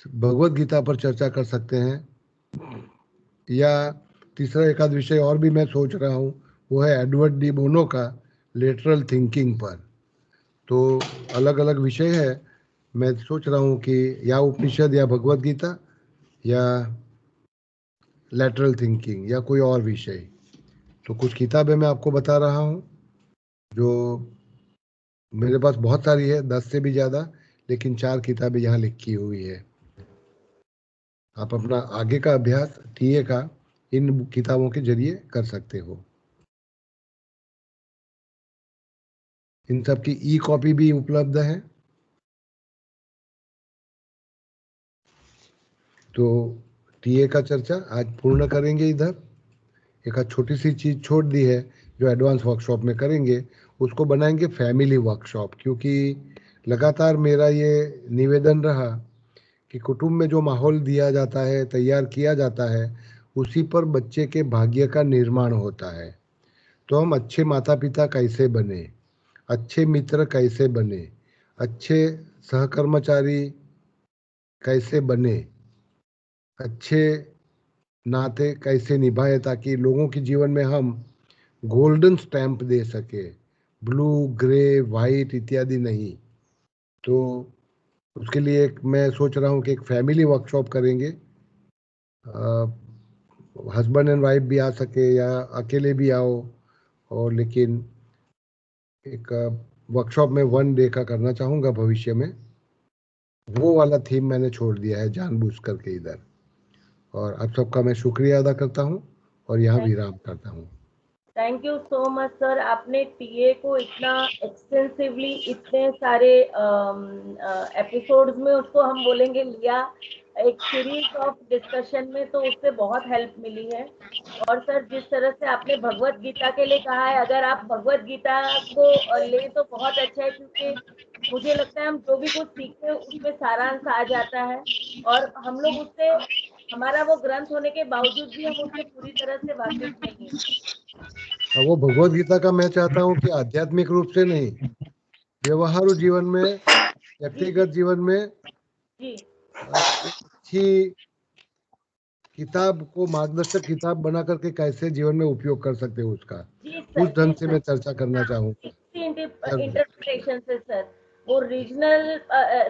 भगवत गीता पर चर्चा कर सकते हैं, या तीसरा एक आध विषय और भी मैं सोच रहा हूँ, वो है एडवर्ड डी बोनो का लेटरल थिंकिंग पर। तो अलग अलग विषय है, मैं सोच रहा हूँ कि या उपनिषद या भगवत गीता या लेटरल थिंकिंग या कोई और विषय। तो कुछ किताबें मैं आपको बता रहा हूँ जो मेरे पास बहुत सारी है, 10 से भी ज़्यादा, लेकिन 4 किताबें यहाँ लिखी हुई है। आप अपना आगे का अभ्यास टीए का इन किताबों के जरिए कर सकते हो। इन सब की ई कॉपी भी उपलब्ध है। तो टीए का चर्चा आज पूर्ण करेंगे। इधर एक छोटी सी चीज छोड़ दी है जो एडवांस वर्कशॉप में करेंगे, उसको बनाएंगे फैमिली वर्कशॉप। क्योंकि लगातार मेरा ये निवेदन रहा कि कुटुंब में जो माहौल दिया जाता है, तैयार किया जाता है, उसी पर बच्चे के भाग्य का निर्माण होता है। तो हम अच्छे माता पिता कैसे बने, अच्छे मित्र कैसे बने, अच्छे सहकर्मचारी कैसे बने, अच्छे नाते कैसे निभाए, ताकि लोगों के जीवन में हम गोल्डन स्टैंप दे सके, ब्लू, ग्रे, वाइट इत्यादि नहीं। तो उसके लिए मैं सोच रहा हूँ कि एक फैमिली वर्कशॉप करेंगे। हस्बैंड एंड वाइफ भी आ सके या अकेले भी आओ, और लेकिन एक वर्कशॉप में 1 डे का करना चाहूँगा भविष्य में। वो वाला थीम मैंने छोड़ दिया है जानबूझ करके इधर। और आप सबका मैं शुक्रिया अदा करता हूँ और यहाँ विराम करता हूँ। Thank you so much sir. आपने टीए को इतना एक्सटेंसिवली इतने सारे एपिसोड्स में उसको हम बोलेंगे लिया, एक सीरीज ऑफ डिस्कशन में, तो उससे बहुत हेल्प मिली है। और सर जिस तरह से आपने भगवत गीता के लिए कहा है, अगर आप भगवत गीता को ले तो बहुत अच्छा है, क्योंकि मुझे लगता है हम जो भी कुछ सीखते हैं उसमें सारांश आ जाता है, और हम लोग उससे, हमारा वो ग्रंथ होने के बावजूद भी हम उससे पूरी तरह से वाकिफ नहीं है। वो भगवत गीता का मैं चाहता हूँ कि आध्यात्मिक रूप से नहीं, व्यवहारू जीवन में, व्यक्तिगत जीवन में जी अच्छी किताब को मार्गदर्शक किताब बना करके कैसे जीवन में उपयोग कर सकते हो उसका, जी उस सर, ढंग से मैं चर्चा करना चाहूँगा। इंटरप्रिटेशन से सर, वो regional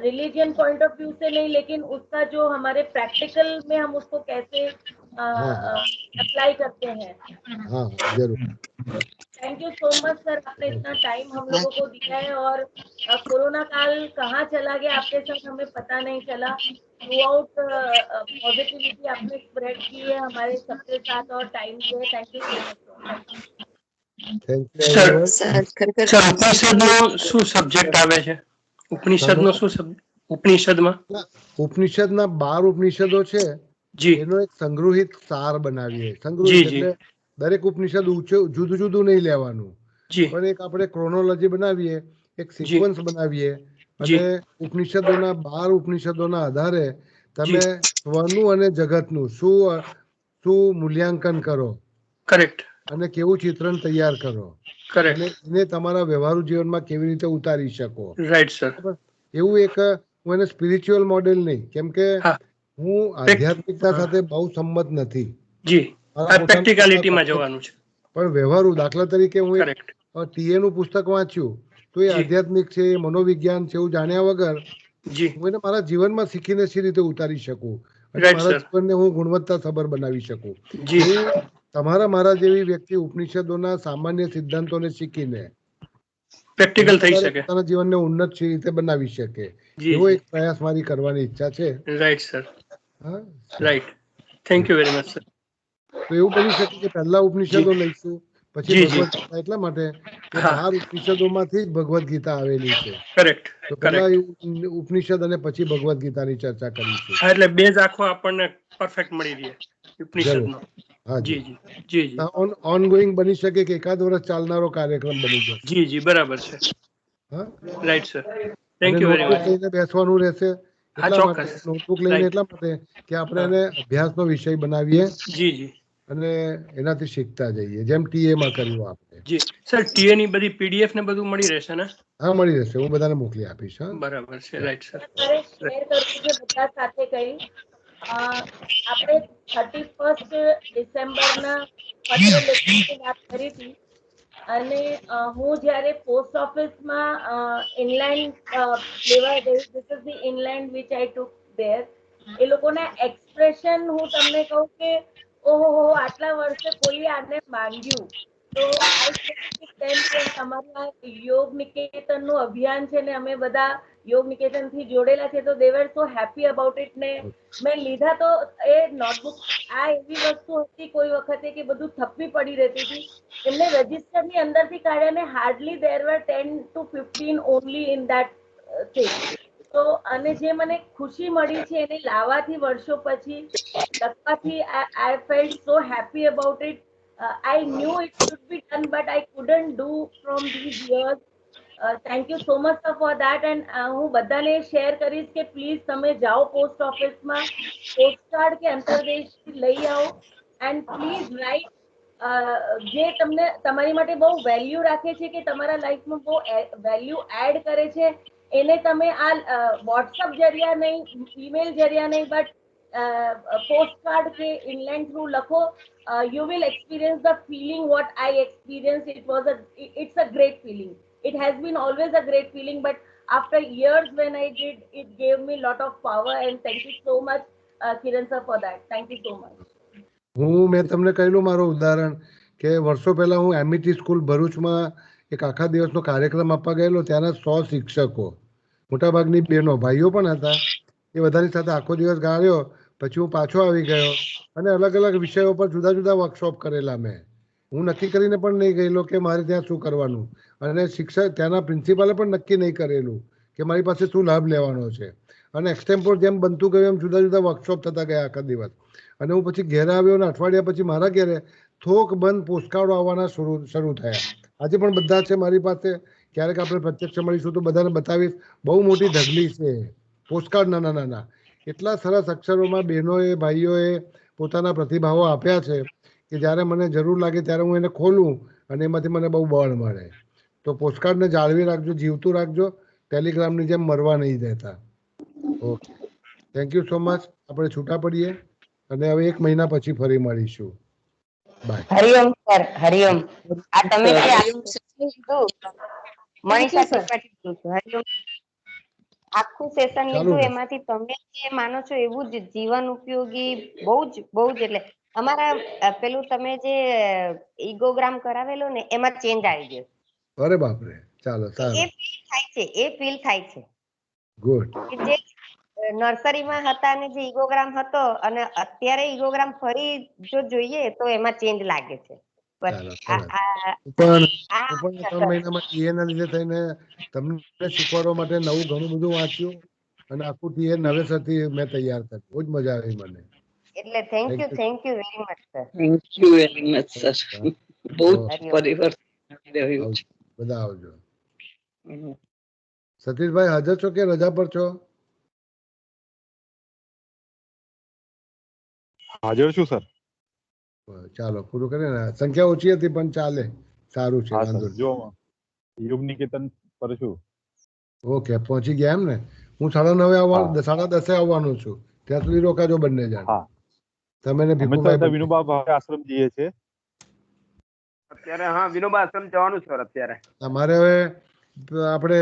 religion point of view से नहीं, लेकिन उसका जो हमारे प्रैक्टिकल में हम उसको कैसे अप्लाई करते हैं। हाँ जरूर। Thank you so much sir, आपने इतना टाइम हम लोगों को दिया है। और कोरोना काल कहाँ चला गया आपके साथ हमें पता नहीं चला। थ्रू आउट पॉजिटिविटी आपने स्प्रेड की है हमारे सबके साथ और टाइम दिए। Thank you so much sir. Thank you sir ઉપનિષદનો શું સબ્જેક્ટ આવે છે? ઉપનિષદનો શું ઉપનિષદમાં ઉપનિષદના 12 ઉપનિષદો છે, જી એનો એક સંગ્રહિત સાર બનાવીએ. જી, સંગ્રહિત જી. એટલે દરેક ઉપનિષદ જુદું જુદું નહીં લેવાનું, જી પણ એક આપણે ક્રોનોલોજી બનાવીએ, એક જી સિક્વન્સ બનાવીએ, જી અને ઉપનિષદોના 12 ઉપનિષદોના આધારે જી તમે સ્વનું અને જગતનું શું મૂલ્યાંકન કરો કરેક્ટ અને કેવું ચિત્રણ તૈયાર કરો, કરેક્ટ અને એને તમારા વ્યવહારુ જીવનમાં કેવી રીતે ઉતારી શકો. Right sir. બરાબર? એવું એક હું એને સ્પિરિચ્યુઅલ મોડેલ નહીં, કેમ કે હા હું આધ્યાત્મિકતા સાથે બહુ સંમત નથી. જી મારા આ પોતાના પ્રેક્ટિકાલિટીમાં જવાનું છે. પણ વ્યવહારુ, દાખલા તરીકે હું એક કરેક્ટ ટીએ નું પુસ્તક વાંચ્યું તો એ જી આધ્યાત્મિક છે, મનોવિજ્ઞાન છે, એવું જાણ્યા વગર જી હું એને મારા જીવનમાં શીખીને સી રીતે ઉતારી શકું અને રાઈટ મારા સર. જીવનને હું ગુણવત્તાસભર બનાવી શકું. જી એવું મારા જેવી વ્યક્તિ ઉપનિષદોના સામાન્ય સિદ્ધાંતોને શીખીને પ્રેક્ટિકલ થઈ શકે. પોતાના જીવનને ઉન્નત રીતે બનાવી શકે, જી એવો જી એક પ્રયાસ મારી કરવાની ઈચ્છા છે. Right sir. હા, right. Thank you very much sir. તો એવું બની શકે કે પહેલા જી ઉપનિષદો લઈશું, પછી જી જી ભગવદ ગીતા, એટલા માટે કે હા 12 ઉપનિષદોમાંથી જ ભગવદ ગીતા આવેલી છે. કરેક્ટ તો પહેલા કરેક્ટ. ઉપનિષદ અને પછી ભગવદ ગીતાની ચર્ચા કરીશું. હા એટલે બેઝ આખો આપણને પરફેક્ટ મળી રહે જરૂર. ઉપનિષદનો. હાજી, જી જી જી જી ઓનગોઈંગ બની શકે કે એકાદ વર્ષ ચાલનારો કાર્યક્રમ બની જશે. જી જી બરાબર છે. હા, રાઈટ સર. અને thank you very notebook much. લઈને બેસવાનું રહેશે. હા એટલા માટે ચોક્કસ. નોટબુક લઈને રાઈટ. એટલા માટે કે આપણે હા એને અભ્યાસનો વિષય બનાવીએ. જી જી અને એનાથી શીખતા જઈએ, જેમ ટીએ માં કર્યું આપણે. જી સર, ટીએ ની બધી પીડીએફ ને બધું મળી રહેશે ને? હા, મળી જશે, હું બધાને મોકલી આપીશ. હા, બરાબર છે, રાઈટ સર. મારે શેર કરવું છે બધા સાથે કઈ આપણે 31 ડિસેમ્બરના પત્ર લેખનની વાત કરી હતી, અને હું જ્યારે પોસ્ટ ઓફિસમાં ઇનલેન્ડ લેવા ગઈ, this is the inland which I took there, એ લોકોના એક્સપ્રેશન હું તમને કહું કે ઓહો આટલા વર્ષે કોઈએ આને માંગ્યું. તો આઈ તેમ કે અમારું આ યોગ નિકેતનનું અભિયાન છે ને અમે બધા યોગ નિકેતન થી જોડેલા છે, તો દે વર સો હેપી અબાઉટ ઇટ. ને મેં લીધા તો એ નોટબુક આ એવી વસ્તુ હતી કોઈ વખતે કે બધું થપ્પી પડી રહેતી હતી, એમને રજિસ્ટર ની અંદરથી કાઢ્યા ને hardly there were 10 to 15 only in that thing. તો અને જે મને ખુશી મળી છે એને લાવવાથી વર્ષો પછી લખવાથી આઈ felt so happy about it. I knew it should be done, but I couldn't do from these years. Thank you so much sir for that. And હું બધાને શેર કરીશ કે પ્લીઝ તમે જાઓ પોસ્ટ ઓફિસમાં, પોસ્ટકાર્ડ કે અંતરદેશ લઈ આવો, એન્ડ પ્લીઝ રાઇટ જે તમને તમારી માટે બહુ વેલ્યુ રાખે છે કે તમારા લાઈફમાં બહુ વેલ્યુ એડ કરે છે, એને તમે આ વોટ્સઅપ જરિયા નહીં, ઈમેલ જરિયા નહીં, બટ પોસ્ટકાર્ડ કે ઇનલેન્ડ થ્રુ લખો. You will experience the feeling what I experienced. It's a great feeling. It has been always a great feeling, but after years when I did, it gave me a lot of power, and thank you so much Kiran sir for that. Thank you so much. મેં તમને કહેલું મારું ઉદાહરણ કે વર્ષો પહેલા હું એમિટી school ભરૂચમાં એક આખા દિવસનો કાર્યક્રમ આપવા ગયેલો. ત્યાંના 100 શિક્ષકો, મોટાભાગની બહેનો, ભાઈઓ પણ હતા, એ બધાની સાથે આખો દિવસ ગાળ્યો. પછી હું પાછો આવી ગયો અને અલગ અલગ વિષયો પર જુદા જુદા વર્કશોપ કરેલા. હું નક્કી કરીને પણ નહીં ગયેલો કે મારે ત્યાં શું કરવાનું, અને શિક્ષક ત્યાંના પ્રિન્સિપાલે પણ નક્કી નહીં કરેલું કે મારી પાસે શું લાભ લેવાનો છે. અને એક્સટેમ્પોર જેમ બનતું ગયું એમ જુદા જુદા વર્કશોપ થતા ગયા આખા દિવસ. અને હું પછી ઘેરે આવ્યો અને અઠવાડિયા પછી મારા ઘેરે થોક બંધ પોસ્ટકાર્ડો આવવાના શરૂ થયા. આજે પણ બધા છે મારી પાસે. ક્યારેક આપણે પ્રત્યક્ષ મળીશું તો બધાને બતાવીશ. બહુ મોટી ઢગલી છે પોસ્ટકાર્ડ, નાના નાના. એટલા સરસ અક્ષરોમાં બહેનોએ, ભાઈઓએ પોતાના પ્રતિભાવો આપ્યા છે કે જ્યારે મને જરૂર લાગે ત્યારે હું એને ખોલું અને એમાંથી મને બહુ બળ મળે. તો પોસ્ટકાર્ડને જાળવી રાખજો, જીવતું રાખજો, ટેલિગ્રામની જેમ મરવા નહીં દેતા. Okay, thank you so much. આપણે છૂટા પડીએ અને હવે 1 મહિના પછી ફરી મળીશું. બાય. હરિઓમ સર, હરિઓમ. આ તમે જે મનીષા ત્રિપાઠી છું. હરિઓમ. આખું સેશન લીધું, એમાંથી તમે જે માનો છો એવું જ જીવન ઉપયોગી બહુ જ એટલે અમારા પેલું તમે જે ઈગોગ્રામ કરાવેલો ને એમાં ચેન્જ આવી ગયો. અરે બાપરે, ચાલો સારું. એ ફીલ થાય છે. ગુડ. જે નર્સરીમાં હતા ને જે ઈગોગ્રામ હતો અને અત્યારે ઈગોગ્રામ ફરી જો જોઈએ તો એમાં ચેન્જ લાગે છે. પણ 3 મહિનામાં ટીએના લીધે થઈને તમને શીખવાડવા માટે નવું ઘણું બધું વાંચ્યું અને આખું ટીએ નવેસરથી મેં તૈયાર કર્યું. બહુ જ મજા આવી મને. એટલે thank you very much sir. Thank you very much sir. બહુ પરિવર્તન રહ્યું છે. બધા આવજો. સતીશભાઈ હાજર છો કે રજા પર છો? હાજર છું સર. ચાલો પૂરું કરીએ ને. સંખ્યા ઓછી હતી પણ ચાલે, સારું છે, વાંધો નહીં. જો યોગ નિકેતન પર છું. ઓકે, પહોંચી ગયા એમ ને? હું 9:30 આવવાનું, 10:30 આવવાનું છું. ત્યાં સુધી રોકાજો બંને જણ. હા, તમે ને ભીખુભાઈ. વિનોબા ભાવે આશ્રમ જઈએ છે અત્યારે. હા, વિનોબા આશ્રમ જવાનું છે અત્યારે. અમારે હવે આપણે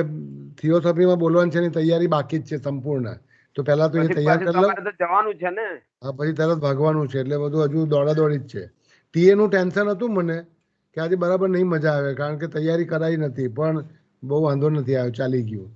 થિયોસોફીમાં બોલવાની છે એની તૈયારી બાકી જ છે સંપૂર્ણ. તો પહેલા તો એ તૈયાર કરી લો. જવાનું છે ને? હા, પછી તરત ભાગવાનું છે, એટલે બધું હજુ દોડાદોડી જ છે. ટીએ નું ટેન્શન હતું મને કે આજે બરાબર નહીં મજા આવે કારણ કે તૈયારી કરાઈ નથી, પણ બહુ વાંધો નથી આવ્યો, ચાલી ગયું.